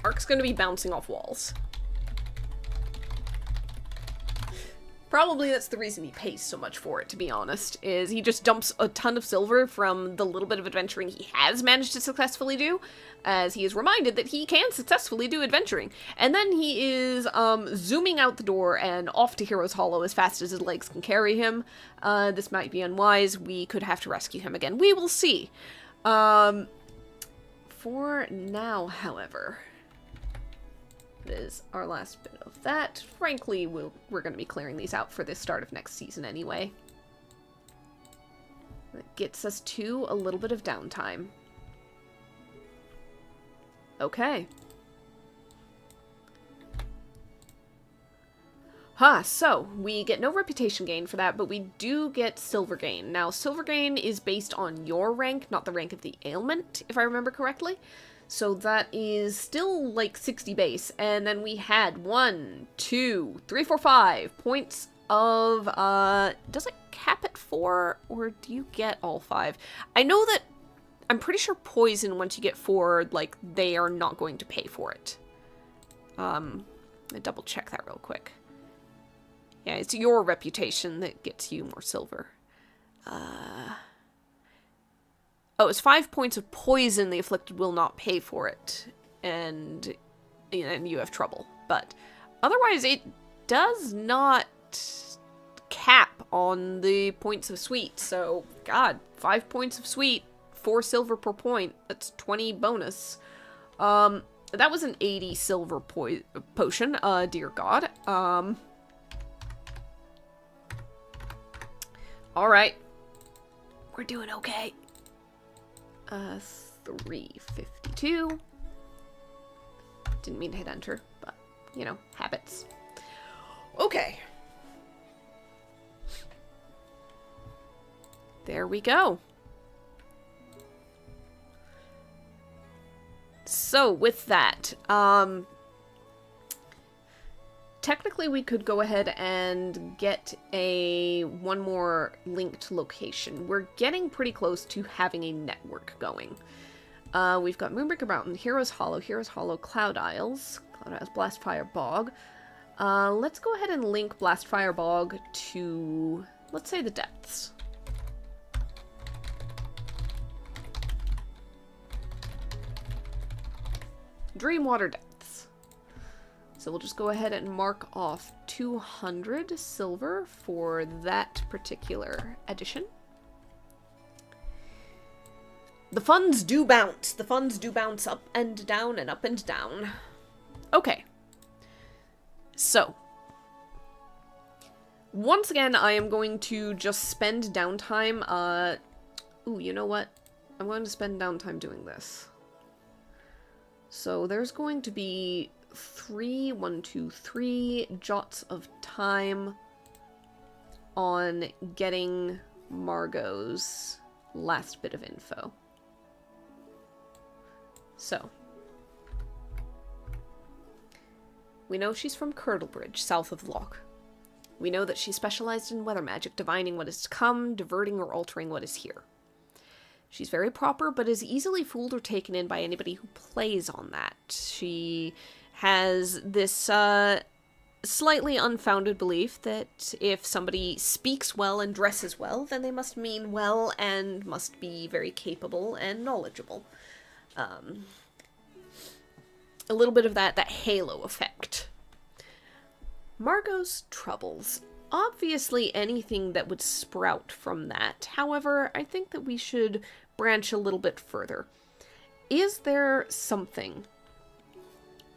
Ark's gonna be bouncing off walls. Probably that's the reason he pays so much for it, to be honest, is he just dumps a ton of silver from the little bit of adventuring he has managed to successfully do, as he is reminded that he can successfully do adventuring. And then he is zooming out the door and off to Hero's Hollow as fast as his legs can carry him. This might be unwise. We could have to rescue him again. We will see. For now, however, is our last bit of that. Frankly, we're going to be clearing these out for the start of next season anyway. That gets us to a little bit of downtime. Okay. So we get no reputation gain for that, but we do get silver gain. Now, silver gain is based on your rank, not the rank of the ailment, if I remember correctly. So that is still like 60 base. And then we had 1, 2, 3, 4, 5 points of, does it cap at 4 or do you get all 5? I know that, I'm pretty sure poison, once you get 4, like, they are not going to pay for it. I double check that real quick. Yeah, it's your reputation that gets you more silver. Oh, it's 5 points of poison. The afflicted will not pay for it, and you have trouble. But otherwise, it does not cap on the points of sweet. So, God, 5 points of sweet, 4 silver per point. That's 20 bonus. That was an 80 silver potion. Dear God. All right, we're doing okay. 352. Didn't mean to hit enter, but, you know, habits. Okay. There we go. So, with that, technically we could go ahead and get one more linked location. We're getting pretty close to having a network going. We've got Moonbreaker Mountain, Hero's Hollow, Cloud Isles, Blastfire Bog. Let's go ahead and link Blastfire Bog to, let's say, the depths. Dreamwater Depths. So we'll just go ahead and mark off 200 silver for that particular edition. The funds do bounce. The funds do bounce up and down and up and down. Okay. So, once again, I am going to just spend downtime. Ooh, you know what? I'm going to spend downtime doing this. So there's going to be 3 jots of time on getting Margot's last bit of info. So, we know she's from Curdlebridge, south of Loch. We know that she specialized in weather magic, divining what is to come, diverting or altering what is here. She's very proper, but is easily fooled or taken in by anybody who plays on that. She has this slightly unfounded belief that if somebody speaks well and dresses well, then they must mean well and must be very capable and knowledgeable. A little bit of that halo effect. Margot's troubles. Obviously anything that would sprout from that. However, I think that we should branch a little bit further. Is there something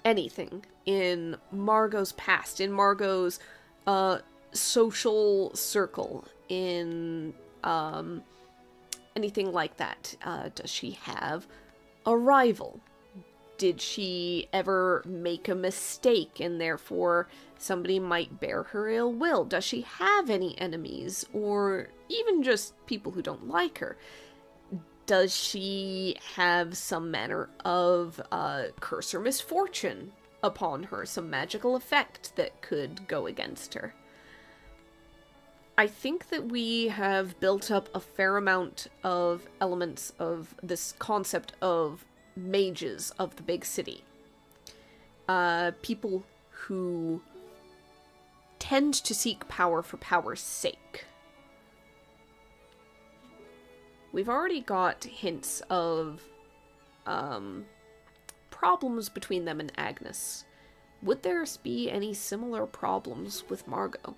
anything in Margot's past, in Margot's social circle, in anything like that. Does she have a rival? Did she ever make a mistake and therefore somebody might bear her ill will? Does she have any enemies, or even just people who don't like her? Does she have some manner of curse or misfortune upon her, some magical effect that could go against her? I think that we have built up a fair amount of elements of this concept of mages of the big city. People who tend to seek power for power's sake. We've already got hints of problems between them and Agnes. Would there be any similar problems with Margot?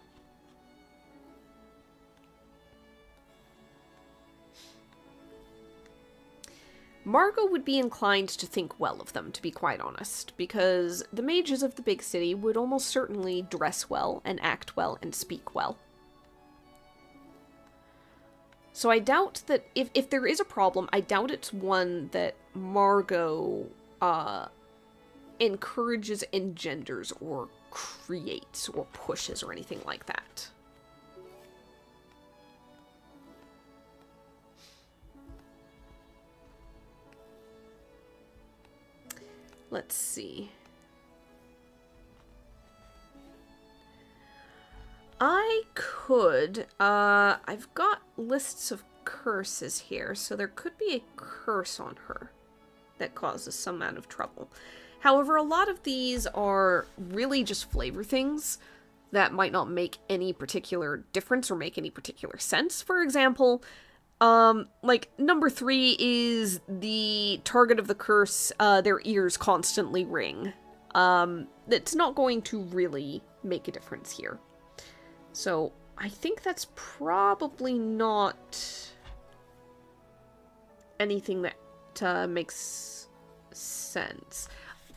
Margot would be inclined to think well of them, to be quite honest, because the mages of the big city would almost certainly dress well and act well and speak well. So I doubt that, if there is a problem, I doubt it's one that Margot encourages, engenders, or creates, or pushes, or anything like that. Let's see. I've got lists of curses here, so there could be a curse on her that causes some amount of trouble. However, a lot of these are really just flavor things that might not make any particular difference or make any particular sense. For example, like, number 3 is the target of the curse, their ears constantly ring. It's not going to really make a difference here. So, I think that's probably not anything that makes sense.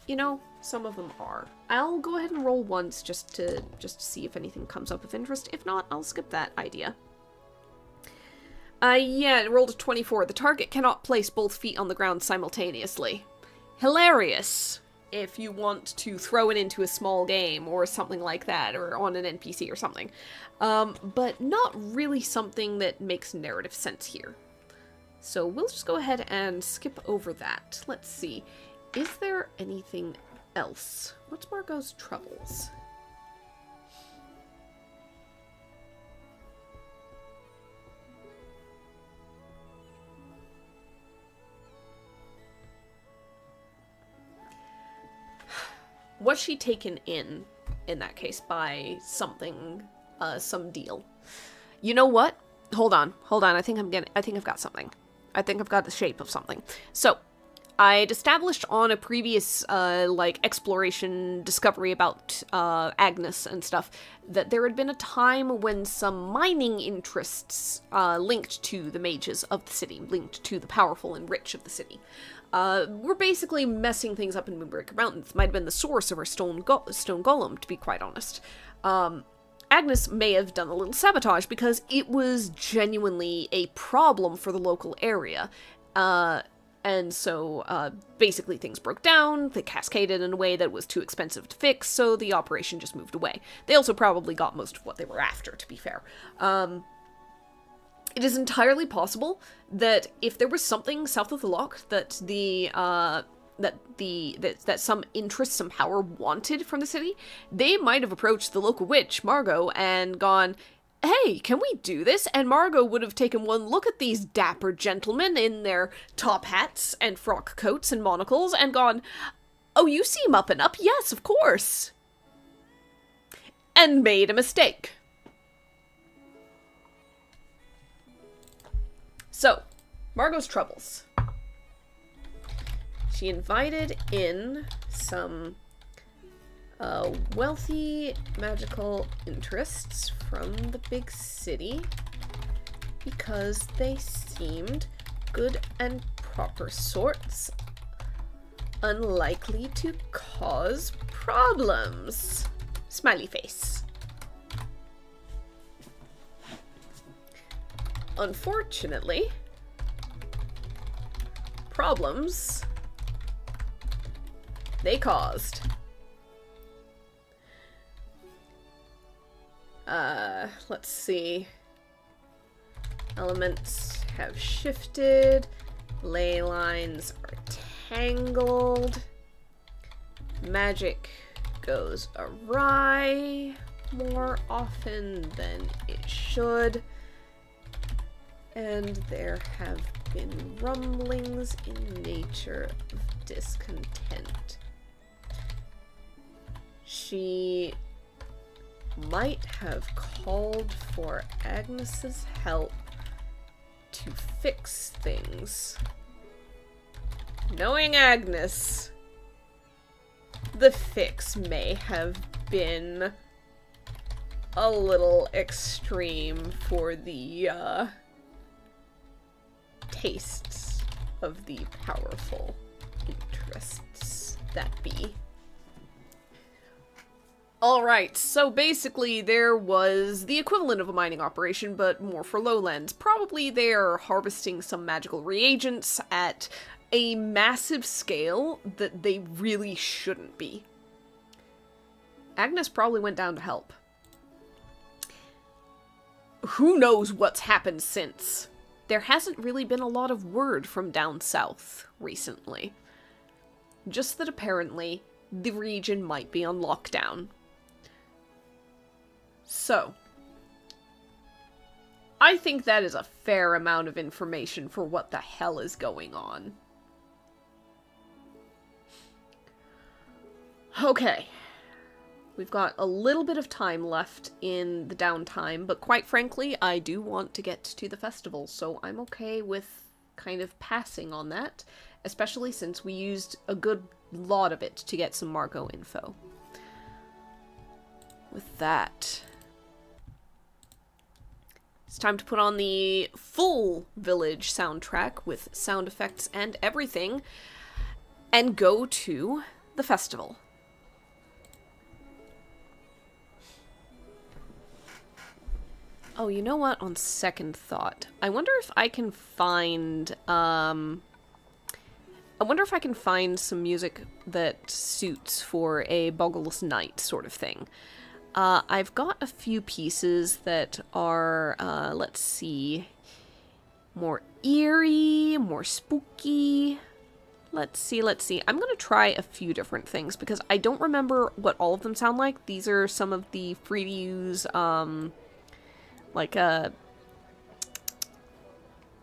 You know, some of them are. I'll go ahead and roll once just to see if anything comes up of interest. If not, I'll skip that idea. Yeah, it rolled a 24. The target cannot place both feet on the ground simultaneously. Hilarious, if you want to throw it into a small game or something like that, or on an NPC or something. But not really something that makes narrative sense here. So we'll just go ahead and skip over that. Let's see. Is there anything else? What's Margot's troubles? Was she taken in that case, by something, some deal? You know what? Hold on. I think I've got something. I think I've got the shape of something. So, I'd established on a previous, exploration discovery about, Agnes and stuff, that there had been a time when some mining interests, linked to the mages of the city, linked to the powerful and rich of the city, were basically messing things up in Moonbreaker Mountains. Might have been the source of our stone golem, to be quite honest. Agnes may have done a little sabotage because it was genuinely a problem for the local area. And so, basically things broke down, they cascaded in a way that was too expensive to fix, so the operation just moved away. They also probably got most of what they were after, to be fair. It is entirely possible that if there was something south of the lock that that some interest, some power wanted from the city, they might have approached the local witch, Margot, and gone, "Hey, can we do this?" And Margot would have taken one look at these dapper gentlemen in their top hats and frock coats and monocles and gone, "Oh, you seem up and up. Yes, of course." And made a mistake. So, Margot's troubles. She invited in some wealthy magical interests from the big city because they seemed good and proper sorts unlikely to cause problems. Smiley face. Unfortunately, problems they caused. Let's see. Elements have shifted. Ley lines are tangled. Magic goes awry more often than it should. And there have been rumblings in nature of discontent. She might have called for Agnes's help to fix things. Knowing Agnes, the fix may have been a little extreme for the, tastes of the powerful interests that be. Alright, so basically there was the equivalent of a mining operation, but more for lowlands. Probably they're harvesting some magical reagents at a massive scale that they really shouldn't be. Agnes probably went down to help. Who knows what's happened since? There hasn't really been a lot of word from down south recently. Just that apparently the region might be on lockdown. So, I think that is a fair amount of information for what the hell is going on. Okay. We've got a little bit of time left in the downtime, but quite frankly, I do want to get to the festival, so I'm okay with kind of passing on that, especially since we used a good lot of it to get some Margot info. With that, it's time to put on the full village soundtrack with sound effects and everything, and go to the festival. Oh, you know what? On second thought, I wonder if I can find, some music that suits for a Bogle's Night sort of thing. I've got a few pieces that are, let's see, more eerie, more spooky. Let's see. I'm gonna try a few different things because I don't remember what all of them sound like. These are some of the free to use,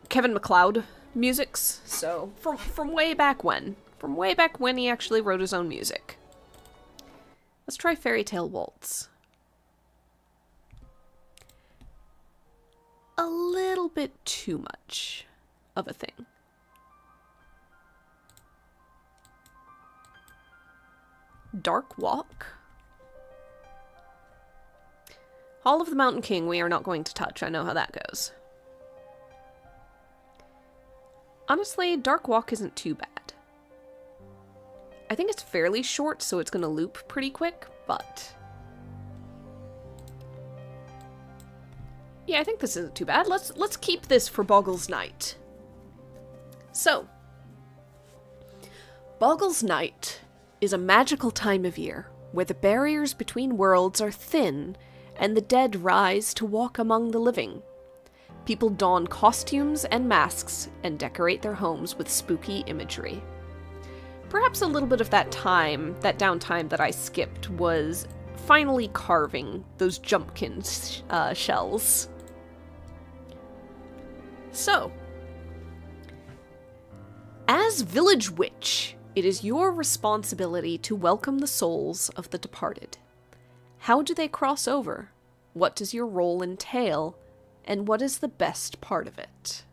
Kevin MacLeod musics. So, from way back when. From way back when he actually wrote his own music. Let's try Fairy Tale Waltz. A little bit too much of a thing. Dark Walk. Hall of the Mountain King we are not going to touch. I know how that goes. Honestly, Dark Walk isn't too bad. I think it's fairly short, so it's going to loop pretty quick, but... yeah, I think this isn't too bad. Let's keep this for Bogle's Night. So, Bogle's Night is a magical time of year where the barriers between worlds are thin and the dead rise to walk among the living. People don costumes and masks and decorate their homes with spooky imagery. Perhaps a little bit of that downtime that I skipped was finally carving those jumpkin shells. So, as Village Witch, it is your responsibility to welcome the souls of the departed. How do they cross over? What does your role entail? And what is the best part of it?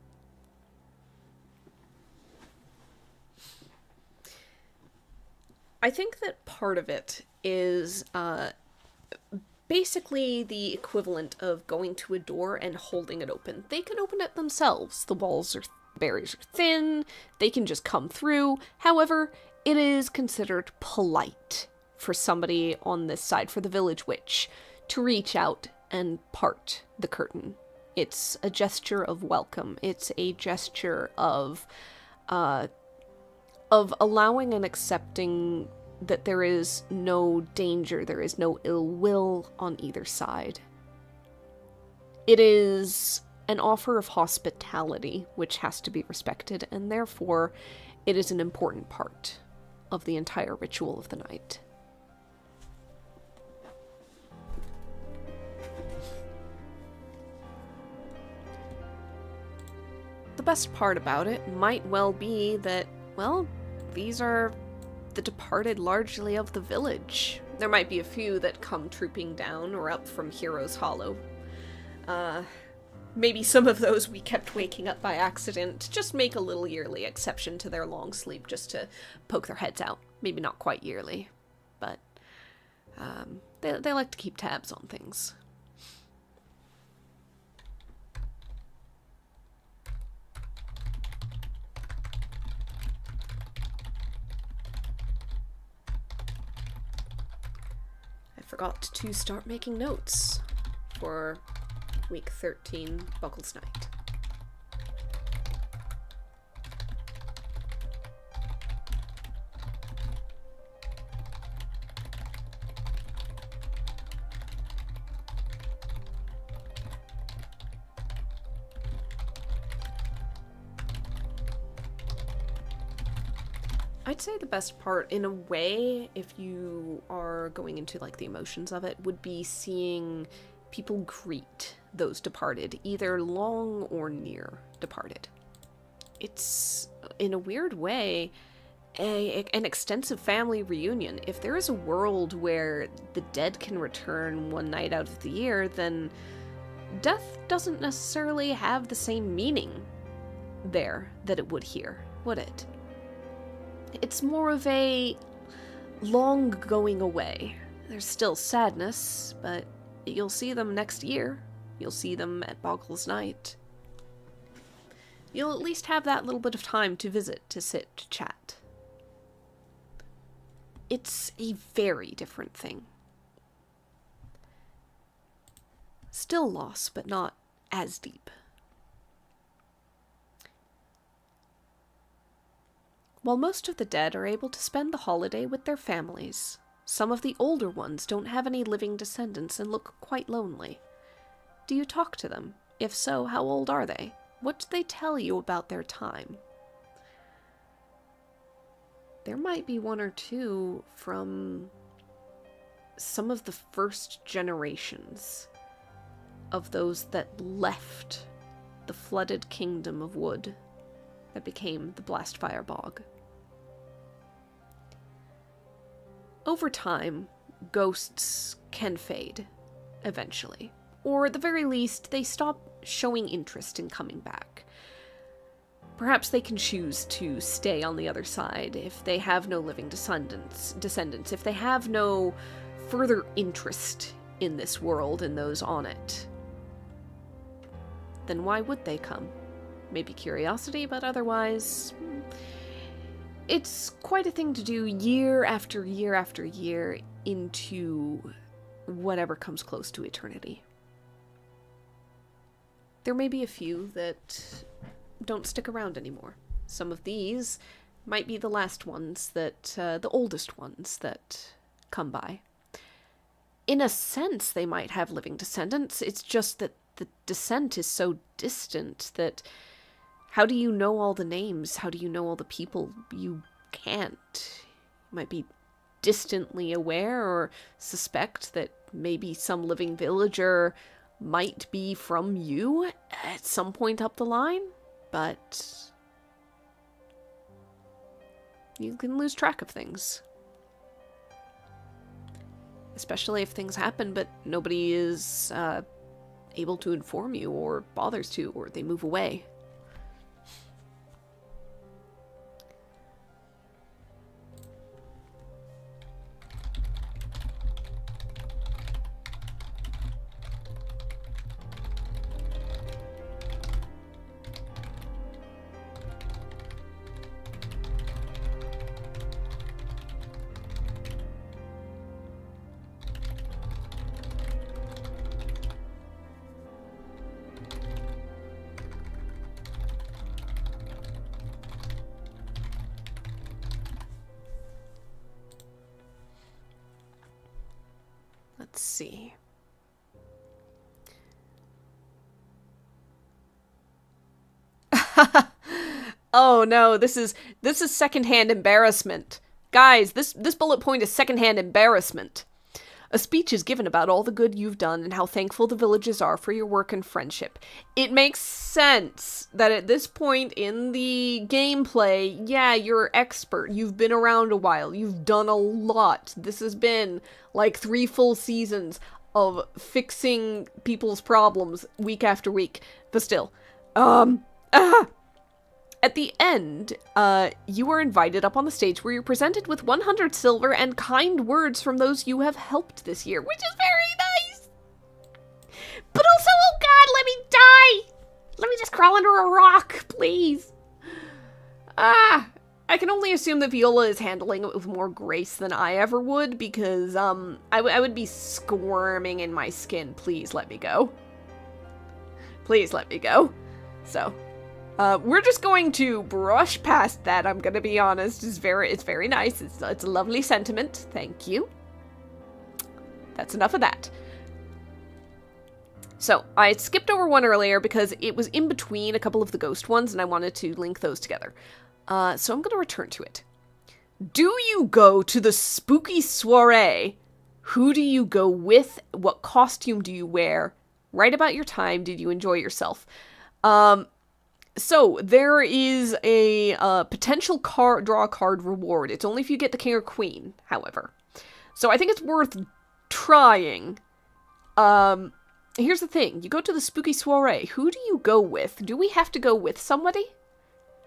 I think that part of it is basically the equivalent of going to a door and holding it open. They can open it themselves. The barriers are thin, they can just come through. However, it is considered polite for somebody on this side, for the village witch, to reach out and part the curtain. It's a gesture of welcome. It's a gesture of allowing and accepting that there is no danger, there is no ill will on either side. It is an offer of hospitality, which has to be respected, and therefore it is an important part of the entire ritual of the night. The best part about it might well be that, well, these are the departed largely of the village. There might be a few that come trooping down or up from Heroes Hollow. Maybe some of those we kept waking up by accident. Just make a little yearly exception to their long sleep just to poke their heads out. Maybe not quite yearly, but they like to keep tabs on things. I forgot to start making notes for week 13, Bogle's Night. I'd say the best part, in a way, if you are going into like the emotions of it, would be seeing people greet those departed, either long or near departed. It's, in a weird way, an extensive family reunion. If there is a world where the dead can return one night out of the year, then death doesn't necessarily have the same meaning there that it would here, would it? It's more of a long going away. There's still sadness, but you'll see them next year. You'll see them at Bogle's Night. You'll at least have that little bit of time to visit, to sit, to chat. It's a very different thing. Still loss, but not as deep. While most of the dead are able to spend the holiday with their families, some of the older ones don't have any living descendants and look quite lonely. Do you talk to them? If so, how old are they? What do they tell you about their time? There might be one or two from some of the first generations of those that left the flooded kingdom of wood that became the Blastfire Bog. Over time, ghosts can fade, eventually. Or at the very least, they stop showing interest in coming back. Perhaps they can choose to stay on the other side if they have no living descendants, if they have no further interest in this world and those on it. Then why would they come? Maybe curiosity, but otherwise, it's quite a thing to do year after year after year into whatever comes close to eternity. There may be a few that don't stick around anymore. Some of these might be the last ones that, the oldest ones that come by. In a sense, they might have living descendants. It's just that the descent is so distant that how do you know all the names? How do you know all the people? You can't. You might be distantly aware or suspect that maybe some living villager might be from you at some point up the line, but you can lose track of things. Especially if things happen, but nobody is able to inform you or bothers to, or they move away. see. Oh no, this is secondhand embarrassment. Guys, this bullet point is secondhand embarrassment. A speech is given about all the good you've done and how thankful the villagers are for your work and friendship. It makes sense that at this point in the gameplay, yeah, you're expert. You've been around a while. You've done a lot. This has been like 3 full seasons of fixing people's problems week after week. But still, at the end, you are invited up on the stage where you're presented with 100 silver and kind words from those you have helped this year, which is very nice. But also, oh god, let me die! Let me just crawl under a rock, please. I can only assume that Viola is handling it with more grace than I ever would, because, I would be squirming in my skin. Please let me go. Please let me go. So... we're just going to brush past that, I'm gonna be honest. It's very nice. It's a lovely sentiment. Thank you. That's enough of that. So, I skipped over one earlier because it was in between a couple of the ghost ones, and I wanted to link those together. So I'm gonna return to it. Do you go to the spooky soiree? Who do you go with? What costume do you wear? Write about your time. Did you enjoy yourself? So, there is a potential draw card reward. It's only if you get the king or queen, however. So, I think it's worth trying. Here's the thing. You go to the spooky soiree. Who do you go with? Do we have to go with somebody?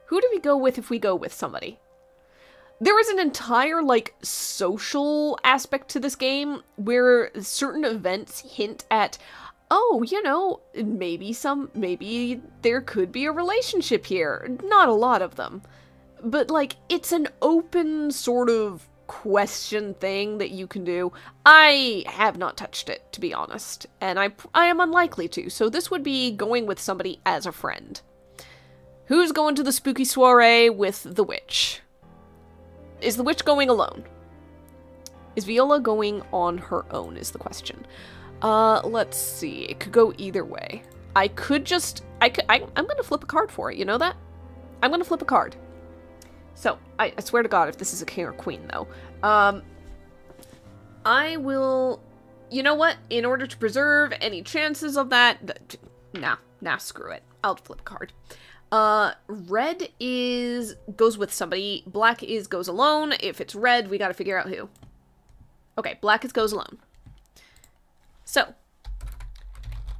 Who do we go with if we go with somebody? There is an entire, like, social aspect to this game where certain events hint at... oh, you know, maybe there could be a relationship here. Not a lot of them. But, like, it's an open sort of question thing that you can do. I have not touched it, to be honest. And I am unlikely to. So this would be going with somebody as a friend. Who's going to the spooky soiree with the witch? Is the witch going alone? Is Viola going on her own, is the question. Let's see. It could go either way. I'm gonna flip a card for it, you know that? I'm gonna flip a card. So, I swear to God, if this is a king or queen, though. I will... You know what? In order to preserve any chances of that... Nah, screw it. I'll flip a card. Red goes with somebody. Black goes alone. If it's red, we gotta figure out who. Okay, black goes alone. So,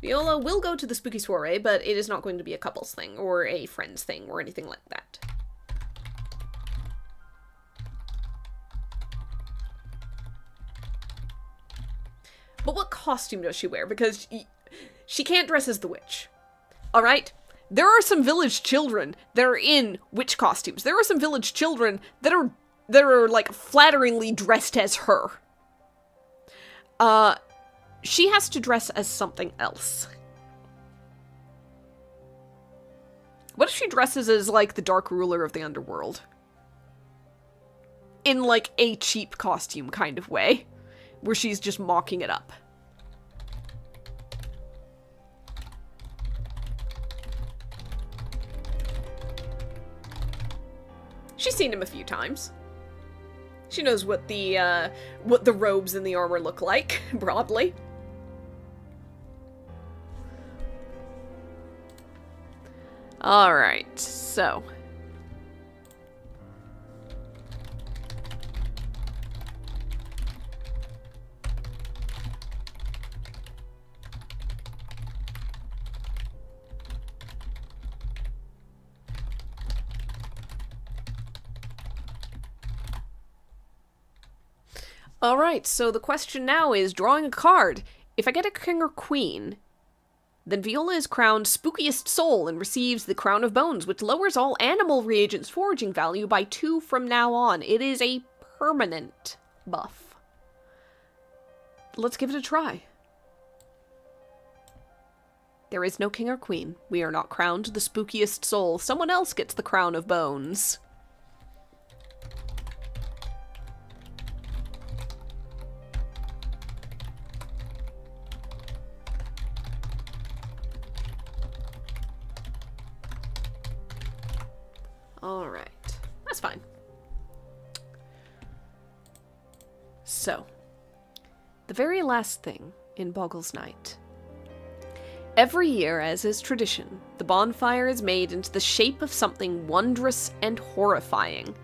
Viola will go to the spooky soiree, but it is not going to be a couples thing, or a friends thing, or anything like that. But what costume does she wear? Because she can't dress as the witch. Alright? There are some village children that are in witch costumes. There are some village children that are like, flatteringly dressed as her. She has to dress as something else. What if she dresses as, like, the dark ruler of the underworld? In, like, a cheap costume kind of way. Where she's just mocking it up. She's seen him a few times. She knows what the robes and the armor look like, broadly. Alright, so... Alright, so the question now is drawing a card. If I get a king or queen, then Viola is crowned Spookiest Soul and receives the Crown of Bones, which lowers all animal reagents foraging value by 2 from now on. It is a permanent buff. Let's give it a try. There is no king or queen. We are not crowned the Spookiest Soul. Someone else gets the Crown of Bones. Alright. That's fine. So, the very last thing in Bogle's night. Every year, as is tradition, the bonfire is made into the shape of something wondrous and horrifying.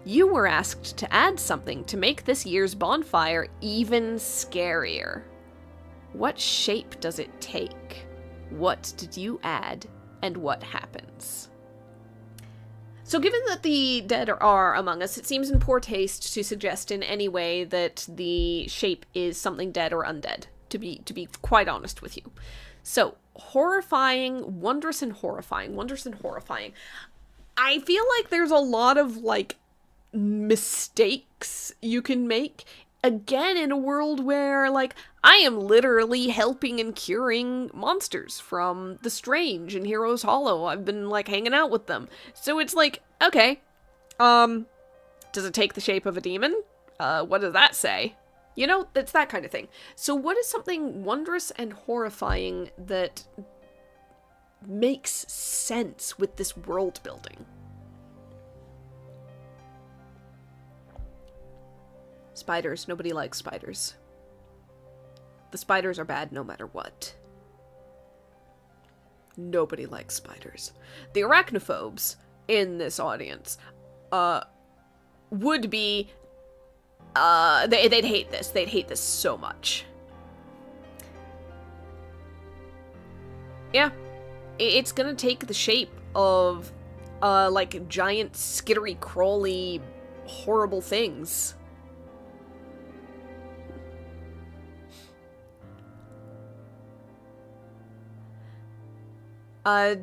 You were asked to add something to make this year's bonfire even scarier. What shape does it take? What did you add, and what happens? So given that the dead are among us, it seems in poor taste to suggest in any way that the shape is something dead or undead, to be quite honest with you. So, horrifying, wondrous and horrifying, wondrous and horrifying. I feel like there's a lot of, like, mistakes you can make. Again, in a world where, like, I am literally helping and curing monsters from the Strange in Heroes Hollow. I've been, like, hanging out with them. So it's like, okay, does it take the shape of a demon? What does that say? You know, it's that kind of thing. So what is something wondrous and horrifying that makes sense with this world building? Spiders. Nobody likes spiders. The spiders are bad no matter what. Nobody likes spiders. The arachnophobes in this audience would be... they'd hate this. They'd hate this so much. Yeah. It's gonna take the shape of, like, giant, skittery, crawly, horrible things.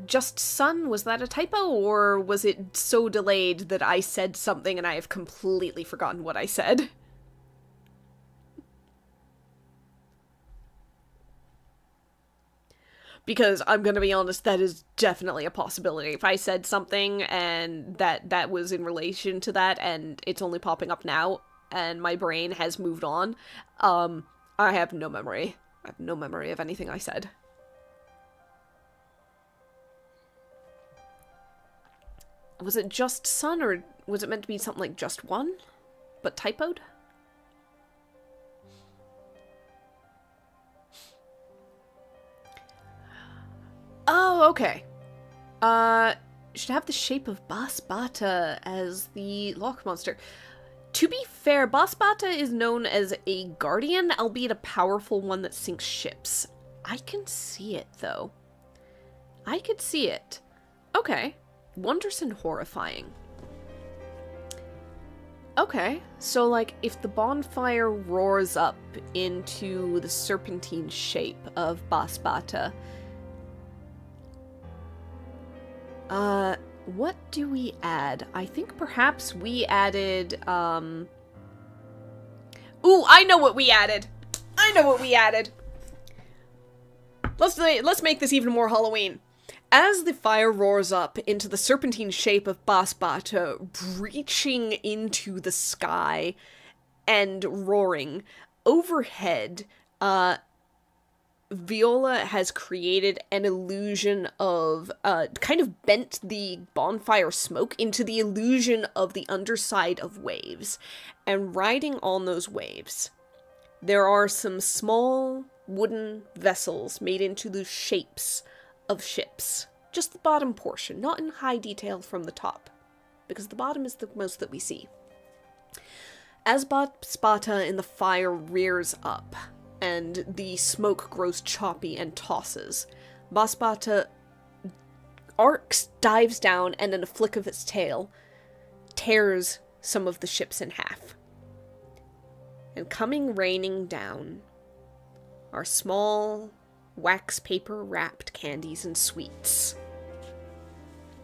Just sun, was that a typo, or was it so delayed that I said something and I have completely forgotten what I said? Because I'm gonna be honest, that is definitely a possibility. If I said something and that was in relation to that and it's only popping up now and my brain has moved on, I have no memory. I have no memory of anything I said. Was it just sun, or was it meant to be something like just one, but typoed? Oh, okay. Should have the shape of Basbata as the lock monster. To be fair, Basbata is known as a guardian, albeit a powerful one that sinks ships. I can see it, though. I could see it. Okay. Wondrous and horrifying. Okay, so, like, if the bonfire roars up into the serpentine shape of Basbata, what do we add? I think perhaps we added, Ooh, I know what we added! I know what we added! Let's make this even more Halloween. As the fire roars up into the serpentine shape of Basbata, reaching into the sky and roaring, overhead, Viola has created an illusion of, kind of bent the bonfire smoke into the illusion of the underside of waves. And riding on those waves, there are some small wooden vessels made into the shapes of ships. Just the bottom portion, not in high detail from the top, because the bottom is the most that we see. As Basbata in the fire rears up, and the smoke grows choppy and tosses, Basbata arcs, dives down, and in a flick of its tail, tears some of the ships in half. And coming raining down are small, wax paper wrapped candies and sweets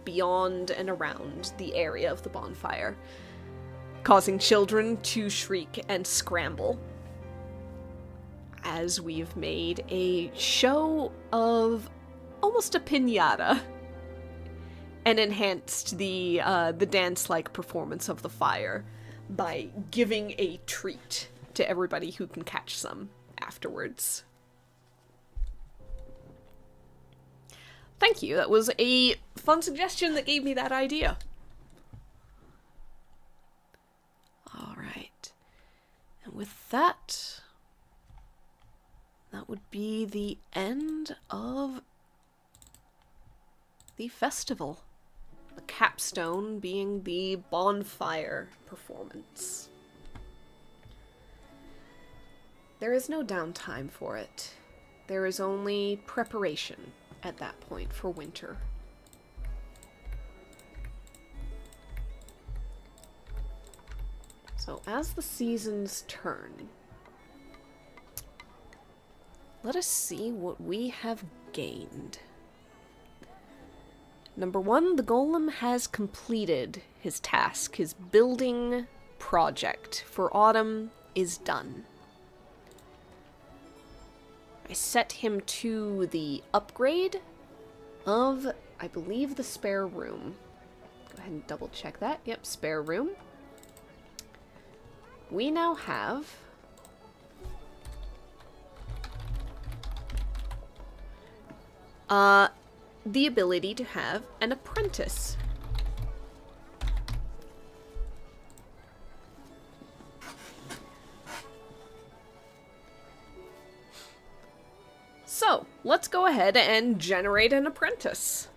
beyond and around the area of the bonfire, causing children to shriek and scramble as we've made a show of almost a piñata and enhanced the dance-like performance of the fire by giving a treat to everybody who can catch some afterwards. Thank you, that was a fun suggestion that gave me that idea. with that, that would be the end of the festival. The capstone being the bonfire performance. There is no downtime for it. There is only preparation at that point for winter. So as the seasons turn, let us see what we have gained. Number 1, the golem has completed his task. His building project for autumn is done. I set him to the upgrade of, I believe, the spare room. Go ahead and double check that. Yep, spare room. We now have the ability to have an apprentice. So, let's go ahead and generate an apprentice.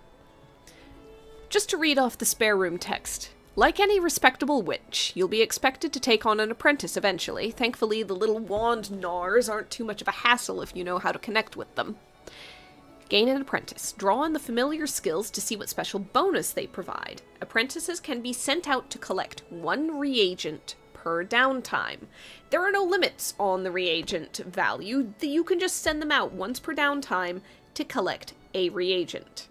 Just to read off the spare room text. Like any respectable witch, you'll be expected to take on an apprentice eventually. Thankfully, the little wand gnars aren't too much of a hassle if you know how to connect with them. Gain an apprentice. Draw on the familiar skills to see what special bonus they provide. Apprentices can be sent out to collect 1 reagent per downtime. There are no limits on the reagent value. You can just send them out once per downtime to collect a reagent.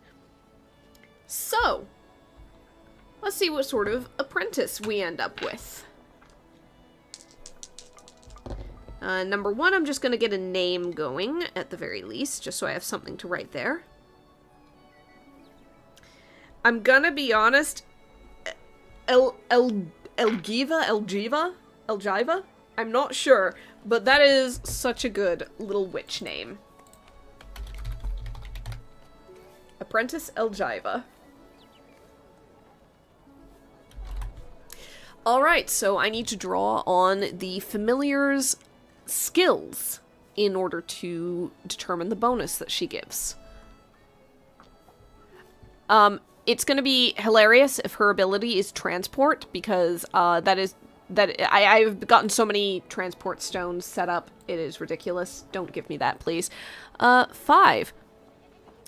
So, let's see what sort of apprentice we end up with. Number 1, I'm just going to get a name going, at the very least, just so I have something to write there. I'm gonna be honest, Elgiva? I'm not sure, but that is such a good little witch name. Apprentice Elgiva. Alright, so I need to draw on the familiar's skills in order to determine the bonus that she gives. It's gonna be hilarious if her ability is transport, because I've gotten so many transport stones set up, it is ridiculous. Don't give me that, please. 5.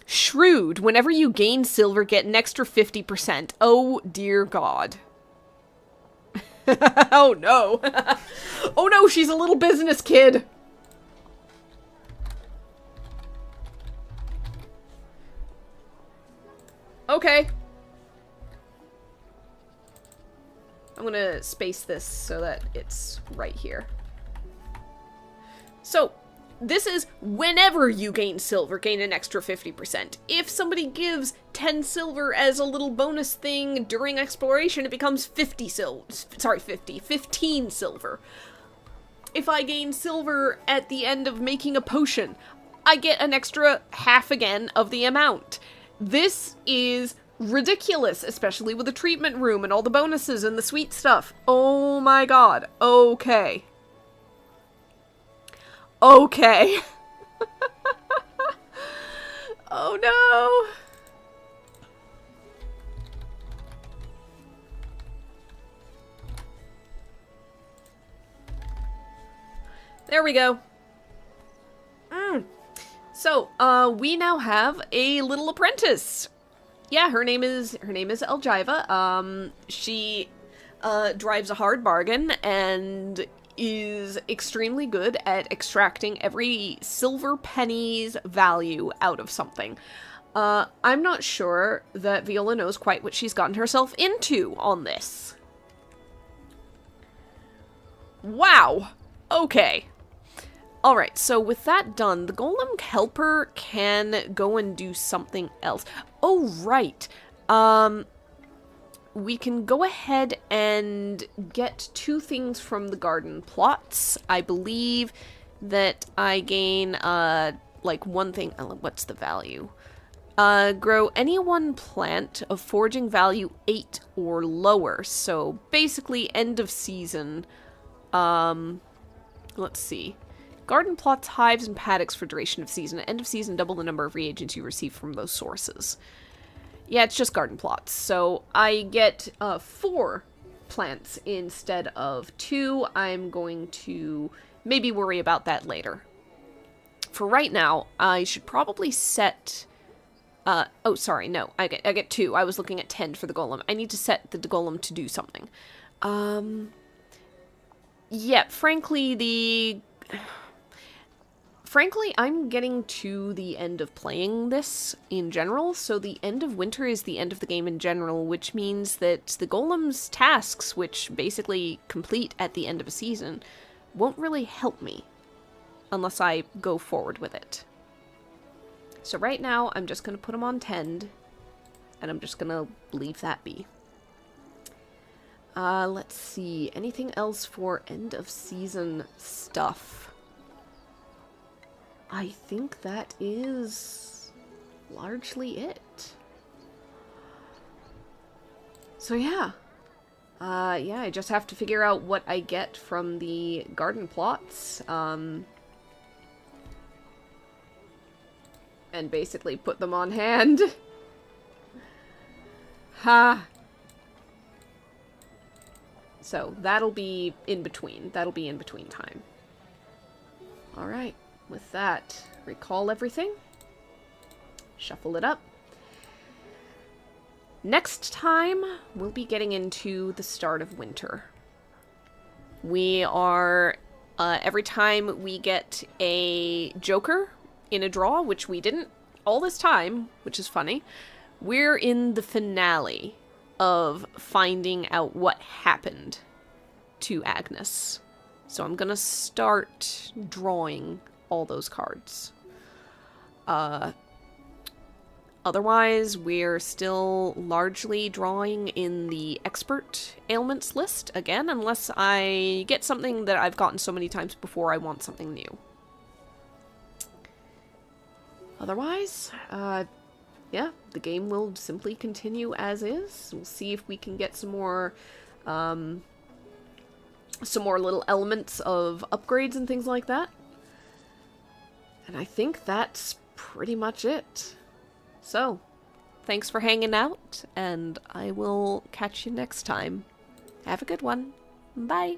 Shrewd. Whenever you gain silver, get an extra 50%. Oh dear God. Oh no. Oh no, she's a little business kid. Okay. I'm gonna space this so that it's right here. So, this is whenever you gain silver, gain an extra 50%. If somebody gives 10 silver as a little bonus thing during exploration, it becomes 15 silver. If I gain silver at the end of making a potion, I get an extra half again of the amount. This is ridiculous, especially with the treatment room and all the bonuses and the sweet stuff. Oh my god. Okay. Okay. Oh no. There we go. So, we now have a little apprentice. Yeah, her name is Elgiva. She drives a hard bargain and is extremely good at extracting every silver penny's value out of something. I'm not sure that Viola knows quite what she's gotten herself into on this. Wow. Okay. Alright, so with that done, the golem helper can go and do something else. Oh, right. We can go ahead and get 2 things from the garden plots. I believe that I gain, like, 1 thing. What's the value? Grow any 1 plant of foraging value 8 or lower. So, basically, end of season, Let's see. Garden plots, hives, and paddocks for duration of season. At end of season, double the number of reagents you receive from those sources. Yeah, it's just garden plots. So I get 4 plants instead of 2. I'm going to maybe worry about that later. For right now, I should probably set... oh, sorry, no. I get 2. I was looking at 10 for the golem. I need to set the golem to do something. Yeah, frankly, I'm getting to the end of playing this in general, so the end of winter is the end of the game in general, which means that the golem's tasks, which basically complete at the end of a season, won't really help me unless I go forward with it. So right now, I'm just going to put them on tend, and I'm just going to leave that be. Let's see. Anything else for end of season stuff? I think that is largely it. So yeah. Yeah, I just have to figure out what I get from the garden plots, and basically put them on hand. Ha! So that'll be in between. That'll be in between time. Alright, with that, recall everything. Shuffle it up. Next time, we'll be getting into the start of winter. We are, every time we get a joker in a draw, which we didn't all this time, which is funny, we're in the finale of finding out what happened to Agnes. So I'm gonna start drawing all those cards. Otherwise, we're still largely drawing in the expert ailments list, again, unless I get something that I've gotten so many times before I want something new. Otherwise, yeah, the game will simply continue as is. We'll see if we can get some more little elements of upgrades and things like that. And I think that's pretty much it. So, thanks for hanging out, and I will catch you next time. Have a good one. Bye.